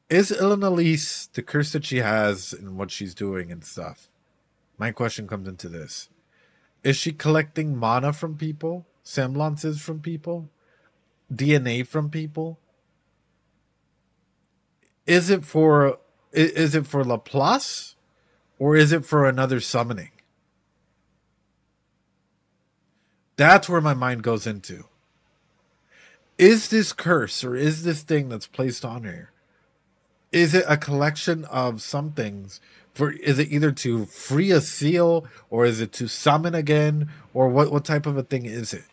Is Elenalise the curse that she has and what she's doing and stuff? My question comes into this. Is she collecting mana from people? Semblances from people? DNA from people? Is it for Laplace? Or is it for another summoning? That's where my mind goes into. Is this curse, or is this thing that's placed on her, is it a collection of some things? Is it either to free a seal, or is it to summon again, or what type of a thing is it?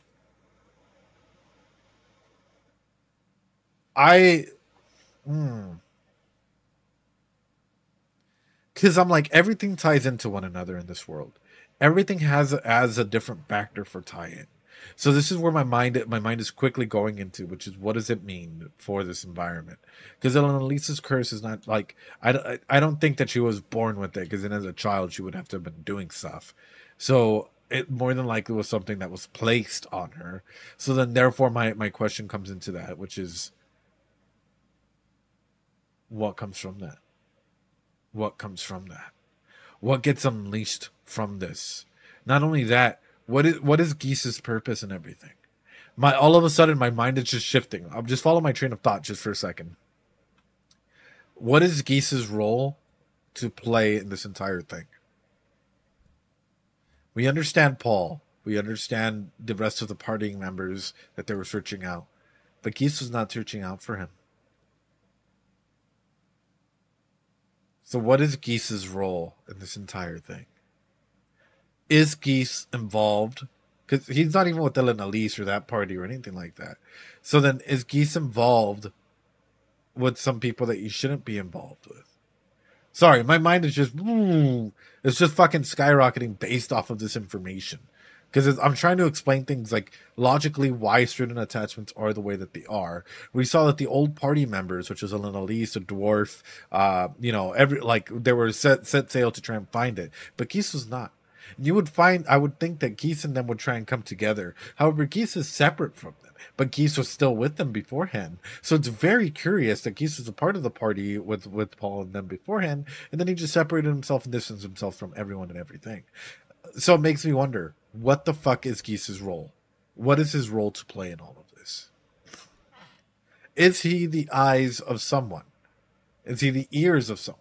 Because I'm like, everything ties into one another in this world. Everything has a different factor for tie-in. So this is where my mind is quickly going into, which is, what does it mean for this environment? Because Elenalisa's curse is not like, I don't think that she was born with it, because then as a child she would have to have been doing stuff. So it more than likely was something that was placed on her. So then therefore my question comes into that, which is, what comes from that? What comes from that? What gets unleashed from this? Not only that, what is Geese's purpose and everything? All of a sudden my mind is just shifting. I'll just follow my train of thought just for a second. What is Geese's role to play in this entire thing? We understand Paul. We understand the rest of the partying members that they were searching out. But Geese was not searching out for him. So what is Geese's role in this entire thing? Is Geese involved? Because he's not even with Elenalise or that party or anything like that. So then is Geese involved with some people that you shouldn't be involved with? Sorry, my mind is just, it's just fucking skyrocketing based off of this information. Because I'm trying to explain things like logically why certain attachments are the way that they are. We saw that the old party members, which was Elenalise, a dwarf, they were set sail to try and find it. But Geese was not. I would think that Geese and them would try and come together. However, Geese is separate from them, but Geese was still with them beforehand. So it's very curious that Geese was a part of the party with Paul and them beforehand, and then he just separated himself and distanced himself from everyone and everything. So it makes me wonder, what the fuck is Geese's role? What is his role to play in all of this? Is he the eyes of someone? Is he the ears of someone?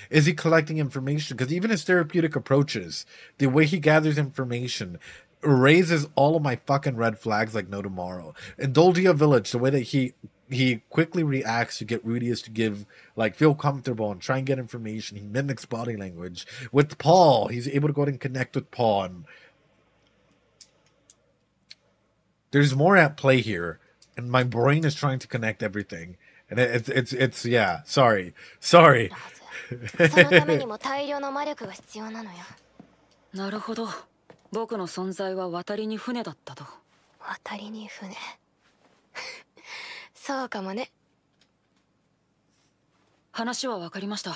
Is he collecting information? Because even his therapeutic approaches, the way he gathers information, raises all of my fucking red flags like no tomorrow. In Dolgia Village, the way that he quickly reacts to get Rudius to feel comfortable and try and get information. He mimics body language. With Paul, he's able to go and connect with Paul. And there's more at play here. and my brain is trying to connect everything, and it's yeah. Sorry. そのためにも大量の魔力が必要なのよ。なるほど。僕の存在は渡りに船だったと。渡りに船。そうかもね。話は分かりました。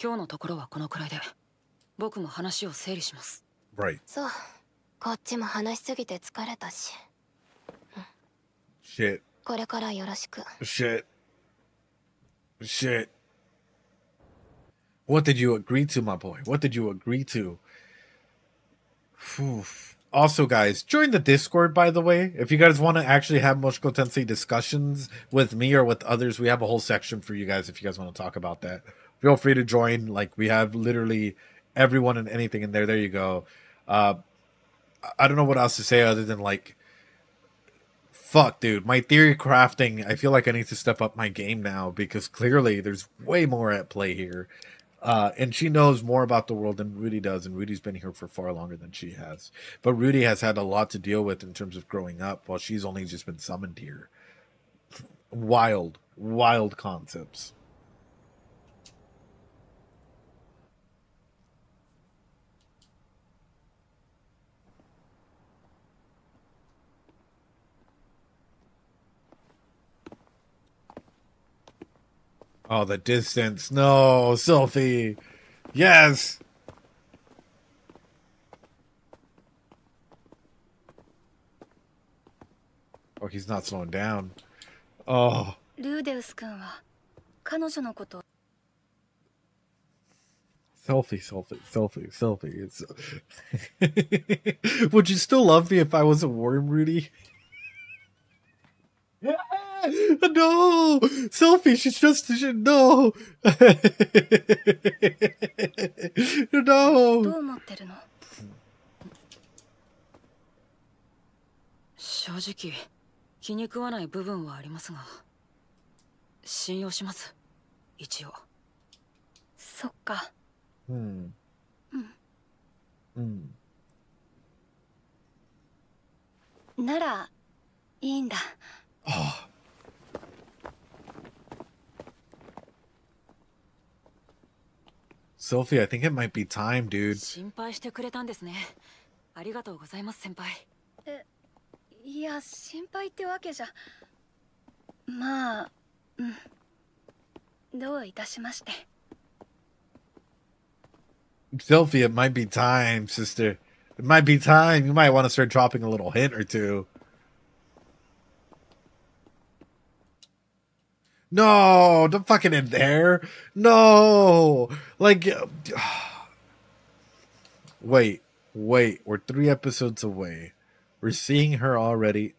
今日のところはこのくらいで。僕も話を整理します。Right. そう。こっちも話しすぎて疲れたし。Shit. これからよろしく。Shit. What did you agree to, my boy? What did you agree to? Whew. Also, guys, join the Discord, by the way. If you guys want to actually have Mushoku Tensei discussions with me or with others, we have a whole section for you guys if you guys want to talk about that. Feel free to join. Like, we have literally everyone and anything in there. There you go. I don't know what else to say other than, like, fuck, dude. My theory crafting, I feel like I need to step up my game now because clearly there's way more at play here. And she knows more about the world than Rudy does, and Rudy's been here for far longer than she has. But Rudy has had a lot to deal with in terms of growing up, while she's only just been summoned here. Wild concepts. Oh, the distance. No, Sophie. Yes. Oh, he's not slowing down. Oh. ルーデウス君は彼女のこと。Sophie. It's... Would you still love me if I was a worm, Rudy? No, Sophie, she's just no. No. どう思ってるの？正直気に食わない部分はありますが、信用します。一応。そっか。ならいいんだ。Oh. Sophie, I think it might be time, dude. 心配してくれたんですね。ありがとうございます、先輩。いや、心配ってわけじゃ。まあ、どういたしまして。Sophie, it might be time, sister. It might be time. You might want to start dropping a little hint or two. No, don't fucking end there. No. Like, wait. We're 3 episodes away. We're seeing her already.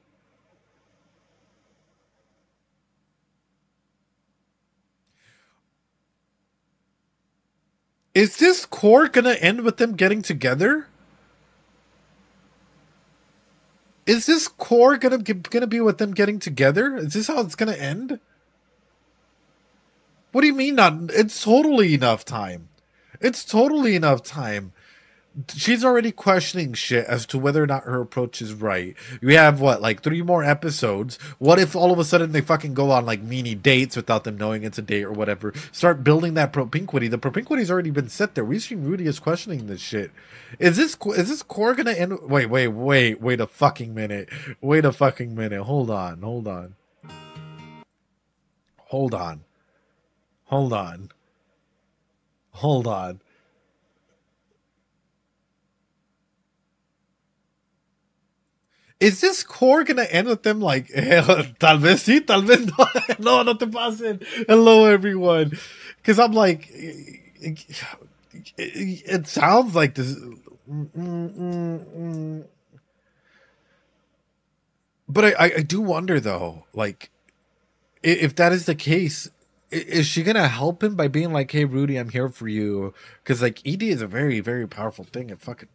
Is this core gonna end with them getting together? Is this core gonna be with them getting together? Is this how it's gonna end? What do you mean not? It's totally enough time. It's totally enough time. She's already questioning shit as to whether or not her approach is right. We have, what, like 3 more episodes? What if all of a sudden they fucking go on, like, mini dates without them knowing it's a date or whatever? Start building that propinquity. The propinquity's already been set there. We've seen Rudy is questioning this shit. Is this core gonna end? Wait a fucking minute. Wait a fucking minute. Hold on. Is this core gonna end with them like, tal vez sí, tal vez no, no te pasen. Hello, everyone. Because I'm like, it sounds like this. But I do wonder, though, like, if that is the case, is she gonna help him by being like, hey, Rudy, I'm here for you? Because, like, ED is a very, very powerful thing. It fucking...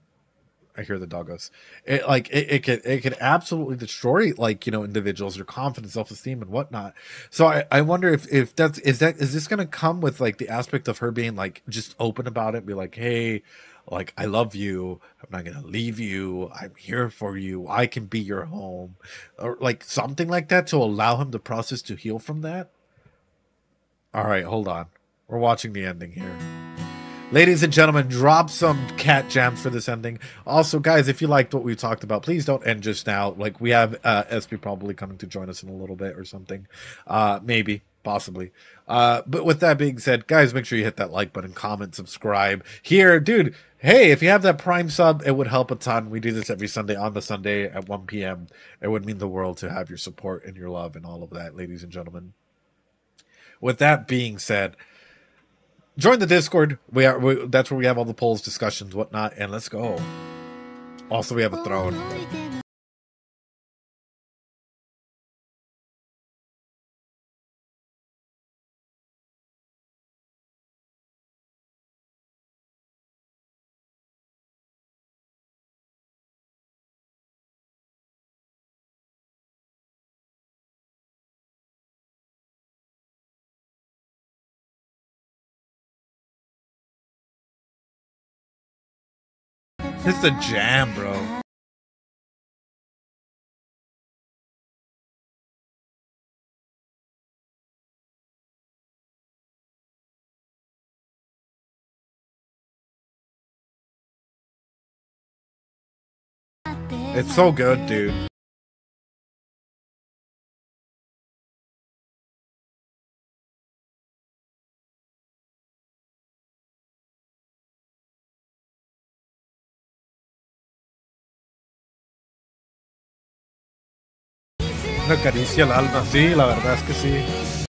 I hear the doggos. It could absolutely destroy, like, you know, individuals, their confidence, self-esteem, and whatnot. So I wonder if is this gonna come with, like, the aspect of her being, like, just open about it, be like, hey, like, I love you, I'm not gonna leave you, I'm here for you, I can be your home, or like something like that to allow him the process to heal from that. All right, hold on, we're watching the ending here. Ladies and gentlemen, drop some cat jams for this ending. Also, guys, if you liked what we talked about, please don't end just now. Like, we have SP probably coming to join us in a little bit or something. Maybe, possibly. But with that being said, guys, make sure you hit that like button, comment, subscribe. Here, dude, hey, if you have that Prime sub, it would help a ton. We do this every Sunday on the Sunday at 1 p.m. It would mean the world to have your support and your love and all of that, ladies and gentlemen. With that being said, join the Discord. That's where we have all the polls, discussions, whatnot, and let's go. Also, we have a throne. It's a jam, bro. It's so good, dude. Una caricia al alma, sí, la verdad es que sí.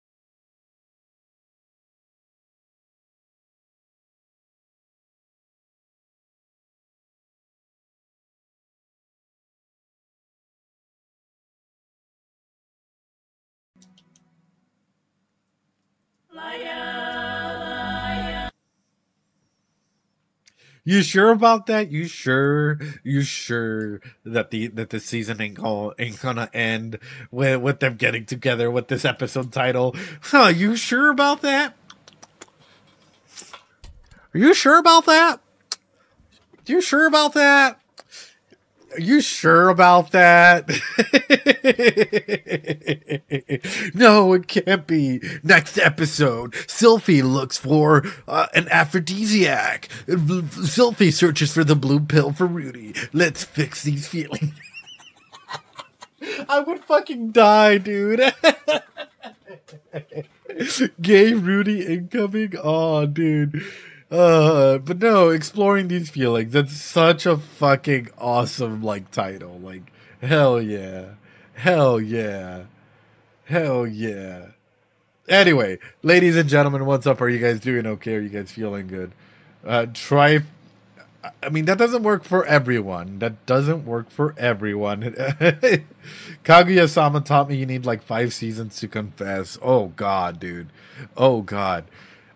You sure about that? You sure? You sure that the season ain't gonna end with them getting together with this episode title? Huh? You sure about that? Are you sure about that? You sure about that? Are you sure about that? No, it can't be. Next episode, Sylphie looks for an aphrodisiac. Sylphie searches for the blue pill for Rudy. Let's fix these feelings. I would fucking die, dude. Gay Rudy incoming? Oh, dude. But no, exploring these feelings. That's such a fucking awesome, like, title. Like, hell yeah. Hell yeah. Hell yeah. Anyway, ladies and gentlemen, what's up? Are you guys doing okay? Are you guys feeling good? I mean, that doesn't work for everyone. That doesn't work for everyone. Kaguya-sama taught me you need like 5 seasons to confess. Oh, God, dude. Oh, God.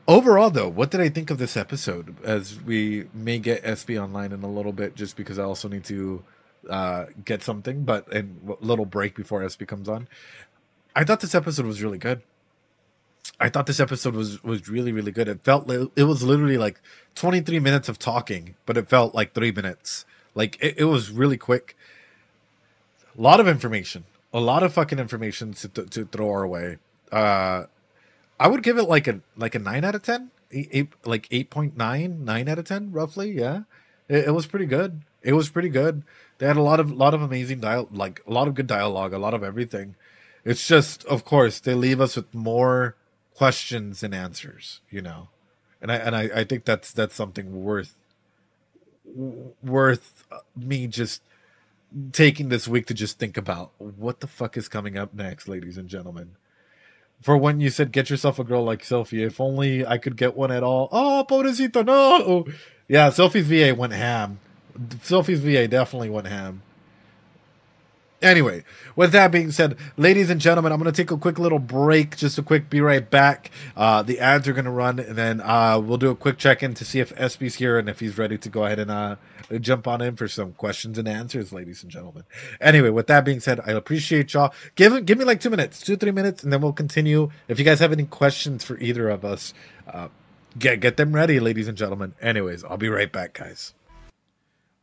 Overall, though, what did I think of this episode? As we may get SP online in a little bit, just because I also need to get something, but a little break before SP comes on. I thought this episode was really good. I thought this episode was really, really good. It was literally like 23 minutes of talking, but it felt like 3 minutes. Like, it was really quick. A lot of information. A lot of fucking information to throw our way. I would give it like a 9 out of 10, like 8.9, 9 out of 10, roughly. Yeah, it was pretty good. It was pretty good. They had a lot of amazing like a lot of good dialogue, a lot of everything. It's just, of course, they leave us with more questions than answers, you know, and I think that's something worth me just taking this week to just think about what the fuck is coming up next, ladies and gentlemen. For when you said, get yourself a girl like Sylphie, if only I could get one at all. Oh, pobrecito, no! Yeah, Sylphie's VA went ham. Sylphie's VA definitely went ham. Anyway, with that being said, ladies and gentlemen, I'm going to take a quick little break. Just a quick be right back. The ads are going to run, and then we'll do a quick check-in to see if SB's here and if he's ready to go ahead and jump on in for some questions and answers, ladies and gentlemen. Anyway, with that being said, I appreciate y'all. Give me like 2 minutes, 2-3 minutes, and then we'll continue. If you guys have any questions for either of us, Get them ready, ladies and gentlemen. Anyways, I'll be right back, guys.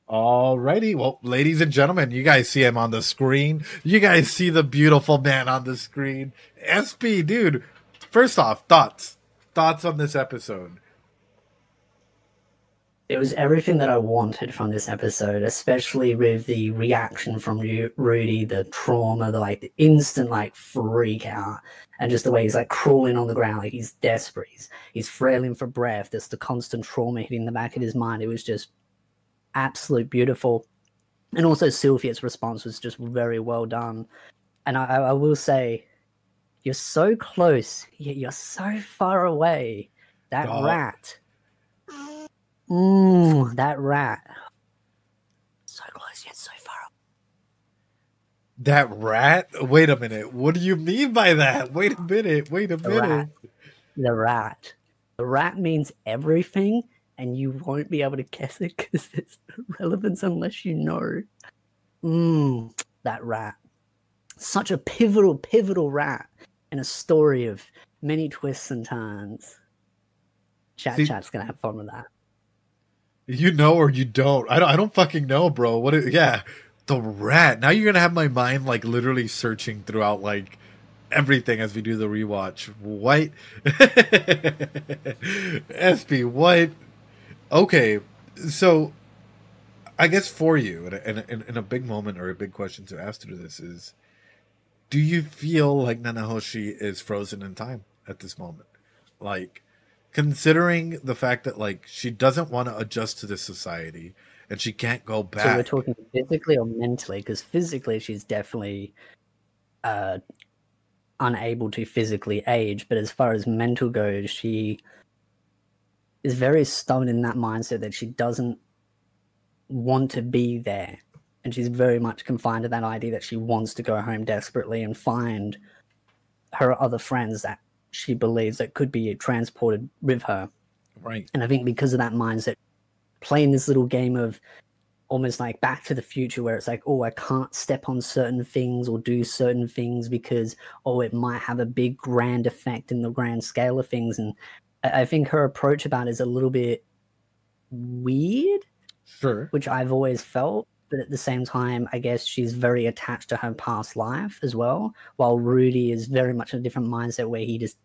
Alrighty, well, ladies and gentlemen, you guys see him on the screen. You guys see the beautiful man on the screen. SP, dude. First off, thoughts on this episode. It was everything that I wanted from this episode, especially with the reaction from Rudy, the trauma, the instant freak out, and just the way he's crawling on the ground, like he's desperate, he's frailing for breath. There's the constant trauma hitting the back of his mind. It was just absolute beautiful. And also Sylvia's response was just very well done. And I will say, you're so close, yet you're so far away. That rat. That rat. So close yet so far away. That rat? Wait a minute. What do you mean by that? Wait a minute. The rat. The rat means everything, and you won't be able to guess it because it's relevance unless you know. That rat. Such a pivotal rat in a story of many twists and turns. Chat's gonna have fun with that. You know or you don't. I don't fucking know, bro. The rat. Now you're gonna have my mind literally searching throughout everything as we do the rewatch. What? SP, what? Okay, so I guess for you, and a big moment or a big question to ask through this is, do you feel like Nanahoshi is frozen in time at this moment? Considering the fact that she doesn't want to adjust to this society and she can't go back. So we're talking physically or mentally? Because physically she's definitely unable to physically age, but as far as mental goes, she is very stubborn in that mindset that she doesn't want to be there. And she's very much confined to that idea that she wants to go home desperately and find her other friends that she believes that could be transported with her. Right. And I think because of that mindset, playing this little game of almost like Back to the Future, where it's I can't step on certain things or do certain things because, it might have a big grand effect in the grand scale of things. And I think her approach about it is a little bit weird. Sure. Which I've always felt. But at the same time, I guess she's very attached to her past life as well, while Rudy is very much in a different mindset where he just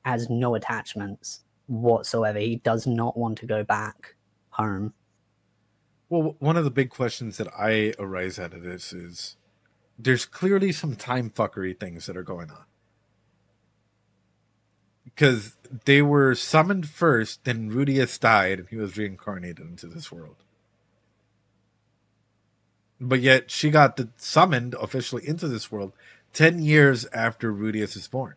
has no attachments whatsoever. He does not want to go back home. Well, one of the big questions that I arise out of this is there's clearly some time fuckery things that are going on. Because they were summoned first, then Rudius died, and he was reincarnated into this world. But yet she got summoned officially into this world 10 years after Rudius is born.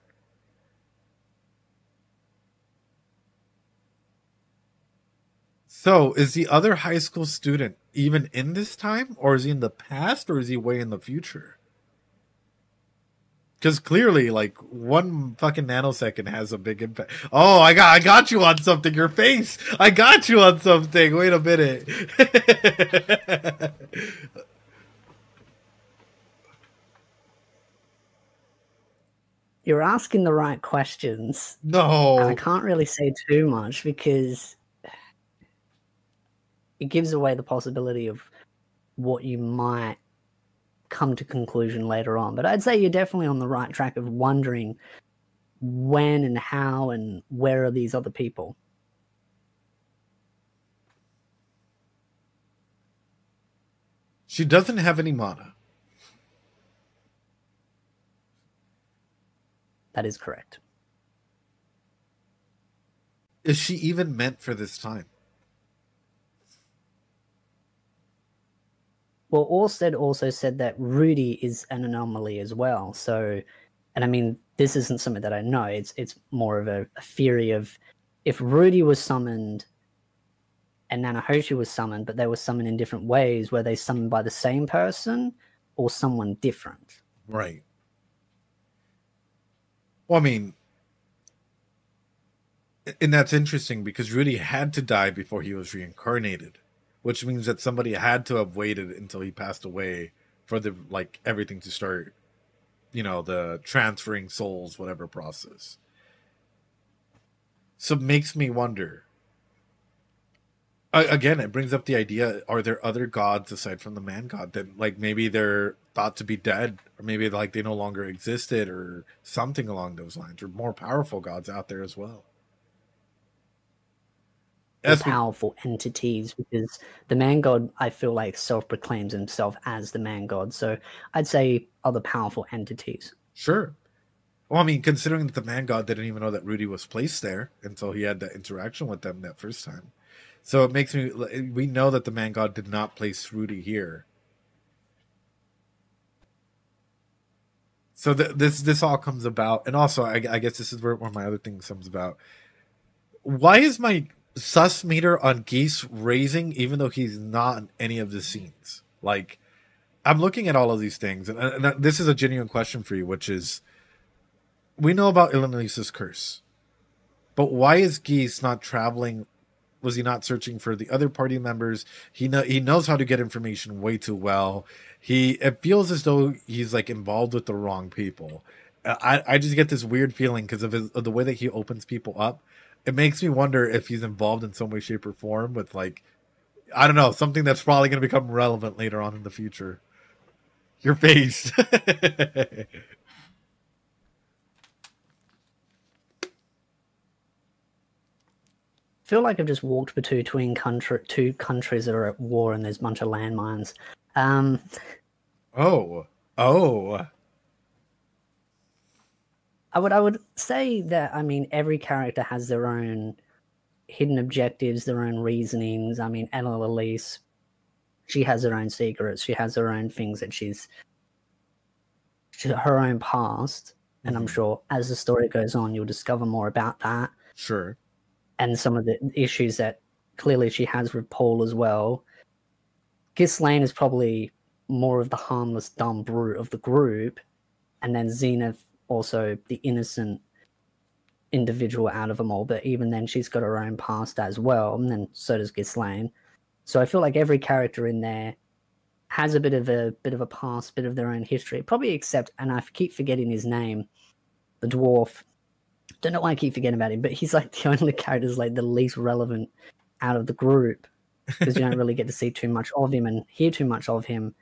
So is the other high school student even in this time? Or is he in the past? Or is he way in the future? Because clearly, one fucking nanosecond has a big impact. Oh, I got you on something. Your face. I got you on something. Wait a minute. You're asking the right questions. No. And I can't really say too much because it gives away the possibility of what you might come to conclusion later on. But I'd say you're definitely on the right track of wondering when and how and where are these other people. She doesn't have any mana. That is correct. Is she even meant for this time? Well, Orsted also said that Rudy is an anomaly as well. So, and I mean, this isn't something that I know. It's more of a theory of if Rudy was summoned and Nanahoshi was summoned, but they were summoned in different ways, were they summoned by the same person or someone different? Right. Well, I mean, and that's interesting because Rudy had to die before he was reincarnated, which means that somebody had to have waited until he passed away for the everything to start, the transferring souls, whatever process. So it makes me wonder. Again, it brings up the idea: are there other gods aside from the man god that, like, maybe they're thought to be dead, or maybe like they no longer existed, or something along those lines, or more powerful gods out there as well? Powerful entities, because the man god, I feel like, self-proclaims himself as the man god. So I'd say other powerful entities. Sure. Well, I mean, considering that the man god didn't even know that Rudy was placed there until he had that interaction with them that first time. So it makes me, we know that the man god did not place Rudy here. So this all comes about. And also, I guess this is where my other thing comes about. Why is my sus meter on Geese raising even though he's not in any of the scenes? Like, I'm looking at all of these things, and this is a genuine question for you, which is, we know about Illinois' curse, but why is Geese not traveling? Was he not searching for the other party members? He knows how to get information way too well. It feels as though he's like involved with the wrong people. I just get this weird feeling because of the way that he opens people up. It makes me wonder if he's involved in some way, shape, or form with, like, I don't know, something that's probably going to become relevant later on in the future. Your face. I feel like I've just walked between two countries that are at war, and there's a bunch of landmines. Oh. I would say that, I mean, every character has their own hidden objectives, their own reasonings. I mean, Ella Elise, she has her own secrets. She has her own things that she's her own past. And I'm sure as the story goes on, you'll discover more about that. Sure. And some of the issues that clearly she has with Paul as well. Ghislaine is probably more of the harmless, dumb brute of the group. And then Zenith, also the innocent individual out of them all. But even then, she's got her own past as well. And then so does Ghislaine. So I feel like every character in there has a bit of a past, bit of their own history. Probably except, and I keep forgetting his name, the dwarf. Don't know why I keep forgetting about him, but he's like the only character that's like the least relevant out of the group, because you don't really get to see too much of him and hear too much of him.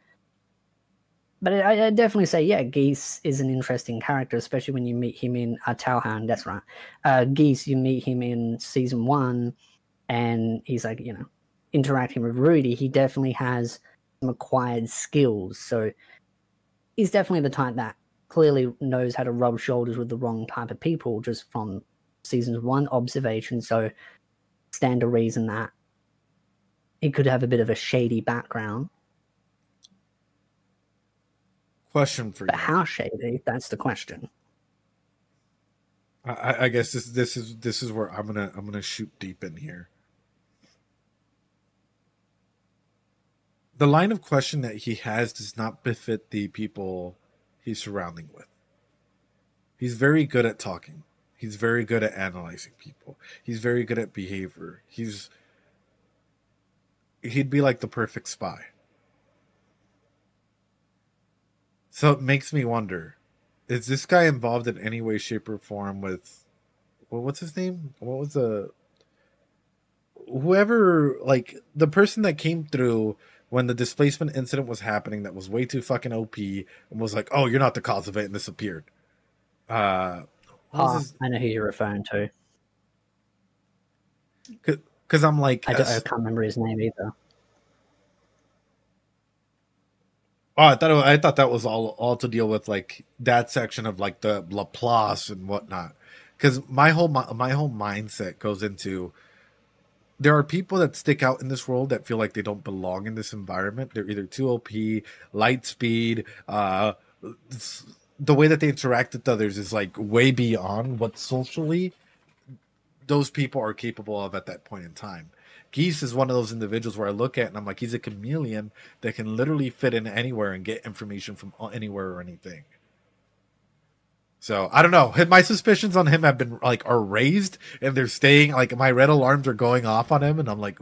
But I definitely say, yeah, Geese is an interesting character, especially when you meet him in Tauhan. That's right. Geese, you meet him in season 1, and he's like, you know, interacting with Rudy. He definitely has some acquired skills, so he's definitely the type that clearly knows how to rub shoulders with the wrong type of people just from season 1 observation. So stand to reason that he could have a bit of a shady background. Question for you. But how shady? That's the question. I guess this is where I'm gonna shoot deep in here. The line of question that he has does not befit the people he's surrounding with. He's very good at talking. He's very good at analyzing people. He's very good at behavior. He'd be like the perfect spy. So it makes me wonder, is this guy involved in any way, shape, or form with, well, what's his name? What was whoever, like, the person that came through when the displacement incident was happening that was way too fucking OP and was like, oh, you're not the cause of it, and disappeared. I know who you're referring to. Because I'm like... I can't remember his name either. Oh, I thought that was all to deal with, like, that section of, like, the Laplace and whatnot. Because my whole mindset goes into, there are people that stick out in this world that feel like they don't belong in this environment. They're either too OP, light speed, the way that they interact with others is, like, way beyond what socially those people are capable of at that point in time. Geese is one of those individuals where I look at and I'm like, he's a chameleon that can literally fit in anywhere and get information from anywhere or anything. So I don't know. My suspicions on him have been are raised, and they're staying, like, my red alarms are going off on him, and I'm like,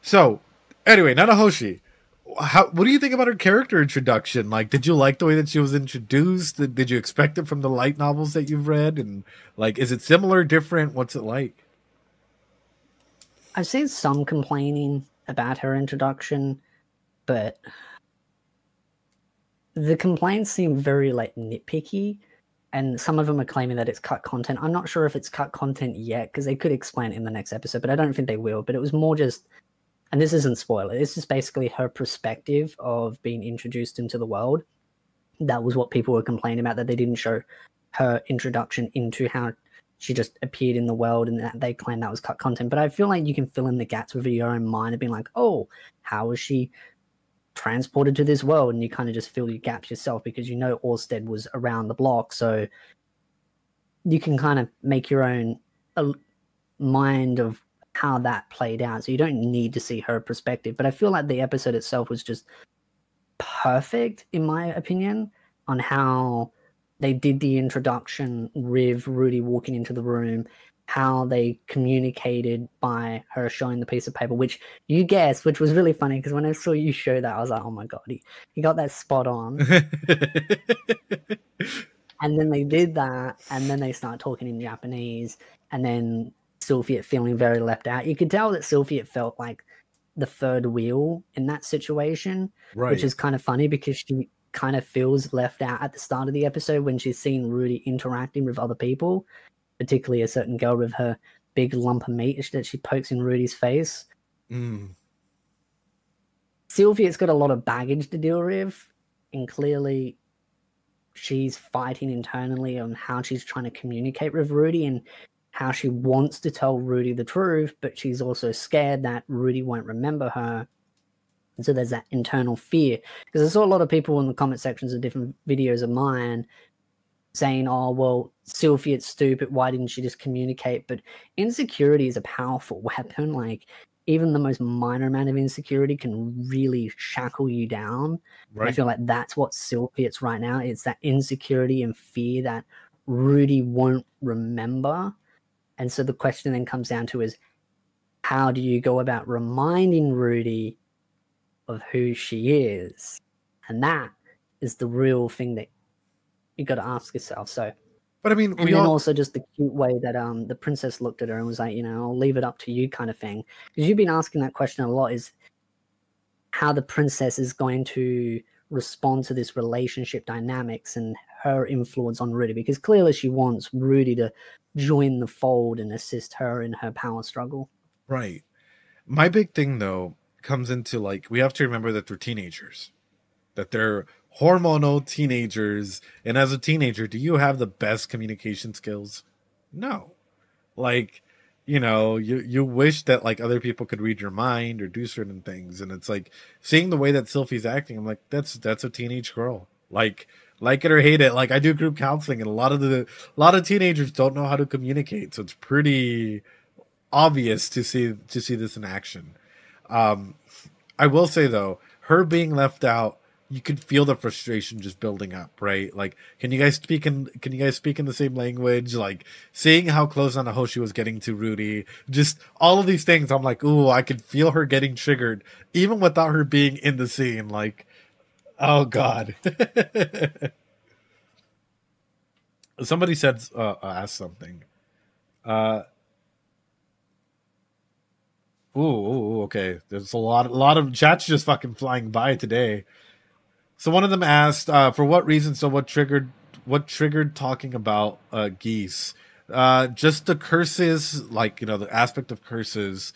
So anyway, Nanahoshi, What do you think about her character introduction? Like, did you like the way that she was introduced? Did you expect it from the light novels that you've read? And like, is it similar, different? What's it like? I've seen some complaining about her introduction, but the complaints seem very like nitpicky, and some of them are claiming that it's cut content. I'm not sure if it's cut content yet, because they could explain it in the next episode, but I don't think they will. But it was more just, and this isn't spoiler, this is basically her perspective of being introduced into the world. That was what people were complaining about, that they didn't show her introduction into how she just appeared in the world, and that they claim that was cut content. But I feel like you can fill in the gaps with your own mind and being like, oh, how was she transported to this world? And you kind of just fill your gaps yourself, because you know Orsted was around the block, so you can kind of make your own mind of how that played out. So you don't need to see her perspective. But I feel like the episode itself was just perfect, in my opinion, on how they did the introduction with Rudy walking into the room, how they communicated by her showing the piece of paper, which you guessed, which was really funny, because when I saw you show that, I was like, oh my God, he got that spot on. And then they did that, and then they start talking in Japanese, and then Sylphia feeling very left out. You could tell that Sylphia felt like the third wheel in that situation, Right. which is kind of funny, because she kind of feels left out at the start of the episode when she's seeing Rudy interacting with other people, particularly a certain girl with her big lump of meat that she pokes in Rudy's face. Sylvia's got a lot of baggage to deal with, and clearly she's fighting internally on how she's trying to communicate with Rudy, and how she wants to tell Rudy the truth, but she's also scared that Rudy won't remember her. And so there's that internal fear. Because I saw a lot of people in the comment sections of different videos of mine saying, oh, well, Sylphia's stupid, why didn't she just communicate? But insecurity is a powerful weapon. Like, even the most minor amount of insecurity can really shackle you down. Right. I feel like that's what Sylphia's right now. It's that insecurity and fear that Rudy won't remember. And so the question then comes down to is, how do you go about reminding Rudy of who she is? And that is the real thing that you got to ask yourself. So, but I mean, and then also just the cute way that the princess looked at her and was like, you know, I'll leave it up to you, kind of thing. Because you've been asking that question a lot, is how the princess is going to respond to this relationship dynamics and her influence on Rudy, because clearly she wants Rudy to join the fold and assist her in her power struggle. Right. My big thing, though, comes into, like, we have to remember that they're teenagers, that they're hormonal teenagers. And as a teenager, do you have the best communication skills? No. Like, you know, you wish that, like, other people could read your mind or do certain things. And it's like, seeing the way that Sylphie's acting, I'm like, that's a teenage girl. Like it or hate it. Like, I do group counseling, and a lot of teenagers don't know how to communicate. So it's pretty obvious to see this in action. I will say, though, her being left out, you could feel the frustration just building up, right? Like, can you guys speak in the same language? Like, seeing how close Nanahoshi was getting to Rudy, just all of these things, I'm like, ooh, I could feel her getting triggered, even without her being in the scene. Like, oh God. Somebody said, asked something. Ooh, okay. There's a lot of chats just fucking flying by today. So one of them asked, for what reason? So what triggered talking about geese? Just the curses, like, you know, the aspect of curses.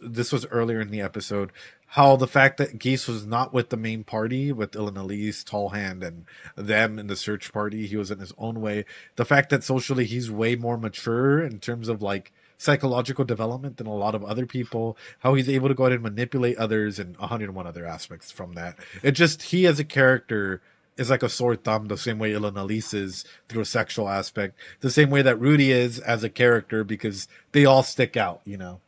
This was earlier in the episode. How the fact that Geese was not with the main party, with Ilanalise, Tall Hand, and them in the search party. He was in his own way. The fact that socially he's way more mature in terms of, like, psychological development than a lot of other people. How he's able to go ahead and manipulate others, and 101 other aspects from that. It just, he as a character is like a sore thumb, the same way Ilanalise is through a sexual aspect. The same way that Rudy is as a character, because they all stick out, you know.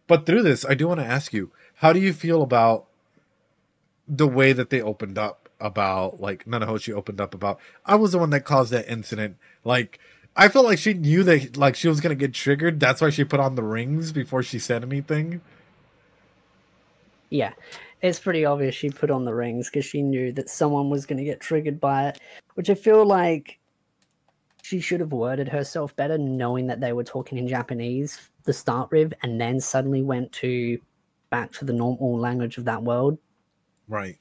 But through this, I do want to ask you, how do you feel about the way that they opened up about, like, Nanahoshi opened up about, I was the one that caused that incident. Like, I felt like she knew that, like, she was going to get triggered. That's why she put on the rings before she said anything. Yeah, it's pretty obvious she put on the rings because she knew that someone was going to get triggered by it, which I feel like she should have worded herself better, knowing that they were talking in Japanese to start with, and then suddenly went back to the normal language of that world. Right.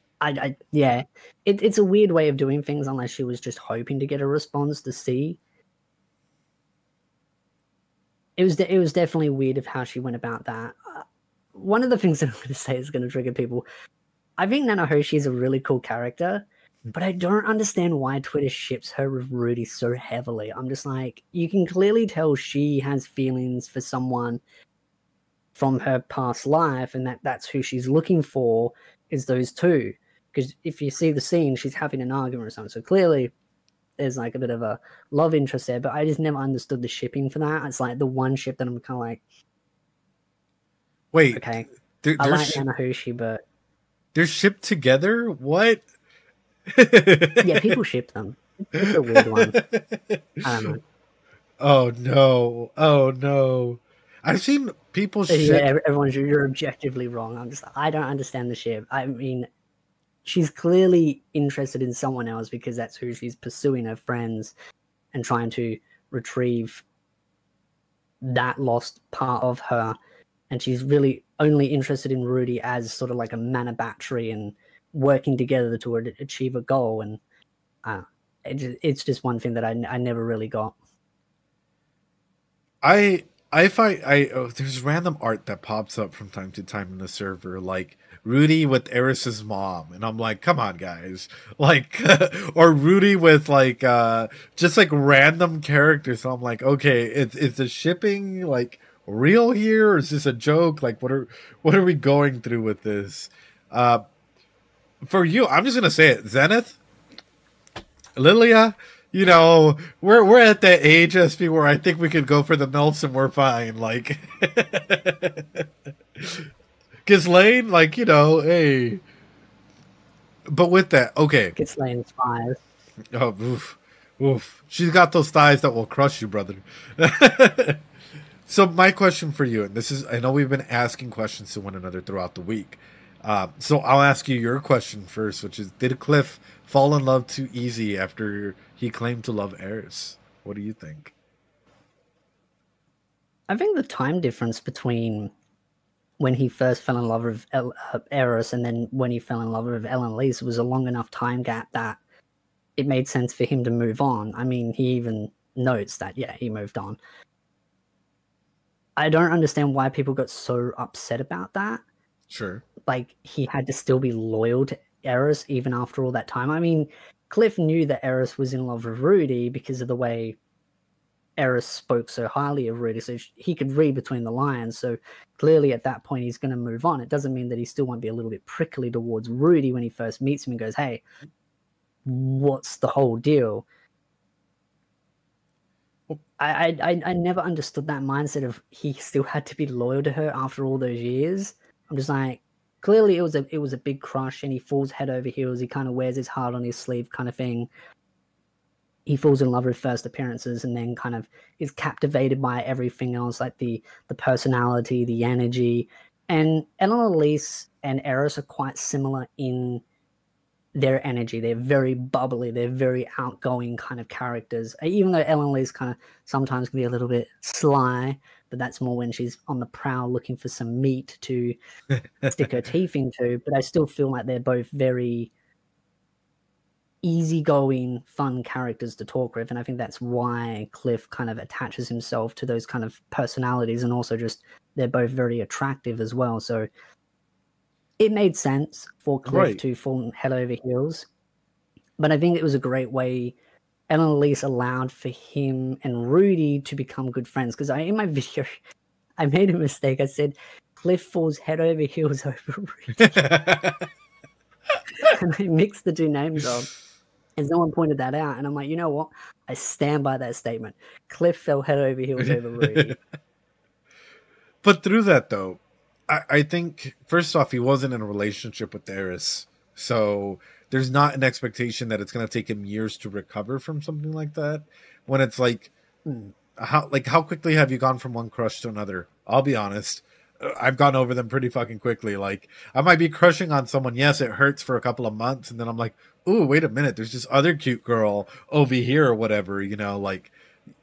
Yeah, it's a weird way of doing things unless she was just hoping to get a response to see. It was definitely weird of how she went about that. One of the things that I'm going to say is going to trigger people. I think Nanahoshi is a really cool character, but I don't understand why Twitter ships her with Rudy so heavily. I'm just like, you can clearly tell she has feelings for someone from her past life, and that's who she's looking for, is those two. Because if you see the scene, she's having an argument or something. So clearly there's like a bit of a love interest there, but I just never understood the shipping for that. It's like the one ship that I'm kind of like, wait, okay, I like Nanahoshi, but they're shipped together? What? Yeah, people ship them. It's a weird one. I don't know. Oh no. I've seen people ship. Yeah, everyone's, you're objectively wrong. I don't understand the ship. I mean, she's clearly interested in someone else because that's who she's pursuing, her friends, and trying to retrieve that lost part of her. And she's really only interested in Rudy as sort of like a mana battery and working together to achieve a goal. And it's just one thing that I never really got. I find there's random art that pops up from time to time in the server, like Rudy with Eris's mom, and I'm like, come on, guys, like, or Rudy with like just like random characters. So I'm like, okay, is the shipping like real here, or is this a joke? Like, what are we going through with this? For you, I'm just gonna say it, Zenith, Lilia. You know, we're at that age, SP, where I think we could go for the melts and we're fine. Like, Ghislaine, like, you know, hey. But with that, okay. Ghislaine's thighs. Oh, oof. She's got those thighs that will crush you, brother. So my question for you, and this is, I know we've been asking questions to one another throughout the week. So I'll ask you your question first, which is, did Cliff fall in love too easy after he claimed to love Eris? What do you think? I think the time difference between when he first fell in love with Eris and then when he fell in love with Ellen Lise was a long enough time gap that it made sense for him to move on. I mean, he even notes that, yeah, he moved on. I don't understand why people got so upset about that. Sure. Like, he had to still be loyal to Eris even after all that time. I mean, Cliff knew that Eris was in love with Rudy because of the way Eris spoke so highly of Rudy, so he could read between the lines. So clearly at that point he's going to move on. It doesn't mean that he still won't be a little bit prickly towards Rudy when he first meets him and goes, hey, what's the whole deal? I never understood that mindset of he still had to be loyal to her after all those years. I'm just like, clearly it was a big crush and he falls head over heels. He kind of wears his heart on his sleeve kind of thing. He falls in love with first appearances and then kind of is captivated by everything else, like the personality, the energy. And Ellen Elise and Eris are quite similar in their energy. They're very bubbly. They're very outgoing kind of characters. Even though Ellen Elise kind of sometimes can be a little bit sly, but that's more when she's on the prowl looking for some meat to stick her teeth into. But I still feel like they're both very easygoing, fun characters to talk with, and I think that's why Cliff kind of attaches himself to those kind of personalities, and also just they're both very attractive as well. So it made sense for Cliff to fall head over heels, but I think it was a great way Ellen Elise allowed for him and Rudy to become good friends. Because in my video, I made a mistake. I said Cliff falls head over heels over Rudy, and I mixed the two names up. And someone pointed that out, and I'm like, you know what? I stand by that statement. Cliff fell head over heels over Rudy. But through that, though, I think, first off, he wasn't in a relationship with Eris. So there's not an expectation that it's going to take him years to recover from something like that. When it's like, how quickly have you gone from one crush to another? I'll be honest. I've gone over them pretty fucking quickly. Like, I might be crushing on someone. Yes, it hurts for a couple of months, and then I'm like, ooh, wait a minute. There's this other cute girl over here or whatever. You know, like,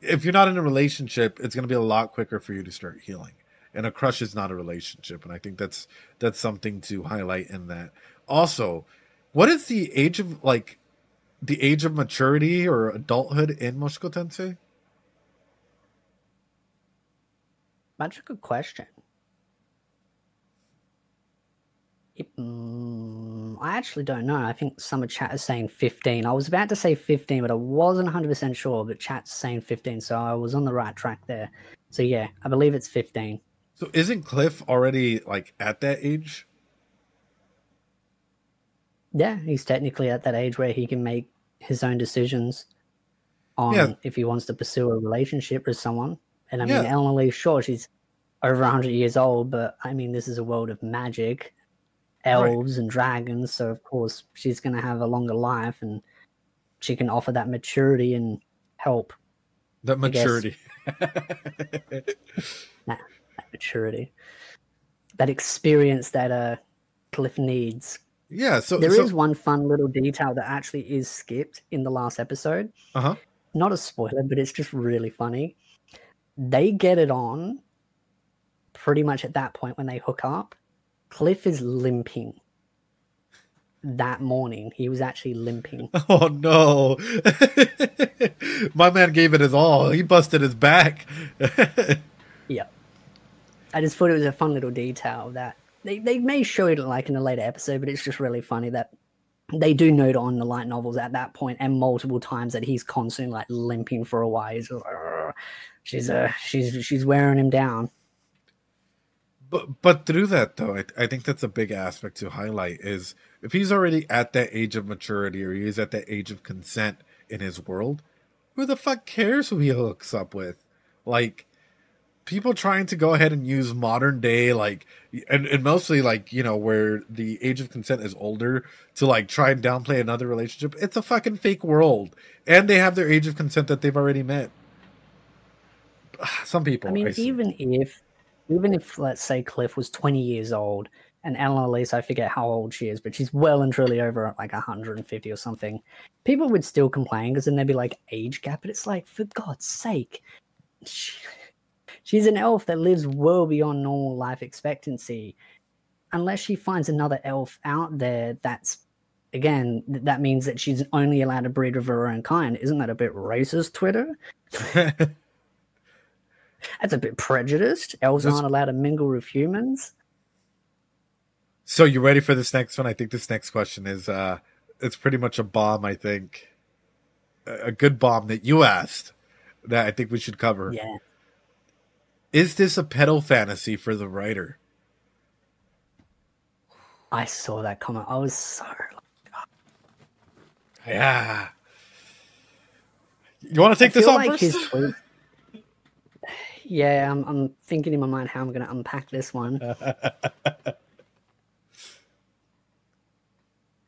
if you're not in a relationship, it's going to be a lot quicker for you to start healing. And a crush is not a relationship, and I think that's something to highlight in that. Also, what is the age of maturity or adulthood in Mushoku Tensei? That's a good question. I actually don't know. I think some of chat is saying 15. I was about to say 15, but I wasn't 100% sure. But chat's saying 15, so I was on the right track there. So yeah, I believe it's 15. So isn't Cliff already like at that age? Yeah, he's technically at that age where he can make his own decisions on if he wants to pursue a relationship with someone. And I mean, Eleanor Lee, sure, she's over 100 years old, but I mean, this is a world of magic, elves and dragons, so of course she's going to have a longer life, and she can offer that maturity and help. That maturity. that maturity. That experience that Cliff needs. Yeah, so there is one fun little detail that actually is skipped in the last episode. Not a spoiler, but it's just really funny. They get it on pretty much at that point when they hook up. Cliff is limping. That morning, he was actually limping. Oh no. My man gave it his all. He busted his back. Yeah. I just thought it was a fun little detail that they may show it like in a later episode, but it's just really funny that they do note on the light novels at that point and multiple times that he's constantly like limping for a while. He's like, she's wearing him down. But through that though, I think that's a big aspect to highlight is if he's already at that age of maturity or he's at that age of consent in his world, who the fuck cares who he hooks up with? Like, people trying to go ahead and use modern day, like, and mostly like, you know, where the age of consent is older to like try and downplay another relationship. It's a fucking fake world. And they have their age of consent that they've already met. Some people. I mean, even if let's say Cliff was 20 years old and Eleanor Lise, I forget how old she is, but she's well and truly over at like 150 or something, people would still complain because then there'd be like age gap. But it's like, for God's sake, she's an elf that lives well beyond normal life expectancy. Unless she finds another elf out there, that's, again, that means that she's only allowed to breed with her own kind. Isn't that a bit racist, Twitter? That's a bit prejudiced. Elves aren't allowed to mingle with humans. So you ready for this next one? I think this next question is it's pretty much a bomb, I think. A good bomb that you asked that I think we should cover. Yeah. Is this a pedo fantasy for the writer? I saw that comment. I was so... Yeah. You want to take this on like first? His tweet... Yeah, I'm thinking in my mind how I'm going to unpack this one.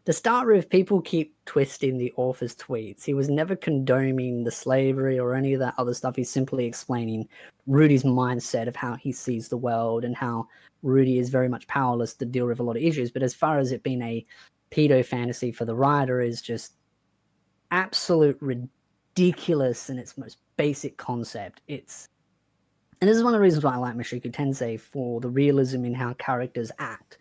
To start with, people keep twisting the author's tweets. He was never condoning the slavery or any of that other stuff. He's simply explaining Rudy's mindset of how he sees the world and how Rudy is very much powerless to deal with a lot of issues. But as far as it being a pedo fantasy for the writer is just absolute ridiculous in its most basic concept. And this is one of the reasons why I like Mushoku Tensei, for the realism in how characters act.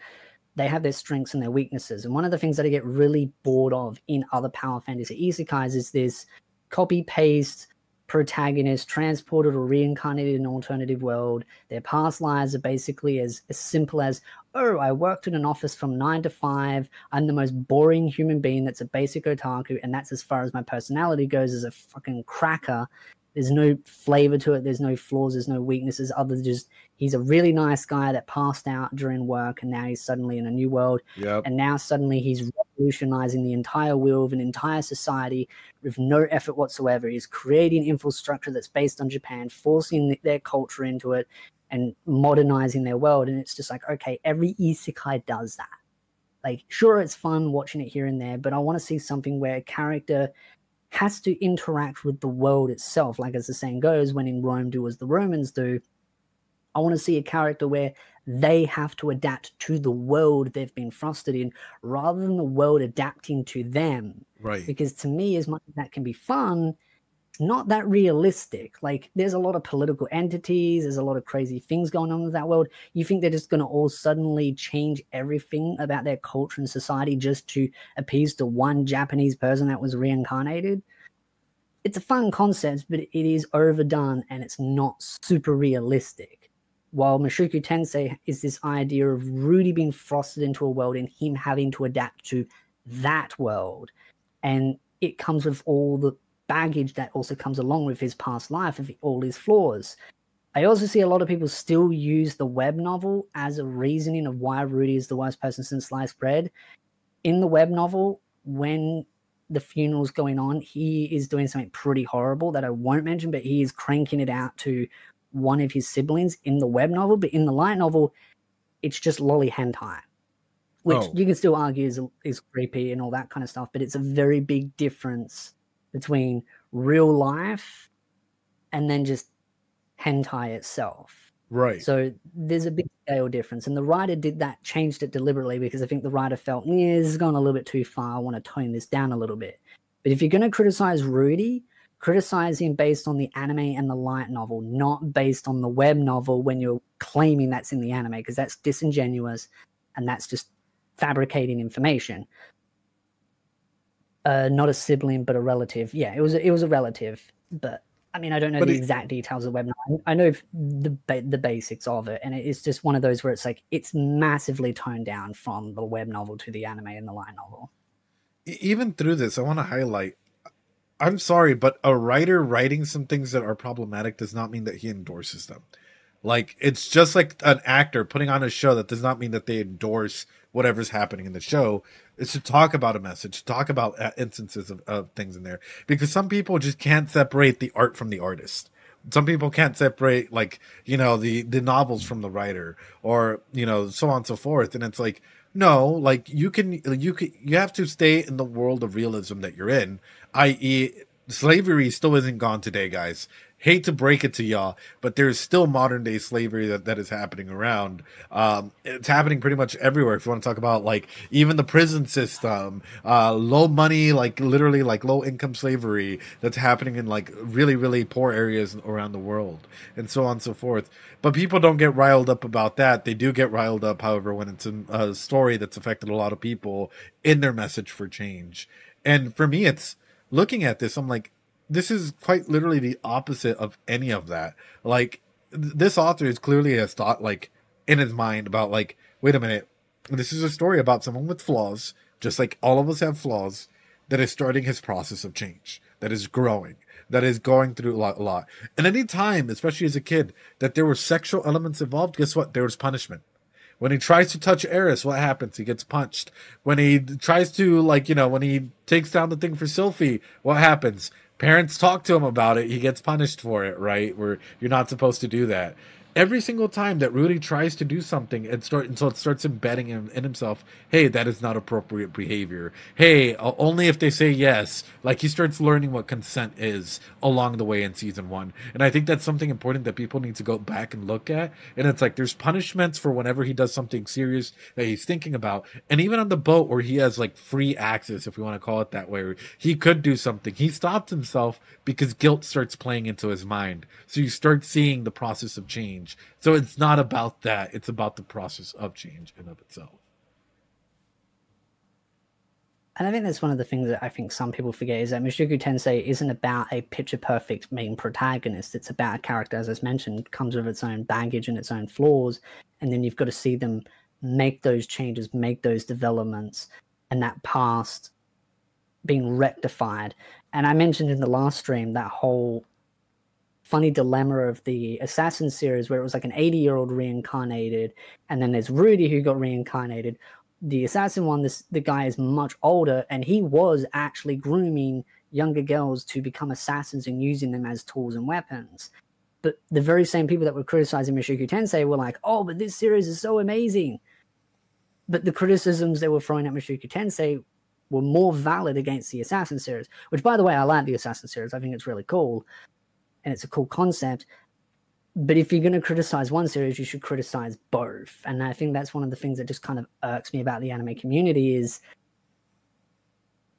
They have their strengths and their weaknesses. And one of the things that I get really bored of in other power fantasy isekais is this copy-paste protagonist transported or reincarnated in an alternative world. Their past lives are basically as simple as, oh, I worked in an office from 9 to 5. I'm the most boring human being that's a basic otaku, and that's as far as my personality goes, as a fucking cracker. There's no flavor to it. There's no flaws. There's no weaknesses other than just he's a really nice guy that passed out during work, and now he's suddenly in a new world. Yep. And now suddenly he's revolutionizing the entire wheel of an entire society with no effort whatsoever. He's creating infrastructure that's based on Japan, forcing their culture into it and modernizing their world. And it's just like, okay, every isekai does that. Like, sure, it's fun watching it here and there, but I want to see something where a character has to interact with the world itself. Like as the saying goes, when in Rome, do as the Romans do. I want to see a character where They have to adapt to the world they've been frosted in rather than the world adapting to them. Right. Because to me, as much as that can be fun, not that realistic. Like, there's a lot of political entities, there's a lot of crazy things going on with that world. You think they're just going to all suddenly change everything about their culture and society just to appease to one Japanese person that was reincarnated? It's a fun concept, but it is overdone and it's not super realistic. While Mushoku Tensei is this idea of Rudy being frosted into a world and him having to adapt to that world. And it comes with all the baggage that also comes along with his past life, of all his flaws. I also see a lot of people still use the web novel as a reasoning of why Rudy is the worst person since sliced bread. In the web novel, when the funeral's going on, he is doing something pretty horrible that I won't mention, but he is cranking it out to one of his siblings in the web novel. But in the light novel, it's just lolly hentai, which you can still argue is creepy and all that kind of stuff, but it's a very big difference between real life and then just hentai itself. Right. So there's a big scale difference. And the writer did that, changed it deliberately, because I think the writer felt, yeah, this has gone a little bit too far. I want to tone this down a little bit. But if you're going to criticize Rudy, criticize him based on the anime and the light novel, not based on the web novel when you're claiming that's in the anime, because that's disingenuous and that's just fabricating information. Not a sibling, but a relative. Yeah, it was a relative, but I mean, I don't know the exact details of the web novel. I know the basics of it, and it's just one of those where it's like it's massively toned down from the web novel to the anime and the light novel. Even through this, I want to highlight, I'm sorry, but a writer writing some things that are problematic does not mean that he endorses them. Like, it's just like an actor putting on a show. That does not mean that they endorse whatever's happening in the show. It's to talk about a message, to talk about instances of things in there. Because some people just can't separate the art from the artist. Some people can't separate, like, you know, the novels from the writer, or, you know, so on and so forth. And it's like, no, like, you have to stay in the world of realism that you're in, i.e., slavery still isn't gone today, guys. Hate to break it to y'all, but there's still modern day slavery that is happening around. It's happening pretty much everywhere. If you want to talk about, like, even the prison system, low money, like literally like low income slavery that's happening in like really, really poor areas around the world, and so on and so forth. But people don't get riled up about that. They do get riled up, however, when it's a story that's affected a lot of people in their message for change. And for me, it's looking at this, I'm like, this is quite literally the opposite of any of that. Like, this author is clearly has thought, like, in his mind about, like, wait a minute, this is a story about someone with flaws, just like all of us have flaws, that is starting his process of change, that is growing, that is going through a lot. And any time, especially as a kid, that there were sexual elements involved, guess what? There was punishment. When he tries to touch Eris, what happens? He gets punched. When he tries to, like, you know, when he takes down the thing for Sylphie, what happens? Parents talk to him about it. He gets punished for it, right? Where you're not supposed to do that. Every single time that Rudy tries to do something, until it starts embedding him in himself, hey, that is not appropriate behavior. Hey, only if they say yes. Like, he starts learning what consent is along the way in season 1. And I think that's something important that people need to go back and look at. And it's like, there's punishments for whenever he does something serious that he's thinking about. And even on the boat where he has, like, free access, if we want to call it that way, where he could do something, he stopped himself because guilt starts playing into his mind. So you start seeing the process of change. So it's not about that. It's about the process of change in of itself. And I think that's one of the things that I think some people forget, is that Mushoku Tensei isn't about a picture-perfect main protagonist. It's about a character, as I mentioned, comes with its own baggage and its own flaws, and then you've got to see them make those changes, make those developments, and that past being rectified. And I mentioned in the last stream that whole funny dilemma of the Assassin series, where it was like an 80-year-old reincarnated, and then there's Rudy who got reincarnated. The Assassin one, the guy is much older, and he was actually grooming younger girls to become assassins and using them as tools and weapons. But the very same people that were criticizing Mushoku Tensei were like, oh, but this series is so amazing. But the criticisms they were throwing at Mushoku Tensei were more valid against the Assassin series, which, by the way, I like the Assassin series. I think it's really cool. And it's a cool concept, But if you're going to criticize one series, you should criticize both. And I think that's one of the things that just kind of irks me about the anime community is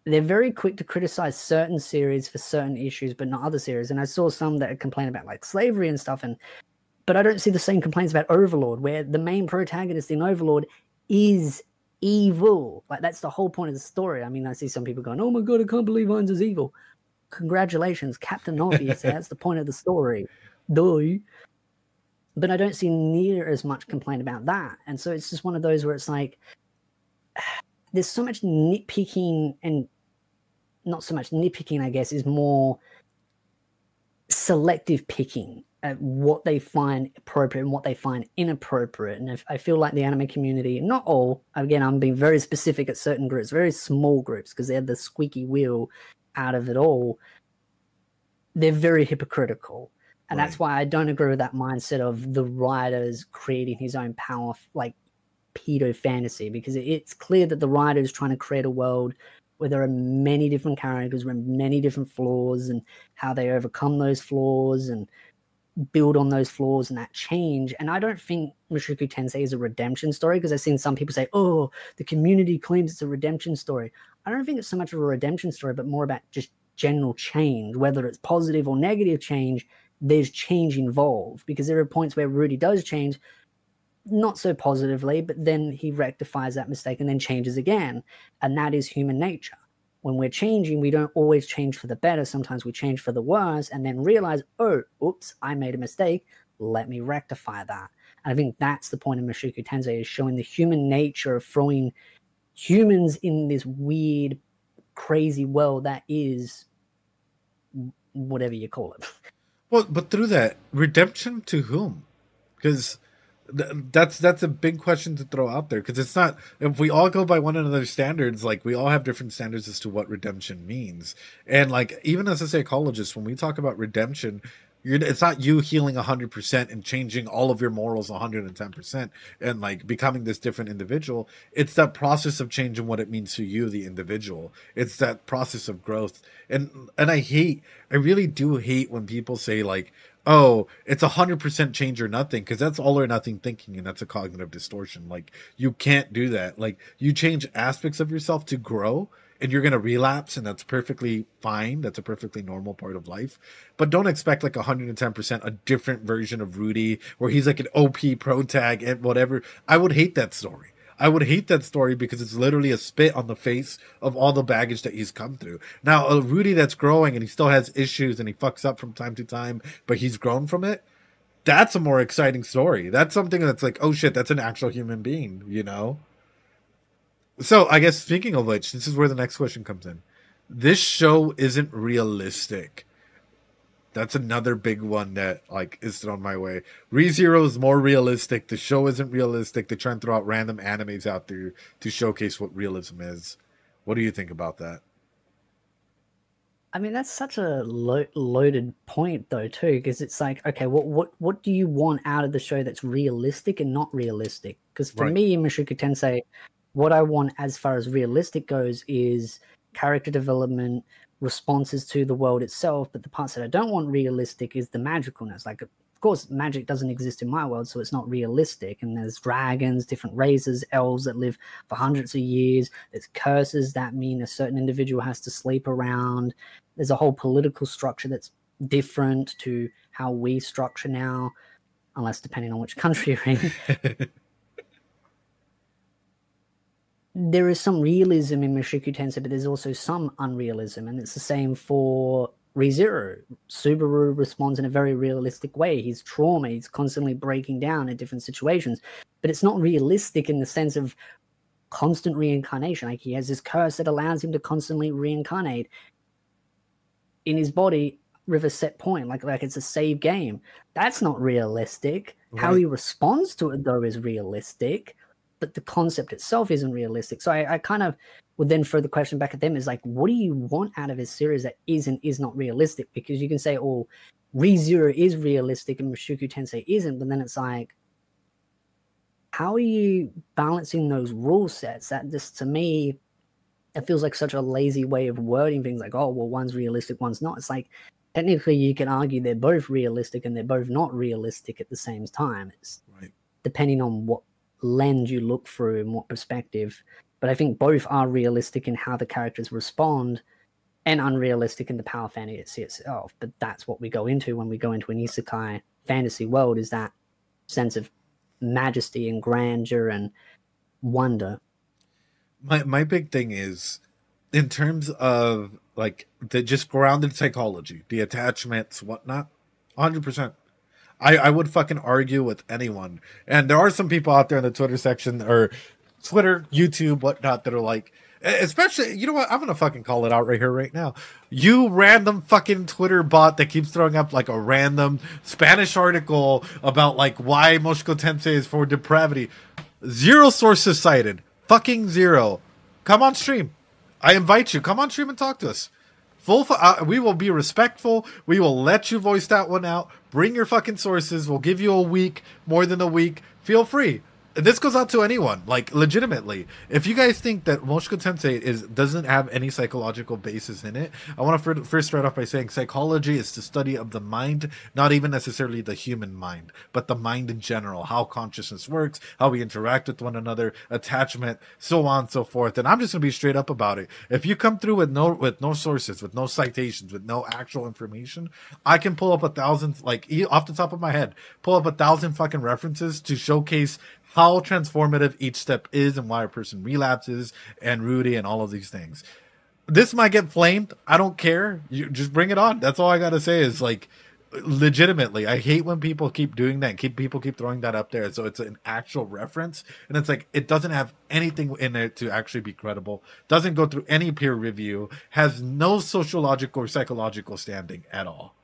they're very quick to criticize certain series for certain issues, but not other series. And I saw some that complain about like slavery and stuff, but I don't see the same complaints about Overlord, where the main protagonist in Overlord is evil. Like, that's the whole point of the story. I mean, I see some people going, "Oh my god, I can't believe Heinz is evil." Congratulations, Captain Obvious. That's the point of the story. Duh. But I don't see near as much complaint about that. And so it's just one of those where it's like, there's so much nitpicking, and not so much nitpicking, I guess, is more selective picking at what they find appropriate and what they find inappropriate. And I feel like the anime community, not all, again, I'm being very specific at certain groups, very small groups, because they're the squeaky wheel out of it all. They're very hypocritical. And that's why I don't agree with that mindset of the writers creating his own power, like pedo fantasy, because it's clear that the writer is trying to create a world where there are many different characters with many different flaws, and how they overcome those flaws and build on those flaws and that change. And I don't think Mushoku Tensei is a redemption story, because I've seen some people say, "Oh, the community claims it's a redemption story." I don't think it's so much of a redemption story, but more about just general change, whether it's positive or negative change. There's change involved, because there are points where Rudy does change, not so positively, but then he rectifies that mistake and then changes again. And that is human nature. When we're changing, we don't always change for the better. Sometimes we change for the worse and then realize, "Oh, oops, I made a mistake. Let me rectify that." And I think that's the point of Mushoku Tensei, is showing the human nature of throwing humans in this weird, crazy world that is whatever you call it. Well, but through that, redemption to whom? Because that's a big question to throw out there. Because it's not, if we all go by one another's standards, like, we all have different standards as to what redemption means. And like, even as a psychologist, when we talk about redemption, it's not you healing 100% and changing all of your morals 110% and like becoming this different individual. It's that process of change and what it means to you, the individual. It's that process of growth. And I really do hate when people say like, "Oh, it's 100% change or nothing," because that's all or nothing thinking, and that's a cognitive distortion. Like, you can't do that. Like, you change aspects of yourself to grow, and you're going to relapse, and that's perfectly fine. That's a perfectly normal part of life. But don't expect like 110% a different version of Rudy, where he's like an OP pro tag and whatever. I would hate that story. I would hate that story, because it's literally a spit on the face of all the baggage that he's come through. Now, a Rudy that's growing and he still has issues and he fucks up from time to time, but he's grown from it. That's a more exciting story. That's something that's like, oh shit, that's an actual human being, you know? So I guess, speaking of which, this is where the next question comes in. This show isn't realistic. That's another big one that like is thrown my way. ReZero is more realistic. The show isn't realistic. They try and throw out random animes out there to showcase what realism is. What do you think about that? I mean, that's such a loaded point, though, too, because it's like, okay, what do you want out of the show that's realistic and not realistic? Because for me, in Mushoku Tensei, what I want as far as realistic goes is character development, responses to the world itself, but the parts that I don't want realistic is the magicalness. Like, of course, magic doesn't exist in my world, so it's not realistic. And there's dragons, different races, elves that live for hundreds of years. There's curses that mean a certain individual has to sleep around. There's a whole political structure that's different to how we structure now, unless depending on which country you're in. There is some realism in Mushoku Tensei, but there's also some unrealism, and it's the same for ReZero. Subaru responds in a very realistic way. He's trauma, he's constantly breaking down in different situations, but it's not realistic in the sense of constant reincarnation. Like, he has this curse that allows him to constantly reincarnate in his body with a set point, like it's a save game. That's not realistic. Right. How he responds to it, though, is realistic, but the concept itself isn't realistic. So I kind of would then throw the question back at them, is like, what do you want out of a series that is not realistic? Because you can say, oh, ReZero is realistic and Mushoku Tensei isn't, but then it's like, how are you balancing those rule sets? That just, to me, it feels like such a lazy way of wording things, like, oh, well, one's realistic, one's not. It's like, technically you can argue they're both realistic and they're both not realistic at the same time. It's Right. depending on what lens you look through and what perspective. But I think both are realistic in how the characters respond and unrealistic in the power fantasy itself. But that's what we go into when we go into an isekai fantasy world, is that sense of majesty and grandeur and wonder. My big thing is, in terms of like the just grounded psychology, the attachments, whatnot, 100%. I would fucking argue with anyone. And there are some people out there in the Twitter section or Twitter, YouTube, whatnot, that are like, especially, you know what? I'm going to fucking call it out right here, right now. You random fucking Twitter bot that keeps throwing up like a random Spanish article about like why Mushoku Tensei is for depravity. 0 sources cited. Fucking 0. Come on stream. I invite you. Come on stream and talk to us. We will be respectful. We will let you voice that one out. Bring your fucking sources. We'll give you a week, more than a week. Feel free. This goes out to anyone, like legitimately. If you guys think that Mushoku Tensei doesn't have any psychological basis in it, I want to first start off by saying psychology is the study of the mind, not even necessarily the human mind, but the mind in general, how consciousness works, how we interact with one another, attachment, so on and so forth. And I'm just gonna be straight up about it. If you come through with no sources, with no citations, with no actual information, I can pull up 1,000, like off the top of my head, pull up 1,000 fucking references to showcase how transformative each step is and why a person relapses and Rudy and all of these things. This might get flamed. I don't care. You just bring it on. That's all I got to say is like, legitimately, I hate when people keep doing that. People keep throwing that up there. So it's an actual reference. And it's like, it doesn't have anything in it to actually be credible. Doesn't go through any peer review. Has no sociological or psychological standing at all.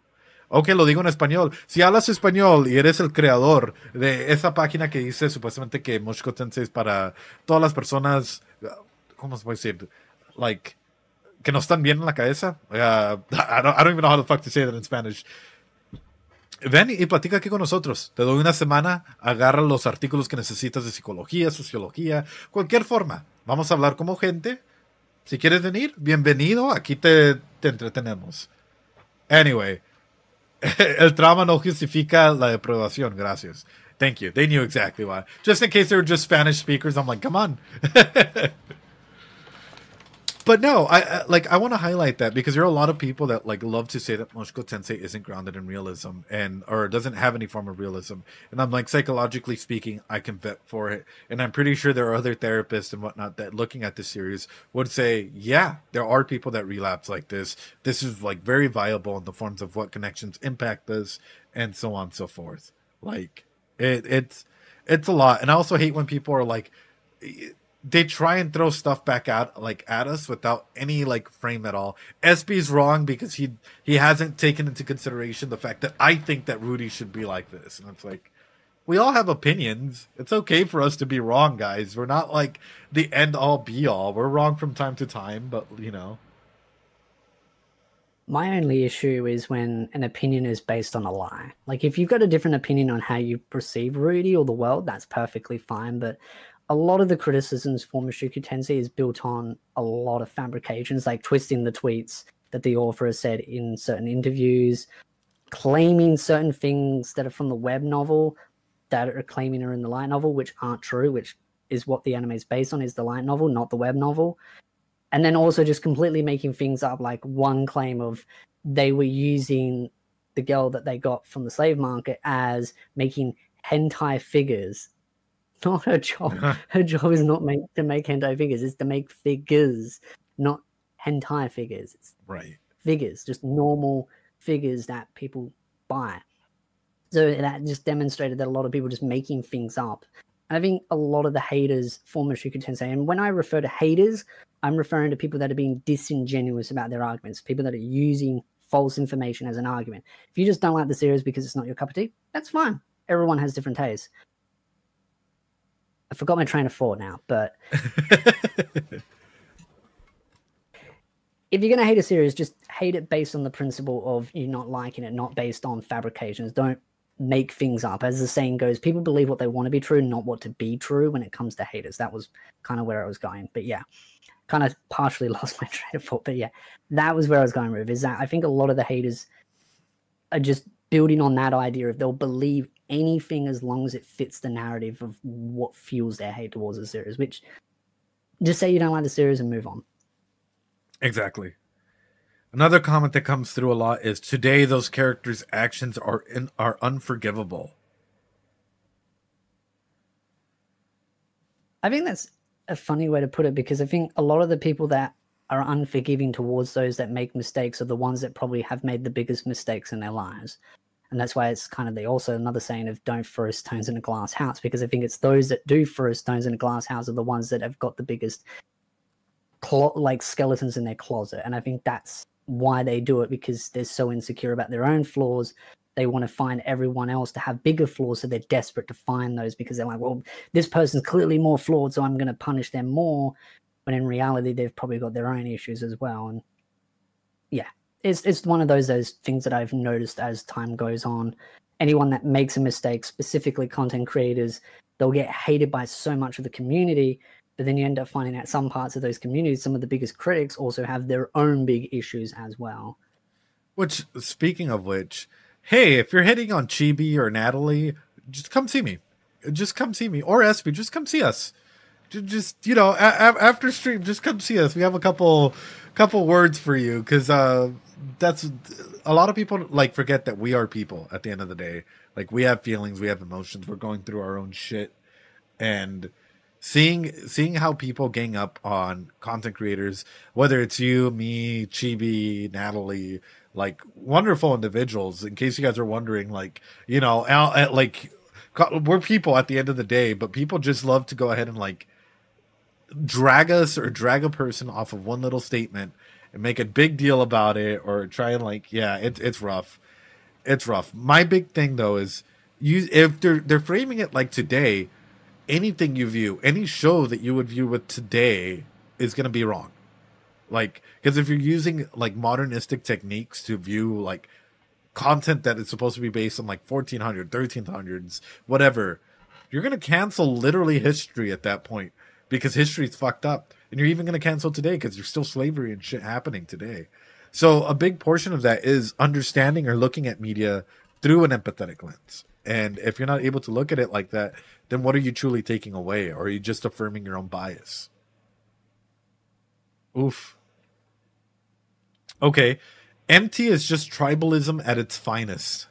Ok, lo digo en español. Si hablas español y eres el creador de esa página que dice supuestamente que Mushoku Tensei es para todas las personas, ¿cómo se puede decir? Like, que no están bien en la cabeza. I don't even know how the fuck to say that in Spanish. Ven y platica aquí con nosotros. Te doy una semana, agarra los artículos que necesitas de psicología, sociología, cualquier forma. Vamos a hablar como gente. Si quieres venir, bienvenido. Aquí te entretenemos. Anyway. El trauma no justifica la depravación. Gracias. Thank you. They knew exactly why. Just in case they were just Spanish speakers, I'm like, come on. But no, I want to highlight that because there are a lot of people that like love to say that Mushoku Tensei isn't grounded in realism or doesn't have any form of realism. And I'm like, psychologically speaking, I can vet for it. And I'm pretty sure there are other therapists and whatnot that looking at this series would say, yeah, there are people that relapse like this. This is like very viable in the forms of what connections impact us and so on and so forth. Like it's a lot. And I also hate when people are like, they try and throw stuff back at us without any like frame at all. SB's wrong because he hasn't taken into consideration the fact that I think that Rudy should be like this. And it's like, we all have opinions. It's okay for us to be wrong, guys. We're not like the end all be all. We're wrong from time to time, but you know. My only issue is when an opinion is based on a lie. Like if you've got a different opinion on how you perceive Rudy or the world, that's perfectly fine. But a lot of the criticisms for Mushoku Tensei is built on a lot of fabrications, like twisting the tweets that the author has said in certain interviews, claiming certain things that are from the web novel that are claiming are in the light novel, which aren't true, which is what the anime is based on, is the light novel, not the web novel. And then also just completely making things up, like one claim of they were using the girl that they got from the slave market as making hentai figures. Not her job. Her job is not to make hentai figures. It's to make figures, not hentai figures. It's right. Figures, just normal figures that people buy. So that just demonstrated that a lot of people just making things up. And I think a lot of the haters for Mushoku Tensei, and when I refer to haters, I'm referring to people that are being disingenuous about their arguments, people that are using false information as an argument. If you just don't like the series because it's not your cup of tea, that's fine. Everyone has different tastes. I forgot my train of thought now, but if you're going to hate a series, just hate it based on the principle of you not liking it, not based on fabrications. Don't make things up. As the saying goes, people believe what they want to be true, not what to be true when it comes to haters. That was kind of where I was going. But yeah, kind of partially lost my train of thought. But yeah, that was where I was going with, is that I think a lot of the haters are just building on that idea of they'll believe anything as long as it fits the narrative of what fuels their hate towards the series, which just say you don't like the series and move on. Exactly. Another comment that comes through a lot is today those characters' actions are unforgivable. I think that's a funny way to put it, because I think a lot of the people that are unforgiving towards those that make mistakes are the ones that probably have made the biggest mistakes in their lives. And that's why it's kind of also another saying of don't throw stones in a glass house, because I think it's those that do throw stones in a glass house are the ones that have got the biggest like skeletons in their closet. And I think that's why they do it, because they're so insecure about their own flaws. They want to find everyone else to have bigger flaws, so they're desperate to find those, because they're like, well, this person's clearly more flawed, so I'm going to punish them more. But in reality, they've probably got their own issues as well. And yeah, it's one of those things that I've noticed as time goes on. Anyone that makes a mistake, specifically content creators, they'll get hated by so much of the community, but then you end up finding out some parts of those communities, some of the biggest critics also have their own big issues as well. Which, speaking of which, hey, if you're hitting on Chibi or Natalie, just come see me. Just come see me. Or SB, just come see us. Just, you know, after stream, just come see us. We have a couple words for you, because that's a lot of people like forget that we are people at the end of the day. Like, we have feelings, we have emotions, we're going through our own shit, and seeing how people gang up on content creators, whether it's you, me, Chibi, Natalie, like wonderful individuals. In case you guys are wondering, like, you know, like we're people at the end of the day, but people just love to go ahead and like drag us or drag a person off of one little statement and make a big deal about it, or try and like, yeah, it's rough. It's rough. My big thing though is if they're framing it like today, anything you view, any show that you would view with today is going to be wrong. Like, because if you're using like modernistic techniques to view like content that is supposed to be based on like 1400, 1300s, whatever, you're going to cancel literally history at that point, because history's fucked up. And you're even going to cancel today because there's still slavery and shit happening today. So a big portion of that is understanding or looking at media through an empathetic lens. And if you're not able to look at it like that, then what are you truly taking away? Or are you just affirming your own bias? Oof. Okay. MT is just tribalism at its finest.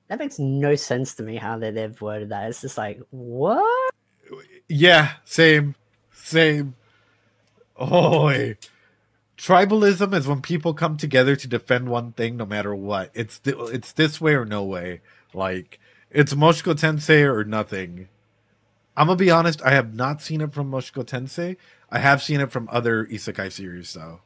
That makes no sense to me how they've worded that. It's just like, what? Yeah, same. Oh, tribalism is when people come together to defend one thing no matter what. It's this way or no way. Like, it's Mushoku Tensei or nothing. I'm gonna be honest, I have not seen it from Mushoku Tensei. I have seen it from other isekai series though.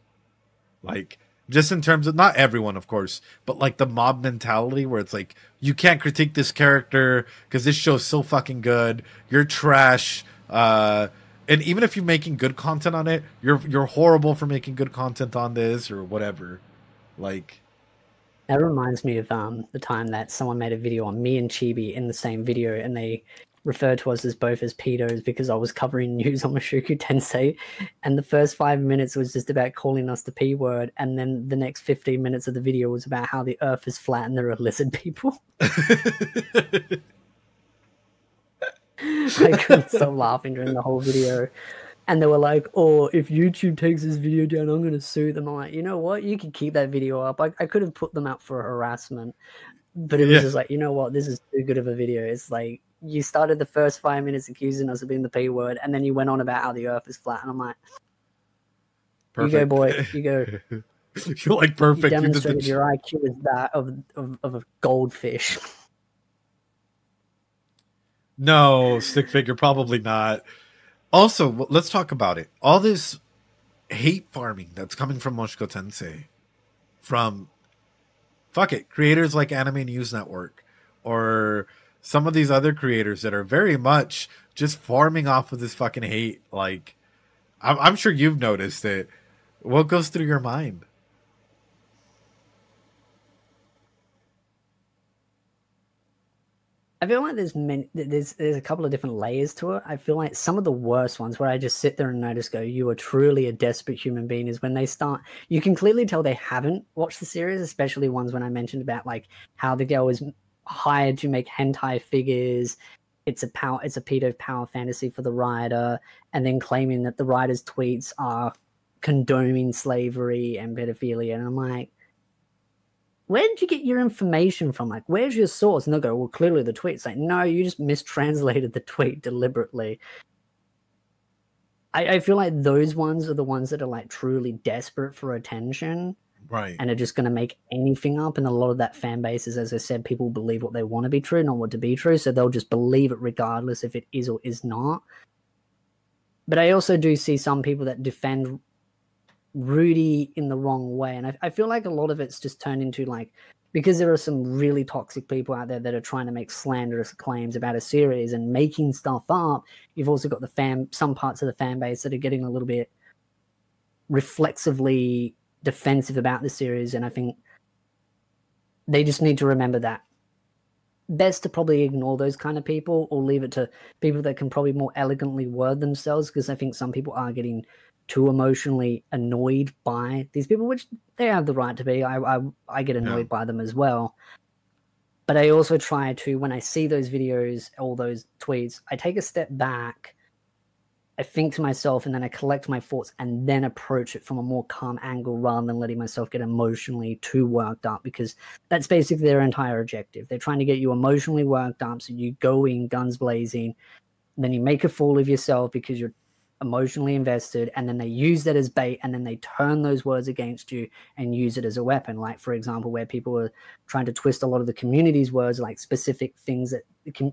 Like, just in terms of, not everyone of course, but like the mob mentality where it's like, you can't critique this character because this show's so fucking good. You're trash. And even if you're making good content on it, you're horrible for making good content on this or whatever. Like, that reminds me of the time that someone made a video on me and Chibi in the same video, and they referred to us as both as pedos because I was covering news on Mushoku Tensei, and the first 5 minutes was just about calling us the P word, and then the next 15 minutes of the video was about how the earth is flat and there are lizard people. I couldn't stop laughing during the whole video. And they were like, oh, if YouTube takes this video down, I'm going to sue them. I'm like, you know what? You can keep that video up. I could have put them up for harassment. But it was just like, you know what? This is too good of a video. It's like, you started the first 5 minutes accusing us of being the P word, and then you went on about how the earth is flat. And I'm like, perfect. You go, boy. You go. You're like, perfect. You demonstrated your IQ is that of a goldfish. No, stick figure, probably not. Also, let's talk about it. All this hate farming that's coming from Mushoku Tensei, from, fuck it, creators like Anime News Network, or some of these other creators that are very much just farming off of this fucking hate. Like, I'm sure you've noticed it. What goes through your mind? I feel like there's a couple of different layers to it. I feel like some of the worst ones where I just sit there and I just go, you are truly a desperate human being, is when they start, you can clearly tell they haven't watched the series, especially ones when I mentioned about like how the girl was hired to make hentai figures. It's a pedo power fantasy for the writer, and then claiming that the writer's tweets are condoning slavery and pedophilia. And I'm like, where did you get your information from? Like, where's your source? And they'll go, well, clearly the tweet's like, no, you just mistranslated the tweet deliberately. I feel like those ones are the ones that are like truly desperate for attention. Right. And are just going to make anything up. And a lot of that fan base is, as I said, people believe what they want to be true, not what to be true. So they'll just believe it regardless if it is or is not. But I also do see some people that defend Rudy in the wrong way, and I feel like a lot of it's just turned into like, because there are some really toxic people out there that are trying to make slanderous claims about a series and making stuff up. You've also got some parts of the fan base that are getting a little bit reflexively defensive about the series, and I think they just need to remember that best to probably ignore those kind of people or leave it to people that can probably more elegantly word themselves, because I think some people are getting too emotionally annoyed by these people, which they have the right to be. I get annoyed by them as well. But I also try to, when I see those videos, all those tweets, I take a step back, I think to myself, and then I collect my thoughts and then approach it from a more calm angle rather than letting myself get emotionally too worked up, because that's basically their entire objective. They're trying to get you emotionally worked up so you go in guns blazing, then you make a fool of yourself because you're emotionally invested, and then they use that as bait, and then they turn those words against you and use it as a weapon. Like, for example, where people are trying to twist a lot of the community's words, like specific things that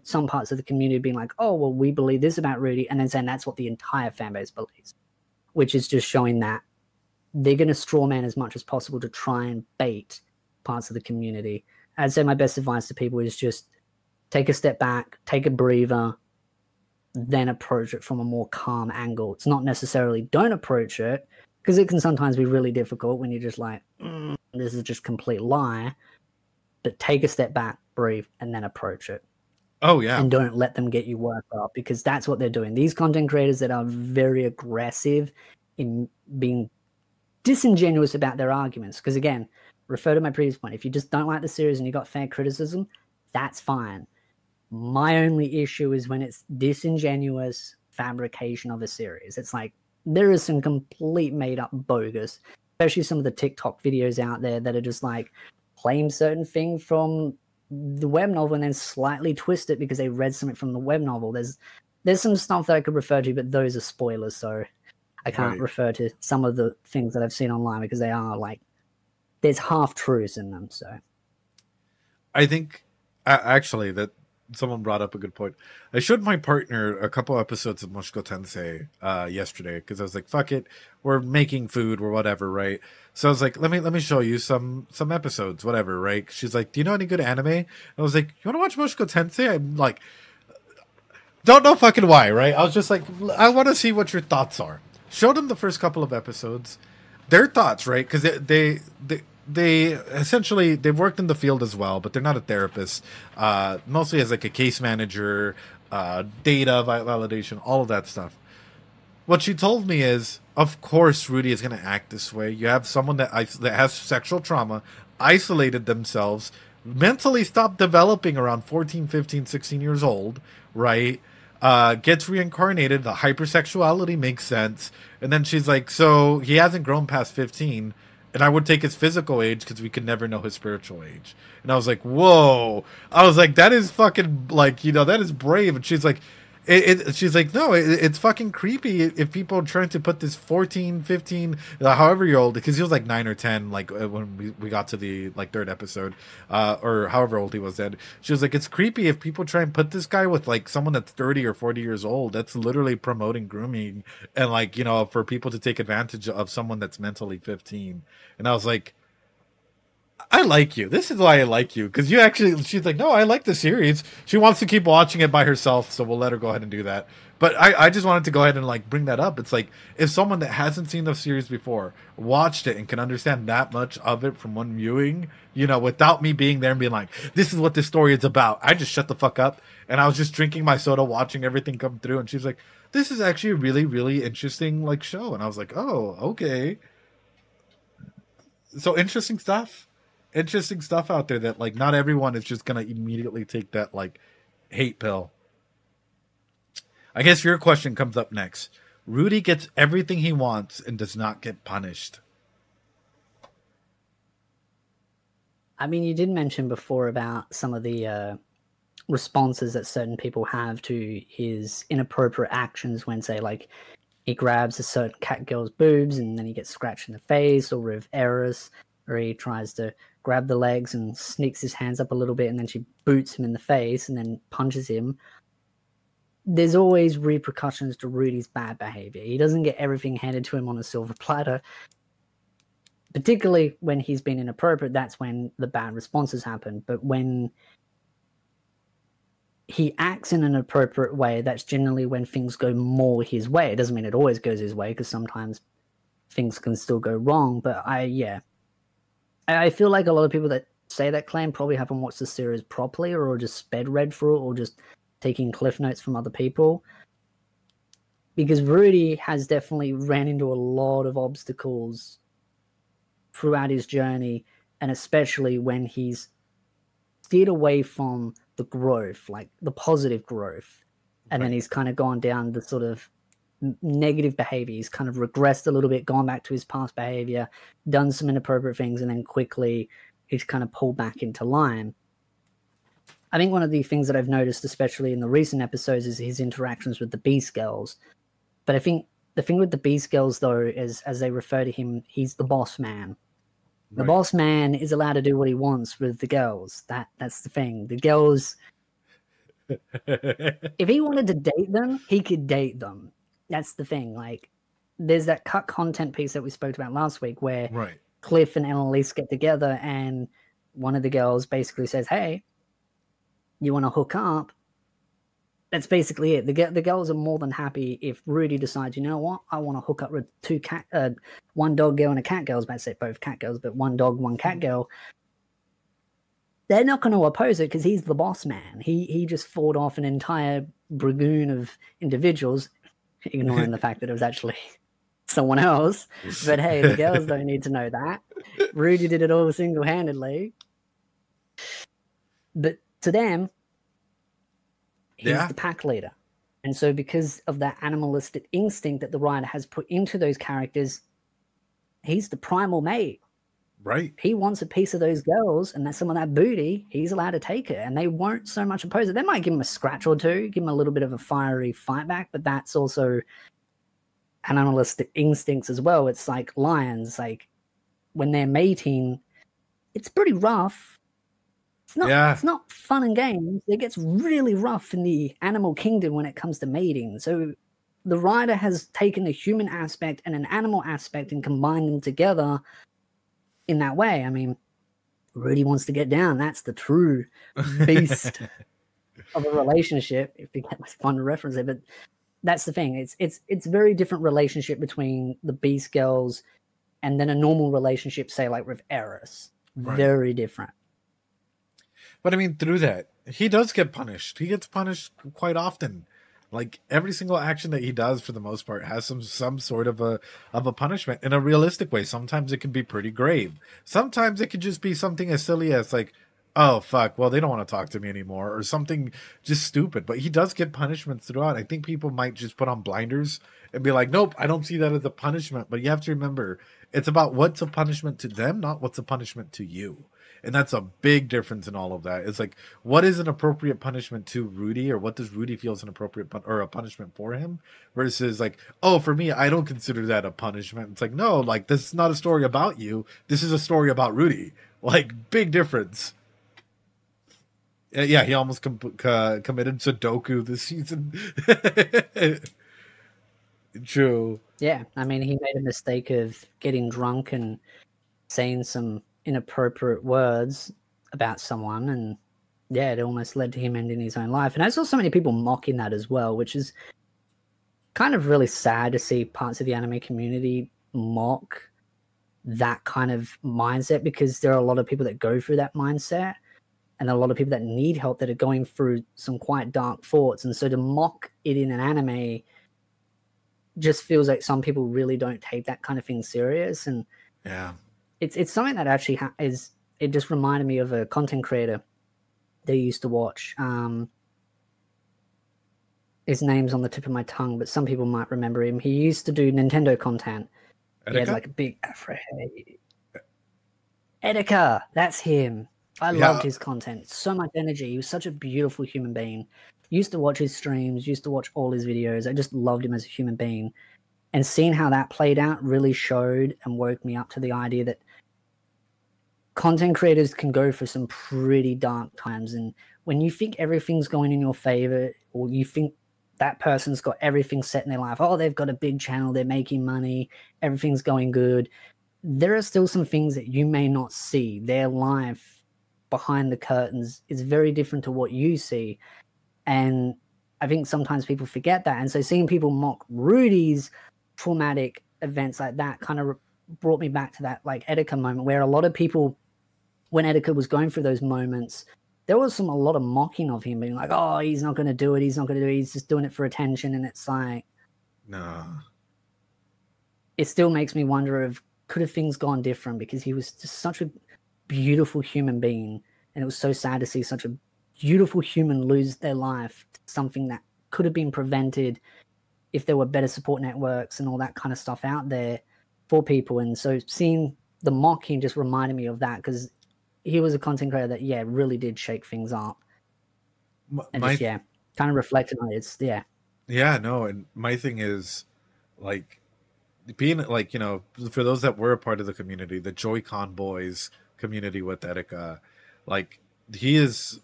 some parts of the community being like, oh, well, we believe this about Rudy, and then saying that's what the entire fan base believes, which is just showing that they're going to straw man as much as possible to try and bait parts of the community. I'd say my best advice to people is just take a step back, take a breather, then approach it from a more calm angle. It's not necessarily don't approach it, because it can sometimes be really difficult when you're just like, this is just complete lie. But take a step back, breathe, and then approach it. Oh, yeah. And don't let them get you worked up, because that's what they're doing. These content creators that are very aggressive in being disingenuous about their arguments. Because again, refer to my previous point. If you just don't like the series and you got fair criticism, that's fine. My only issue is when it's disingenuous fabrication of a series. It's like there is some complete made up bogus, especially some of the TikTok videos out there that are just like claim certain thing from the web novel and then slightly twist it because they read something from the web novel. There's some stuff that I could refer to, but those are spoilers, so I can't refer to some of the things that I've seen online because they are like, there's half truths in them. So I think actually that someone brought up a good point. I showed my partner a couple episodes of Mushoku Tensei yesterday because I was like, fuck it, we're making food or whatever, right? So I was like, let me show you some episodes, whatever, right? She's like, do you know any good anime? I was like, you want to watch Mushoku Tensei? I'm like, don't know fucking why, right? I was just like, I want to see what your thoughts are. Showed them the first couple of episodes, their thoughts, right? Because they essentially, they've worked in the field as well, but they're not a therapist, mostly as like a case manager, data validation, all of that stuff. What she told me is, of course Rudy is going to act this way. You have someone that has sexual trauma, isolated themselves, mentally stopped developing around 14, 15, 16 years old, right? Gets reincarnated, the hypersexuality makes sense. And then she's like, so he hasn't grown past 15. And I would take his physical age because we could never know his spiritual age. And I was like, whoa. I was like, that is fucking, like, you know, that is brave. And she's like, she's like, no, it's fucking creepy if people are trying to put this 14, 15, however year old, because he was like 9 or 10, like when we got to the like third episode, or however old he was then. She was like, it's creepy if people try and put this guy with like someone that's 30 or 40 years old. That's literally promoting grooming and like, you know, for people to take advantage of someone that's mentally 15. And I was like, I like you. This is why I like you, because she's like, no, I like the series. She wants to keep watching it by herself, so we'll let her go ahead and do that. But I just wanted to go ahead and like bring that up. It's like if someone that hasn't seen the series before watched it and can understand that much of it from one viewing, you know, without me being there and being like, this is what this story is about. I just shut the fuck up and I was just drinking my soda, watching everything come through, and she's like, this is actually a really, really interesting like show. And I was like, oh, okay. So interesting stuff out there that like not everyone is just gonna immediately take that like hate pill. I guess your question comes up next. Rudy gets everything he wants and does not get punished. I mean, you did mention before about some of the responses that certain people have to his inappropriate actions when, say, like, he grabs a certain cat girl's boobs and then he gets scratched in the face, or with Eris, or he tries to grab the legs and sneaks his hands up a little bit and then she boots him in the face and then punches him. There's always repercussions to Rudy's bad behavior. He doesn't get everything handed to him on a silver platter. Particularly when he's been inappropriate, that's when the bad responses happen. But when he acts in an appropriate way, that's generally when things go more his way. It doesn't mean it always goes his way, because sometimes things can still go wrong. But I feel like a lot of people that say that claim probably haven't watched the series properly, or just sped read through it, or just taking cliff notes from other people. Because Rudy has definitely ran into a lot of obstacles throughout his journey, and especially when he's steered away from the growth, like the positive growth, and then he's kind of gone down the sort of negative behavior. He's kind of regressed a little bit, gone back to his past behavior, done some inappropriate things, and then quickly he's kind of pulled back into line. I think one of the things that I've noticed, especially in the recent episodes, is his interactions with the Beast Girls. But I think the thing with the Beast Girls, though, is, as they refer to him, he's the boss man. The boss man is allowed to do what he wants with the girls. That's the thing. The girls, if he wanted to date them, he could date them. That's the thing. Like, there's that cut content piece that we spoke about last week where Cliff and Annalise get together and one of the girls basically says, hey, you want to hook up? That's basically it. The girls are more than happy if Rudy decides, you know what, I want to hook up with one dog girl and a cat girl. I was about to say both cat girls, but one dog, one cat girl. They're not going to oppose it because he's the boss man. He just fought off an entire dragoon of individuals, ignoring the fact that it was actually someone else. But hey, the girls don't need to know that. Rudy did it all single-handedly. But to them, he's the pack leader. And so because of that animalistic instinct that the writer has put into those characters, he's the primal mate. Right. He wants a piece of those girls, and that's some of that booty. He's allowed to take it, and they won't so much oppose it. They might give him a scratch or two, give him a little bit of a fiery fight back, but that's also animalistic instincts as well. It's like lions. Like, when they're mating, it's pretty rough. It's not fun and games. It gets really rough in the animal kingdom when it comes to mating. So the writer has taken a human aspect and an animal aspect and combined them together in that way. I mean, Rudy wants to get down. That's the true beast of a relationship, if you get my fun to reference it. But that's the thing. It's very different relationship between the Beast Girls and then a normal relationship, say, like with Eris. Very different. But I mean, through that, he does get punished. He gets punished quite often. Like, every single action that he does, for the most part, has some sort of a punishment in a realistic way. Sometimes it can be pretty grave. Sometimes it could just be something as silly as like, oh fuck, well, they don't want to talk to me anymore, or something just stupid. But he does get punishments throughout. I think people might just put on blinders and be like, nope, I don't see that as a punishment. But you have to remember, it's about what's a punishment to them, not what's a punishment to you. And that's a big difference in all of that. It's like, what is an appropriate punishment to Rudy, or what does Rudy feel is an appropriate or a punishment for him, versus like, oh, for me, I don't consider that a punishment. It's like, no, like, this is not a story about you. This is a story about Rudy. Like, big difference. Yeah, he almost committed Sudoku this season. True. Yeah, I mean, he made a mistake of getting drunk and saying some inappropriate words about someone, and yeah, it almost led to him ending his own life. And I saw so many people mocking that as well, which is kind of really sad to see parts of the anime community mock that kind of mindset, because there are a lot of people that go through that mindset, and a lot of people that need help that are going through some quite dark thoughts. And so to mock it in an anime just feels like some people really don't take that kind of thing serious. And Yeah. it's something that actually it just reminded me of a content creator that I used to watch. His name's on the tip of my tongue, but some people might remember him. He used to do Nintendo content. He had like a big afro head. Edeka, that's him. I loved his content. So much energy. He was such a beautiful human being. Used to watch his streams, used to watch all his videos. I just loved him as a human being. And seeing how that played out really showed and woke me up to the idea that content creators can go for some pretty dark times. And when you think everything's going in your favor, or you think that person's got everything set in their life, oh, they've got a big channel, they're making money, everything's going good, there are still some things that you may not see. Their life behind the curtains is very different to what you see. And I think sometimes people forget that. And so seeing people mock Rudy's traumatic events like that kind of brought me back to that like Edeka moment, where a lot of people, when Edeka was going through those moments, there was a lot of mocking of him, being like, oh, he's not going to do it, he's not going to do it, he's just doing it for attention. And it's like, no. It still makes me wonder if could have things gone different, because he was just such a beautiful human being, and it was so sad to see such a beautiful human lose their life to something that could have been prevented if there were better support networks and all that kind of stuff out there for people. And so seeing the mocking just reminded me of that, because he was a content creator that really did shake things up. And just, kind of reflected on it. And my thing is, like, being like, for those that were a part of the community, the Joy-Con boys community with Edeka, like, his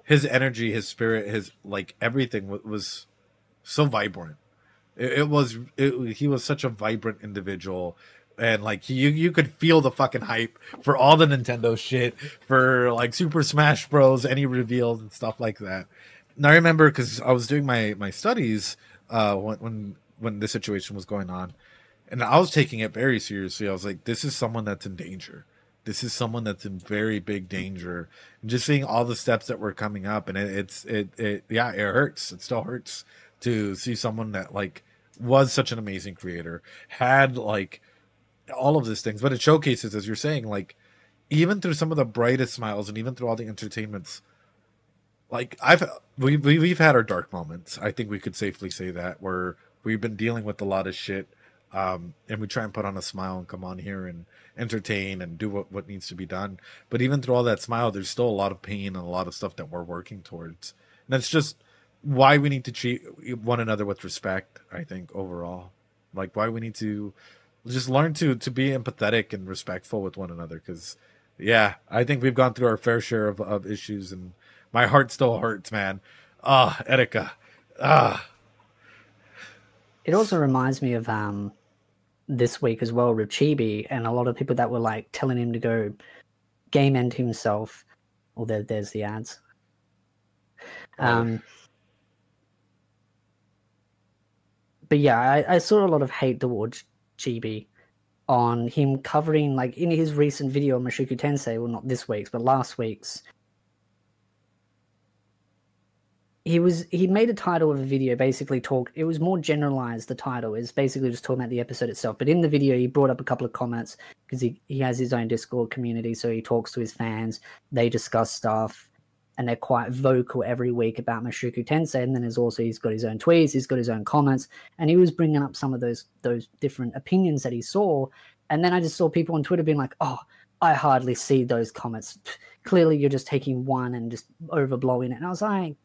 energy, his spirit, his like everything was so vibrant. He was such a vibrant individual. And like you could feel the fucking hype for all the Nintendo shit, for like Super Smash Bros. Any reveals and stuff like that. And I remember because I was doing my studies when this situation was going on, and I was taking it very seriously. I was like, this is someone that's in danger. This is someone that's in very big danger. And just seeing all the steps that were coming up, and it hurts. It still hurts to see someone that like was such an amazing creator, had like all of these things, but it showcases, as you're saying, like even through some of the brightest smiles and even through all the entertainments, like we've had our dark moments. I think we could safely say that, where we've been dealing with a lot of shit, and we try and put on a smile and come on here and entertain and do what needs to be done. But even through all that smile, there's still a lot of pain and a lot of stuff that we're working towards, and that's just why we need to treat one another with respect. I think overall, like why we need to just learn to be empathetic and respectful with one another. Because, I think we've gone through our fair share of issues, and my heart still hurts, man. Edeka. It also reminds me of this week as well with Chibi, and a lot of people that were like telling him to go game end himself. Well, there's the ads. But I saw a lot of hate towards Chibi on him covering, like in his recent video on Mushoku Tensei, well, not this week's, but last week's. He made a title of a video, basically it was more generalized. The title is basically just talking about the episode itself. But in the video, he brought up a couple of comments, because he has his own Discord community, so he talks to his fans. They discuss stuff, and they're quite vocal every week about Mushoku Tensei. And then he's got his own tweets, he's got his own comments, and he was bringing up some of those different opinions that he saw. And then I just saw people on Twitter being like, oh, I hardly see those comments. Clearly you're just taking one and just overblowing it. And I was like,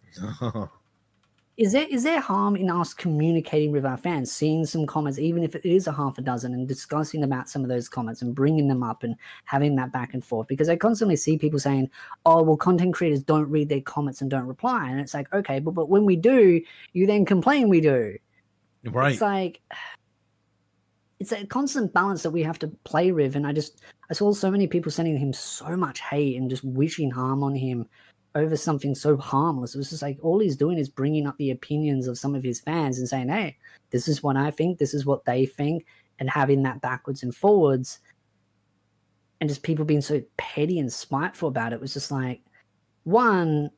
is there harm in us communicating with our fans, seeing some comments, even if it is a half a dozen, and discussing about some of those comments and bringing them up and having that back and forth? Because I constantly see people saying, oh, well, content creators don't read their comments and don't reply. And it's like, okay, but when we do, you then complain we do. Right. It's like, it's a constant balance that we have to play with. And I saw so many people sending him so much hate and just wishing harm on him over something so harmless. It was just like, all he's doing is bringing up the opinions of some of his fans and saying, hey, this is what I think, this is what they think, and having that backwards and forwards. And just people being so petty and spiteful about it was just like, one,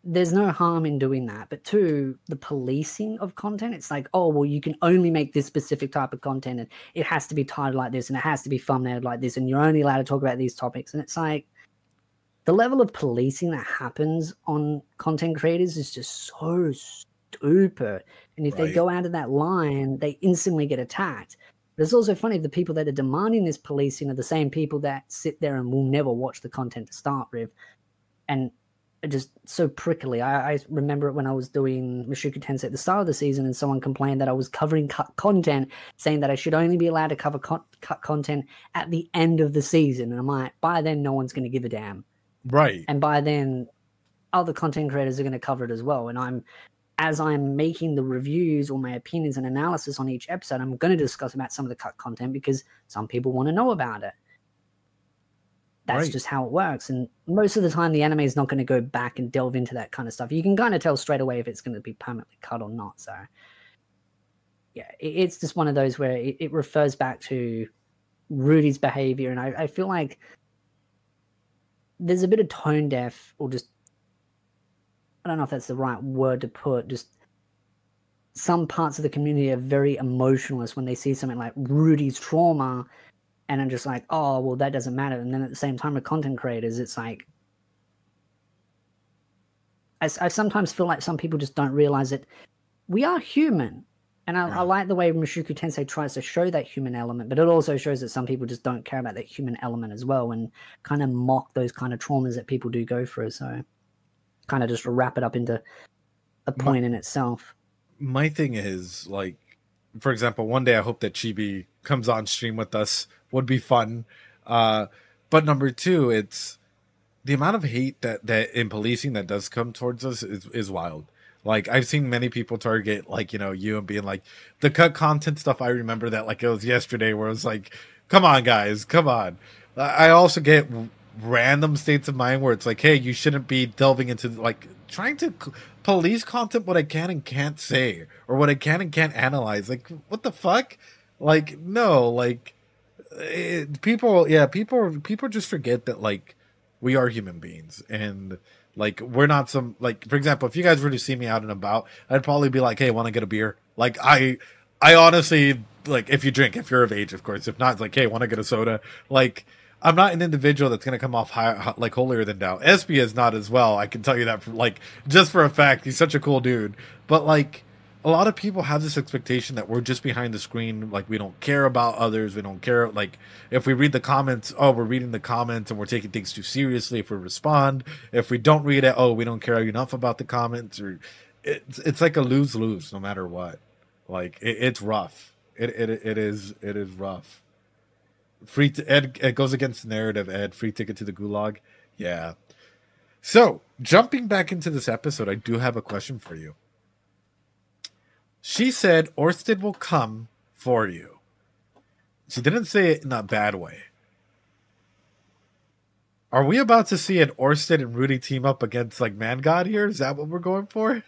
there's no harm in doing that. But two, the policing of content, it's like, oh, well, you can only make this specific type of content, and it has to be titled like this, and it has to be thumbnailed like this, and you're only allowed to talk about these topics. And it's like, the level of policing that happens on content creators is just so stupid. And if they go out of that line, they instantly get attacked. But it's also funny, the people that are demanding this policing are the same people that sit there and will never watch the content to start with. And it just so prickly. I remember it when I was doing Mushoku Tensei at the start of the season, and someone complained that I was covering cut content, saying that I should only be allowed to cover cut content at the end of the season. And I'm like, by then, no one's going to give a damn. Right. And by then, other content creators are going to cover it as well. And as I'm making the reviews or my opinions and analysis on each episode, I'm going to discuss about some of the cut content because some people want to know about it. That's just how it works. And most of the time, the anime is not going to go back and delve into that kind of stuff. You can kind of tell straight away if it's going to be permanently cut or not. So, yeah, it's just one of those where it refers back to Rudy's behavior. And I feel like there's a bit of tone deaf, or just, I don't know if that's the right word to put, just some parts of the community are very emotionless when they see something like Rudy's trauma, and I'm just like, oh, well, that doesn't matter. And then at the same time with content creators, it's like, I sometimes feel like some people just don't realize that we are human. And I like the way Mushoku Tensei tries to show that human element, but it also shows that some people just don't care about that human element as well, and kind of mock those kind of traumas that people do go through. So kind of just wrap it up into a point in itself. My thing is, like, for example, one day I hope that Chibi comes on stream with us. Would be fun. But number two, it's the amount of hate that in policing that does come towards us is wild. Like, I've seen many people target, like, you know, you and being like, the cut content stuff. I remember that like it was yesterday, where it was like, come on, guys, come on. I also get random states of mind where it's like, hey, you shouldn't be delving into, like, trying to police content, what I can and can't say, or what I can and can't analyze. Like, what the fuck? Like, no, like, people just forget that, like, we are human beings, and like, we're not some, like, for example, if you guys were to see me out and about, I'd probably be like, hey, want to get a beer? Like, I honestly, like, if you're of age, of course. If not, it's like, hey, want to get a soda? Like, I'm not an individual that's going to come off like holier than thou. Espy is not as well. I can tell you that, like, just for a fact. He's such a cool dude. But, like, a lot of people have this expectation that we're just behind the screen. Like, we don't care about others. We don't care. Like, if we read the comments, oh, we're reading the comments and we're taking things too seriously if we respond. If we don't read it, oh, we don't care enough about the comments. Or it's like a lose-lose no matter what. Like, it's rough. It is rough. Ed, it goes against the narrative, Ed. Free ticket to the gulag. Yeah. So, jumping back into this episode, I do have a question for you. She said Orsted will come for you. She didn't say it in a bad way. Are we about to see an Orsted and Rudy team up against, like, Man God here? Is that what we're going for?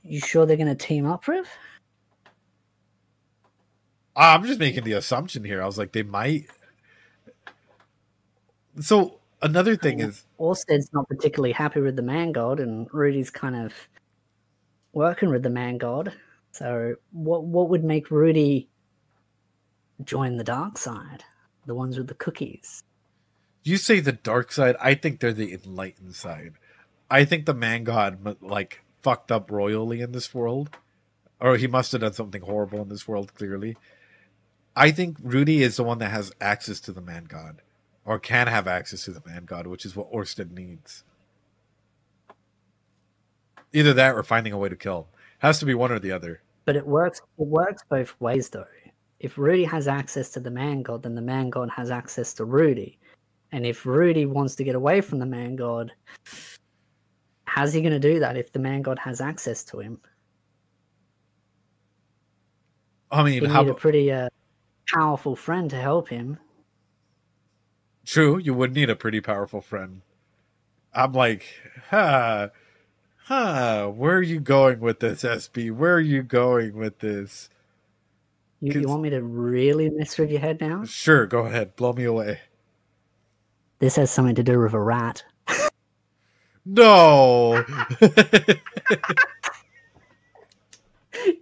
You sure they're going to team up, Riv? I'm just making the assumption here. I was like, they might. So, another thing is, Orsted's not particularly happy with the Man God, and Rudy's kind of working with the Man God. So what would make Rudy join the dark side? The ones with the cookies. You say the dark side. I think they're the enlightened side. I think the Man God, like, fucked up royally in this world. Or he must have done something horrible in this world, clearly. I think Rudy is the one that has access to the Man God. Or can have access to the Man God, which is what Orsted needs. Either that or finding a way to kill him. Has to be one or the other. But it works both ways, though. If Rudy has access to the Man God, then the Man God has access to Rudy. And if Rudy wants to get away from the Man God, how's he going to do that if the Man God has access to him? I mean, You need a pretty powerful friend to help him. True, you would need a pretty powerful friend. I'm like, where are you going with this, SB? Where are you going with this? You want me to really mess with your head now? Sure, go ahead. Blow me away. This has something to do with a rat. No!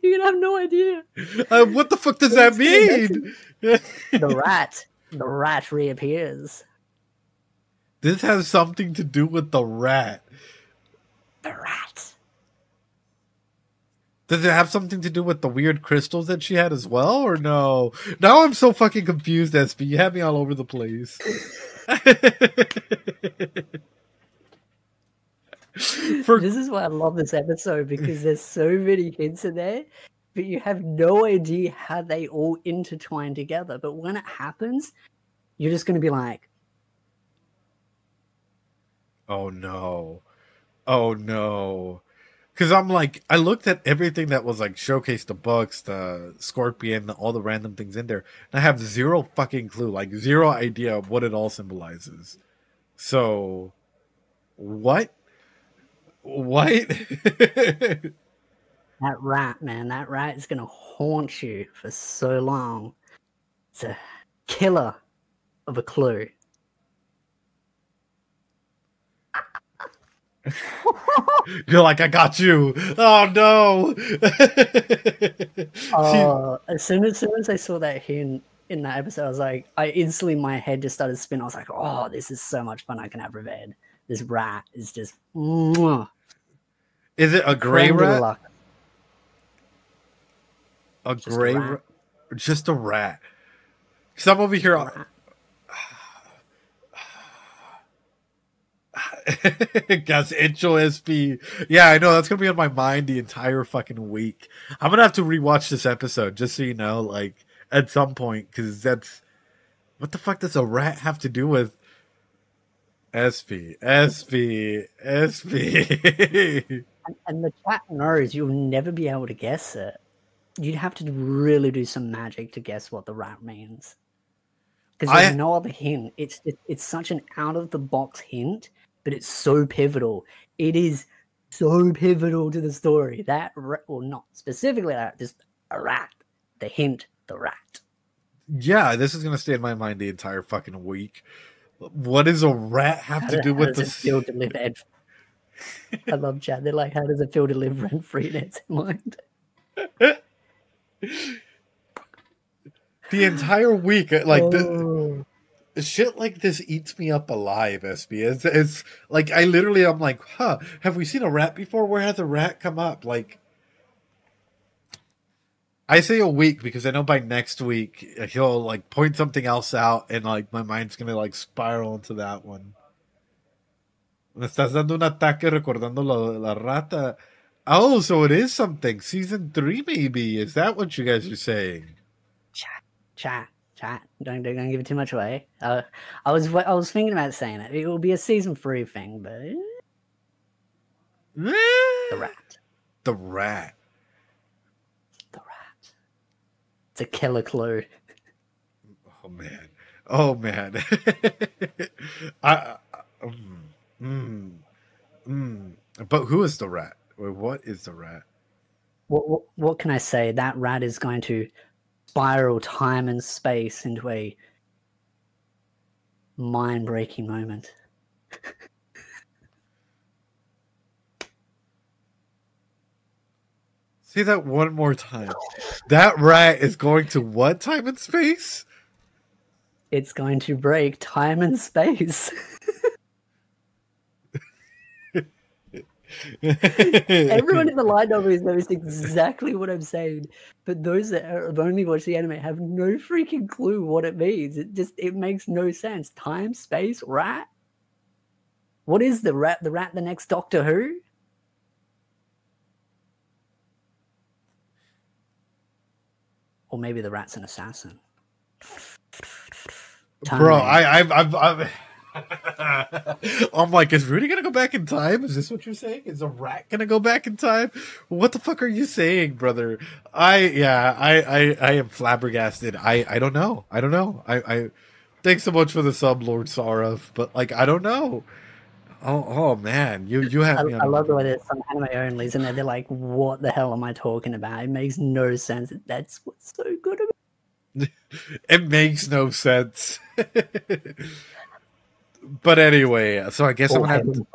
You have no idea. What the fuck does that mean? The rat reappears. This has something to do with the rat. The rat. Does it have something to do with the weird crystals that she had as well, or no? Now I'm so fucking confused, SB. You had me all over the place. This is why I love this episode, because there's so many hints in there, but you have no idea how they all intertwine together. But when it happens, you're just going to be like, oh no. Oh no. Because I'm like, I looked at everything that was like showcased, the books, the scorpion, all the random things in there, and I have zero fucking clue, like zero idea of what it all symbolizes. So, what? that rat, man, that rat is going to haunt you for so long. It's a killer of a clue. You're like, I got you. Oh no. As soon as I saw that hint in that episode, I was like, my head just started spinning. I was like, oh, this is so much fun. I can have revenge. This rat is just mwah. Is it a gray rat? A just gray rat? Just a rat. Because I'm over here. Guess SB. Yeah, I know that's gonna be on my mind the entire fucking week. I'm gonna have to rewatch this episode just so you know, like at some point, because that's what the fuck does a rat have to do with SB? And the chat knows you'll never be able to guess it. You'd have to really do some magic to guess what the rat means, because there's no other hint. It's such an out of the box hint. But it's so pivotal. It is so pivotal to the story. That, well, not specifically that, just a rat. The hint, the rat. Yeah, this is going to stay in my mind the entire fucking week. What does a rat have to do with this? Feel to live I love chat. They're like, how does it feel to live rent-free in its mind? The entire week, like... Shit like this eats me up alive, SB. It's like I'm like, have we seen a rat before? Where has a rat come up? Like, I say a week because I know by next week he'll like point something else out and like my mind's gonna like spiral into that one. Me estás dando un ataque recordando la rata. Oh, so it is something. Season 3 maybe. Is that what you guys are saying? Chat. Don't give it too much away. I was thinking about saying it. It will be a season 3 thing, but the rat. It's a killer clue. Oh man. But who is the rat? What is the rat? What can I say? That rat is going to spiral time and space into a mind-breaking moment. Say that one more time. That rat is going to what time and space? It's going to break time and space. Everyone in the light novel knows exactly what I'm saying, but those that have only watched the anime have no freaking clue what it means. It makes no sense. Time, space, rat. What is the rat? The rat, the next Doctor Who? Or maybe the rat's an assassin. Bro, I've I'm like, is Rudy gonna go back in time? Is this what you're saying? Is a rat gonna go back in time? What the fuck are you saying, brother? I am flabbergasted. I don't know. I thanks so much for the sub, Lord Sarov, but like I don't know. Oh man, you have me on. I love the way there's some anime onlys and they're like, what the hell am I talking about? It makes no sense. That's what's so good about it. It makes no sense. But anyway, so I guess I'm gonna have to,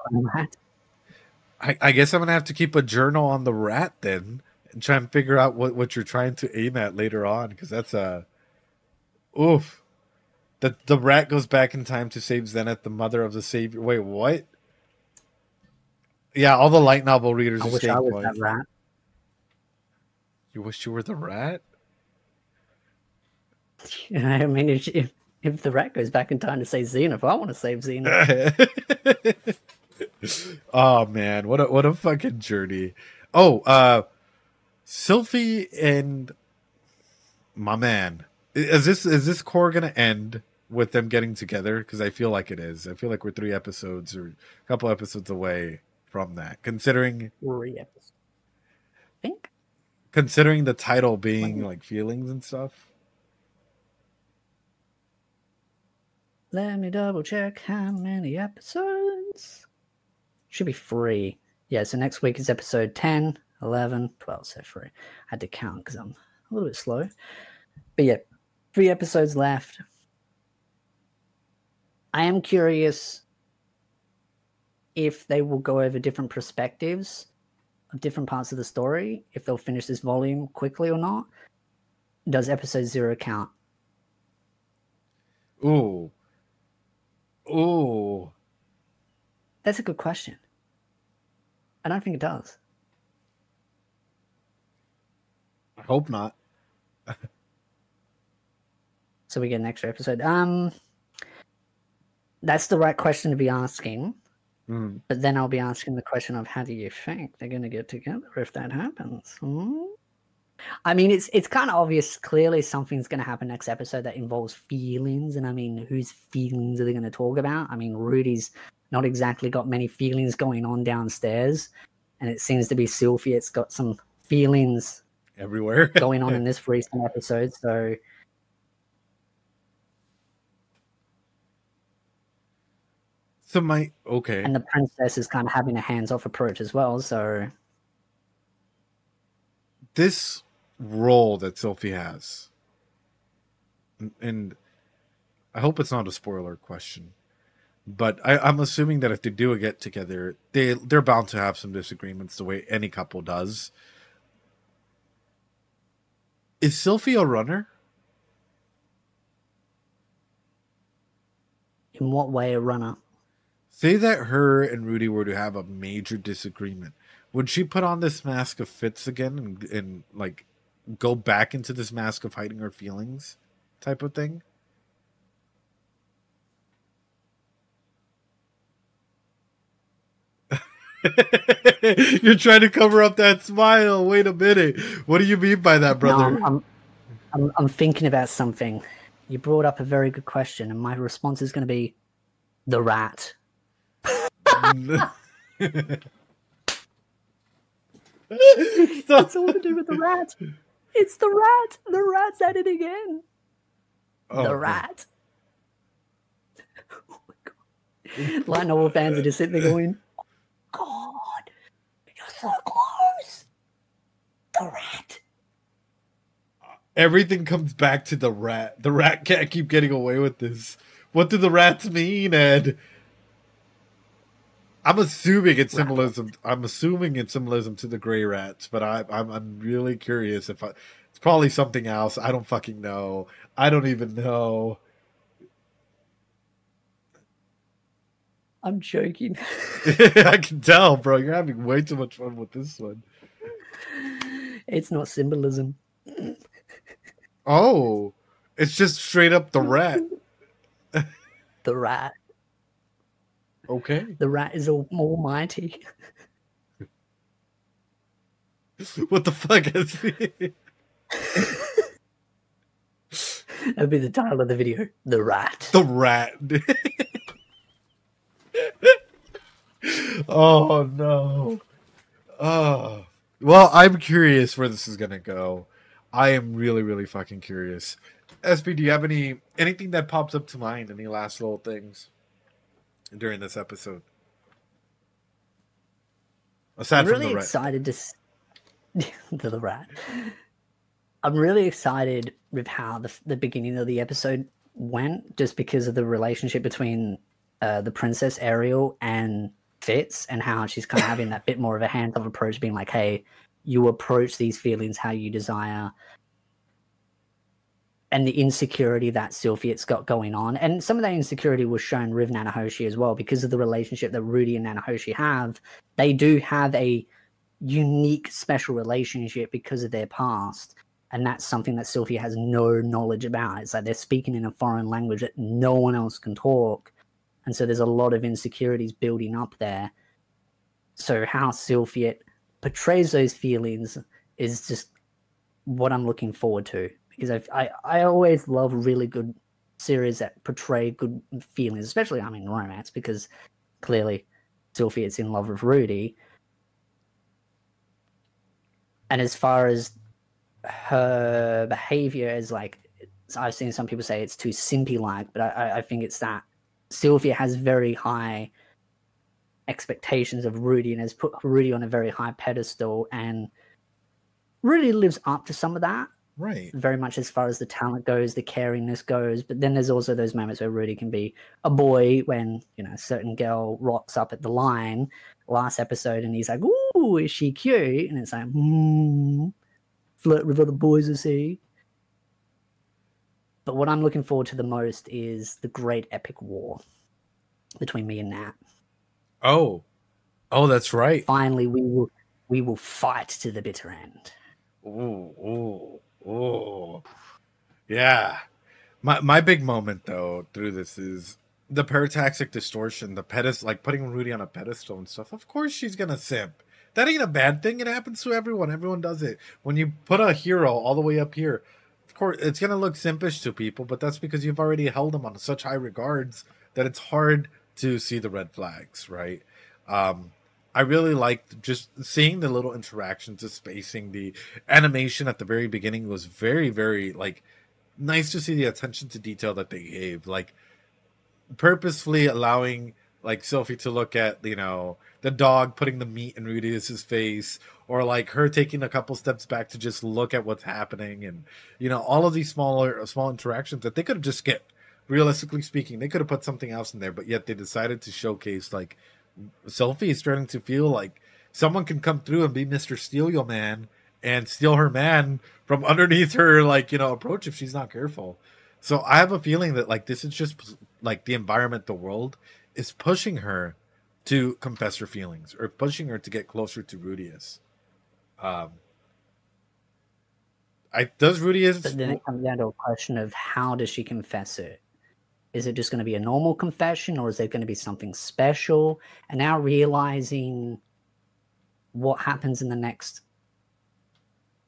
I guess I'm gonna have to keep a journal on the rat then and try and figure out what you're trying to aim at later on, because that's a oof. The rat goes back in time to save Zenith, the mother of the savior. Wait, what? Yeah, all the light novel readers I are wish staying I was quiet. that rat. You wish you were the rat? I mean, if the rat goes back in time to save Zenith, I want to save Zenith. Oh man, what a fucking journey. Oh, Sylphie and my man. Is this core gonna end with them getting together? Because I feel like it is. I feel like we're 3 episodes or a couple episodes away from that. Considering 3 episodes. I think. Considering the title being like feelings and stuff. Let me double check how many episodes. Should be 3. Yeah, so next week is episode 10, 11, 12, so 3. I had to count because I'm a little bit slow. But yeah, 3 episodes left. I am curious if they will go over different perspectives of different parts of the story, if they'll finish this volume quickly or not. Does episode 0 count? Ooh. Ooh. That's a good question. I don't think it does. I hope not. So we get an extra episode. That's the right question to be asking. But then I'll be asking the question of how do you think they're going to get together if that happens? I mean, it's kind of obvious. Clearly, something's going to happen next episode that involves feelings. And I mean, whose feelings are they going to talk about? I mean, Rudy's not exactly got many feelings going on downstairs. And it seems to be Sylphie. It's got some feelings everywhere going on in this recent episode. So okay. And the princess is kind of having a hands-off approach as well. So this role that Sylphie has, and I hope it's not a spoiler question, but I'm assuming that if they do get together, they're bound to have some disagreements the way any couple does. Is Sylphie a runner? In what way a runner? Say that her and Rudy were to have a major disagreement. Would she put on this mask of fits again and like go back into this mask of hiding her feelings type of thing? You're trying to cover up that smile. Wait a minute. What do you mean by that, brother? No, I'm thinking about something. You brought up a very good question, and my response is going to be the rat. It's all to do with the rat. It's the rat. The rat's at it again. Oh, the rat. Oh my god. Light novel fans are just sitting there going, God, you're so close. The rat. Everything comes back to the rat. The rat can't keep getting away with this. What do the rats mean, Ed? I'm assuming it's symbolism. I'm assuming it's symbolism to the gray rats, but I'm really curious if it's probably something else. I don't fucking know. I don't even know. I'm joking. I can tell, bro. You're having way too much fun with this one. It's not symbolism. Oh, it's just straight up the rat. The rat. Okay. The rat is almighty. What the fuck is it? That'd be the title of the video. The rat. The rat. Oh no. Oh. Well, I'm curious where this is gonna go. I am really, really fucking curious. SB, do you have anything that pops up to mind? Any last little things during this episode? Aside I'm from really the red. excited to the rat. I'm really excited with how the beginning of the episode went, just because of the relationship between the Princess Ariel and Fitz, and how she's kind of having that bit more of a hands-off approach, being like, hey, you approach these feelings how you desire, and the insecurity that Sylphia's got going on. And some of that insecurity was shown with Nanahoshi as well, because of the relationship that Rudy and Nanahoshi have. They do have a unique, special relationship because of their past. And that's something that Sylphia has no knowledge about. It's like they're speaking in a foreign language that no one else can talk. And so there's a lot of insecurities building up there. So how Sylphia portrays those feelings is just what I'm looking forward to. Because I always love really good series that portray good feelings, especially, I mean, romance, because clearly Sylphia's in love with Rudy. And as far as her behavior is like, I've seen some people say it's too simpy-like, but I think it's that Sylphia has very high expectations of Rudy and has put Rudy on a very high pedestal, and Rudy lives up to some of that. Right. Very much as far as the talent goes, the caringness goes. But then there's also those moments where Rudy can be a boy when, you know, a certain girl rocks up at the line last episode and he's like, ooh, is she cute? And it's like, flirt with other boys, I see. But what I'm looking forward to the most is the great epic war between me and Nat. Oh, that's right. Finally, we will fight to the bitter end. Oh, yeah. My big moment though through this is the parataxic distortion, the pedestal, like putting Rudy on a pedestal and stuff. Of course she's gonna simp. That ain't a bad thing. It happens to everyone. Everyone does it. When you put a hero all the way up here, of course it's gonna look simpish to people, but that's because you've already held them on such high regards that it's hard to see the red flags, right? I really liked just seeing the little interactions, the spacing, the animation at the very beginning was very, very like nice to see the attention to detail that they gave, like purposefully allowing like Sophie to look at, you know, the dog putting the meat in Rudius's face, or like her taking a couple steps back to just look at what's happening, and you know, all of these small interactions that they could have just skipped. Realistically speaking, they could have put something else in there, but yet they decided to showcase like Sophie is starting to feel like someone can come through and be Mr. Steal Your Man and steal her man from underneath her, like, you know, approach if she's not careful. So I have a feeling that like this is just like the environment, the world is pushing her to confess her feelings or pushing her to get closer to Rudius. Does Rudius? But then it comes down to a question of how does she confess it? Is it just going to be a normal confession, or is there going to be something special? And now realizing what happens in the next,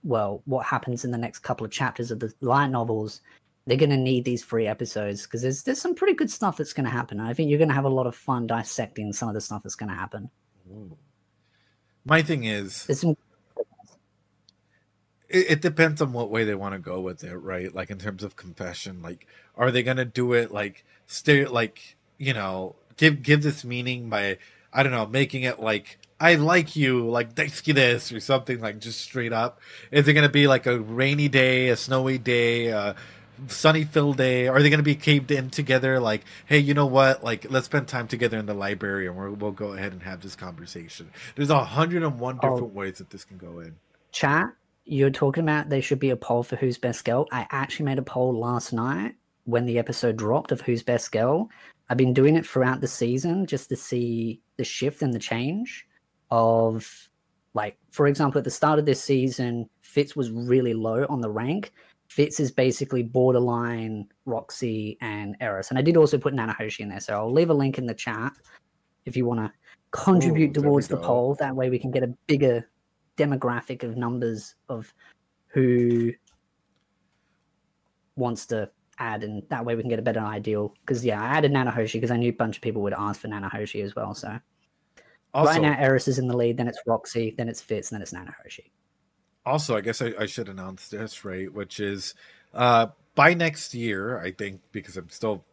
couple of chapters of the light novels, they're going to need these 3 episodes, because there's some pretty good stuff that's going to happen. I think you're going to have a lot of fun dissecting some of the stuff that's going to happen. Ooh. My thing is, There's some... it depends on what way they want to go with it, right? Like in terms of confession, like are they gonna do it like stay like, you know, give this meaning by, I don't know, making it like I like you, like daisuki desu or something, like just straight up? Is it gonna be like a rainy day, a snowy day, a sunny filled day? Are they gonna be caved in together? Like, hey, you know what? Like, let's spend time together in the library, and we'll go ahead and have this conversation. There's 101 different ways that this can go in. Chat. You're talking about there should be a poll for who's best girl. I actually made a poll last night when the episode dropped of who's best girl. I've been doing it throughout the season just to see the shift and the change of, like, for example, at the start of this season, Fitz was really low on the rank. Fitz is basically borderline Roxy and Eris. And I did also put Nanahoshi in there, so I'll leave a link in the chat if you want to contribute towards the poll. That way we can get a bigger demographic of numbers of who wants to add, and that way we can get a better ideal. Because I added Nanahoshi because I knew a bunch of people would ask for Nanahoshi as well. So Also, right now, Eris is in the lead, then it's Roxy, then it's Fitz, and then it's Nanahoshi. Also, I guess I should announce this, right? Which is by next year, I think, because I'm still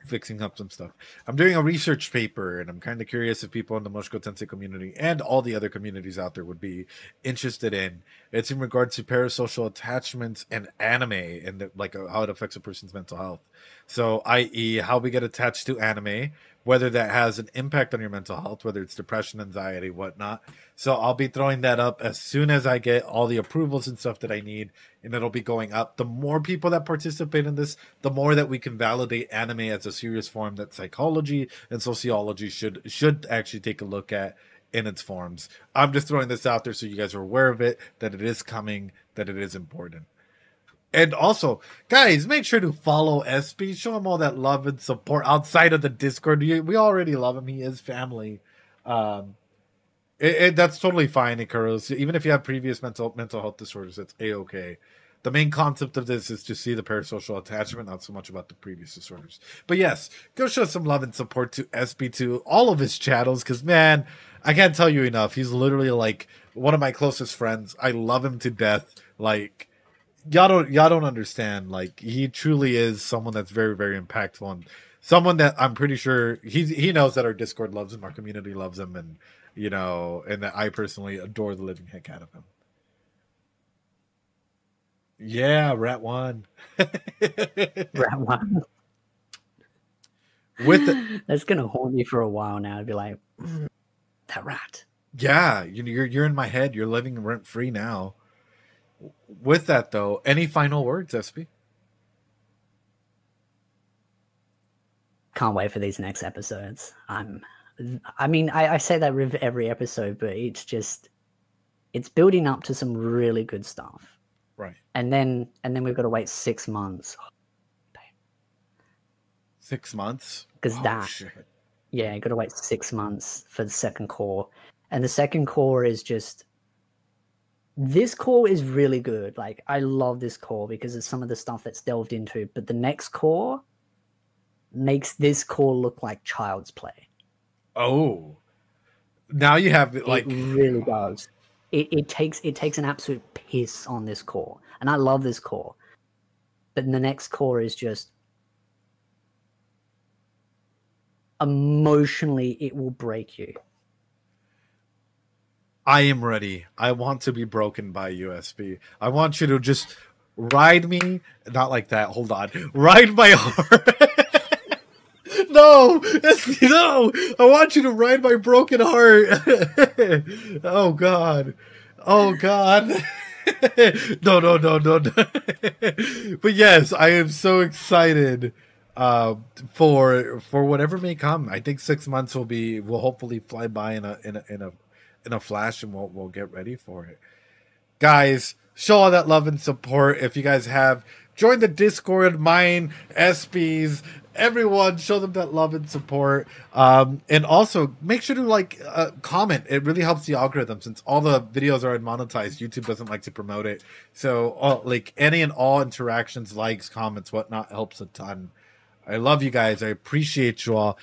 fixing up some stuff. I'm doing a research paper, and I'm kind of curious if people in the Mushoku Tensei community and all the other communities out there would be interested in. It's in regards to parasocial attachments and anime, and like how it affects a person's mental health. So, i.e., how we get attached to anime, whether that has an impact on your mental health, whether it's depression, anxiety, whatnot. So I'll be throwing that up as soon as I get all the approvals and stuff that I need, and it'll be going up. The more people that participate in this, the more that we can validate anime as a serious form that psychology and sociology should actually take a look at in its forms. I'm just throwing this out there so you guys are aware of it, that it is coming, that it is important. And also, guys, make sure to follow SB. Show him all that love and support outside of the Discord. We already love him. He is family. That's totally fine, Ikaros. Even if you have previous mental health disorders, it's A-okay. The main concept of this is to see the parasocial attachment, not so much about the previous disorders. But yes, go show some love and support to SB2, all of his channels, because, man, I can't tell you enough. He's literally, like, one of my closest friends. I love him to death. Like, y'all don't understand. Like, he truly is someone that's very, very impactful, and someone that I'm pretty sure he knows that our Discord loves him, our community loves him, and and that I personally adore the living heck out of him. Yeah, Rat One. Rat One. That's gonna haunt you for a while now. I'd be like, that rat. Yeah, you're in my head. You're living rent free now. With that, though, any final words, SB? Can't wait for these next episodes. I say that with every episode, but it's building up to some really good stuff. Right. And then we've got to wait 6 months. 6 months? Because shit. Yeah, got to wait 6 months for the second core. And the second core is just... This core is really good. Like, I love this core because of some of the stuff that's delved into. But the next core makes this core look like child's play. Oh. Now you have, like... It really does. It takes an absolute piss on this core. And I love this core. But the next core is just... Emotionally, it will break you. I am ready. I want to be broken by USB. I want you to just ride me. Not like that. Hold on. Ride my heart. No. No. I want you to ride my broken heart. Oh, God. Oh, God. No. But yes, I am so excited for whatever may come. I think 6 months will hopefully fly by in a flash, and we'll get ready for it. Guys, show all that love and support. If you guys have, join the Discord, mine, SBs, everyone, show them that love and support. And also make sure to comment. It really helps the algorithm, since all the videos are unmonetized. YouTube doesn't like to promote it. So any and all interactions, likes, comments, whatnot, helps a ton. I love you guys. I appreciate you all.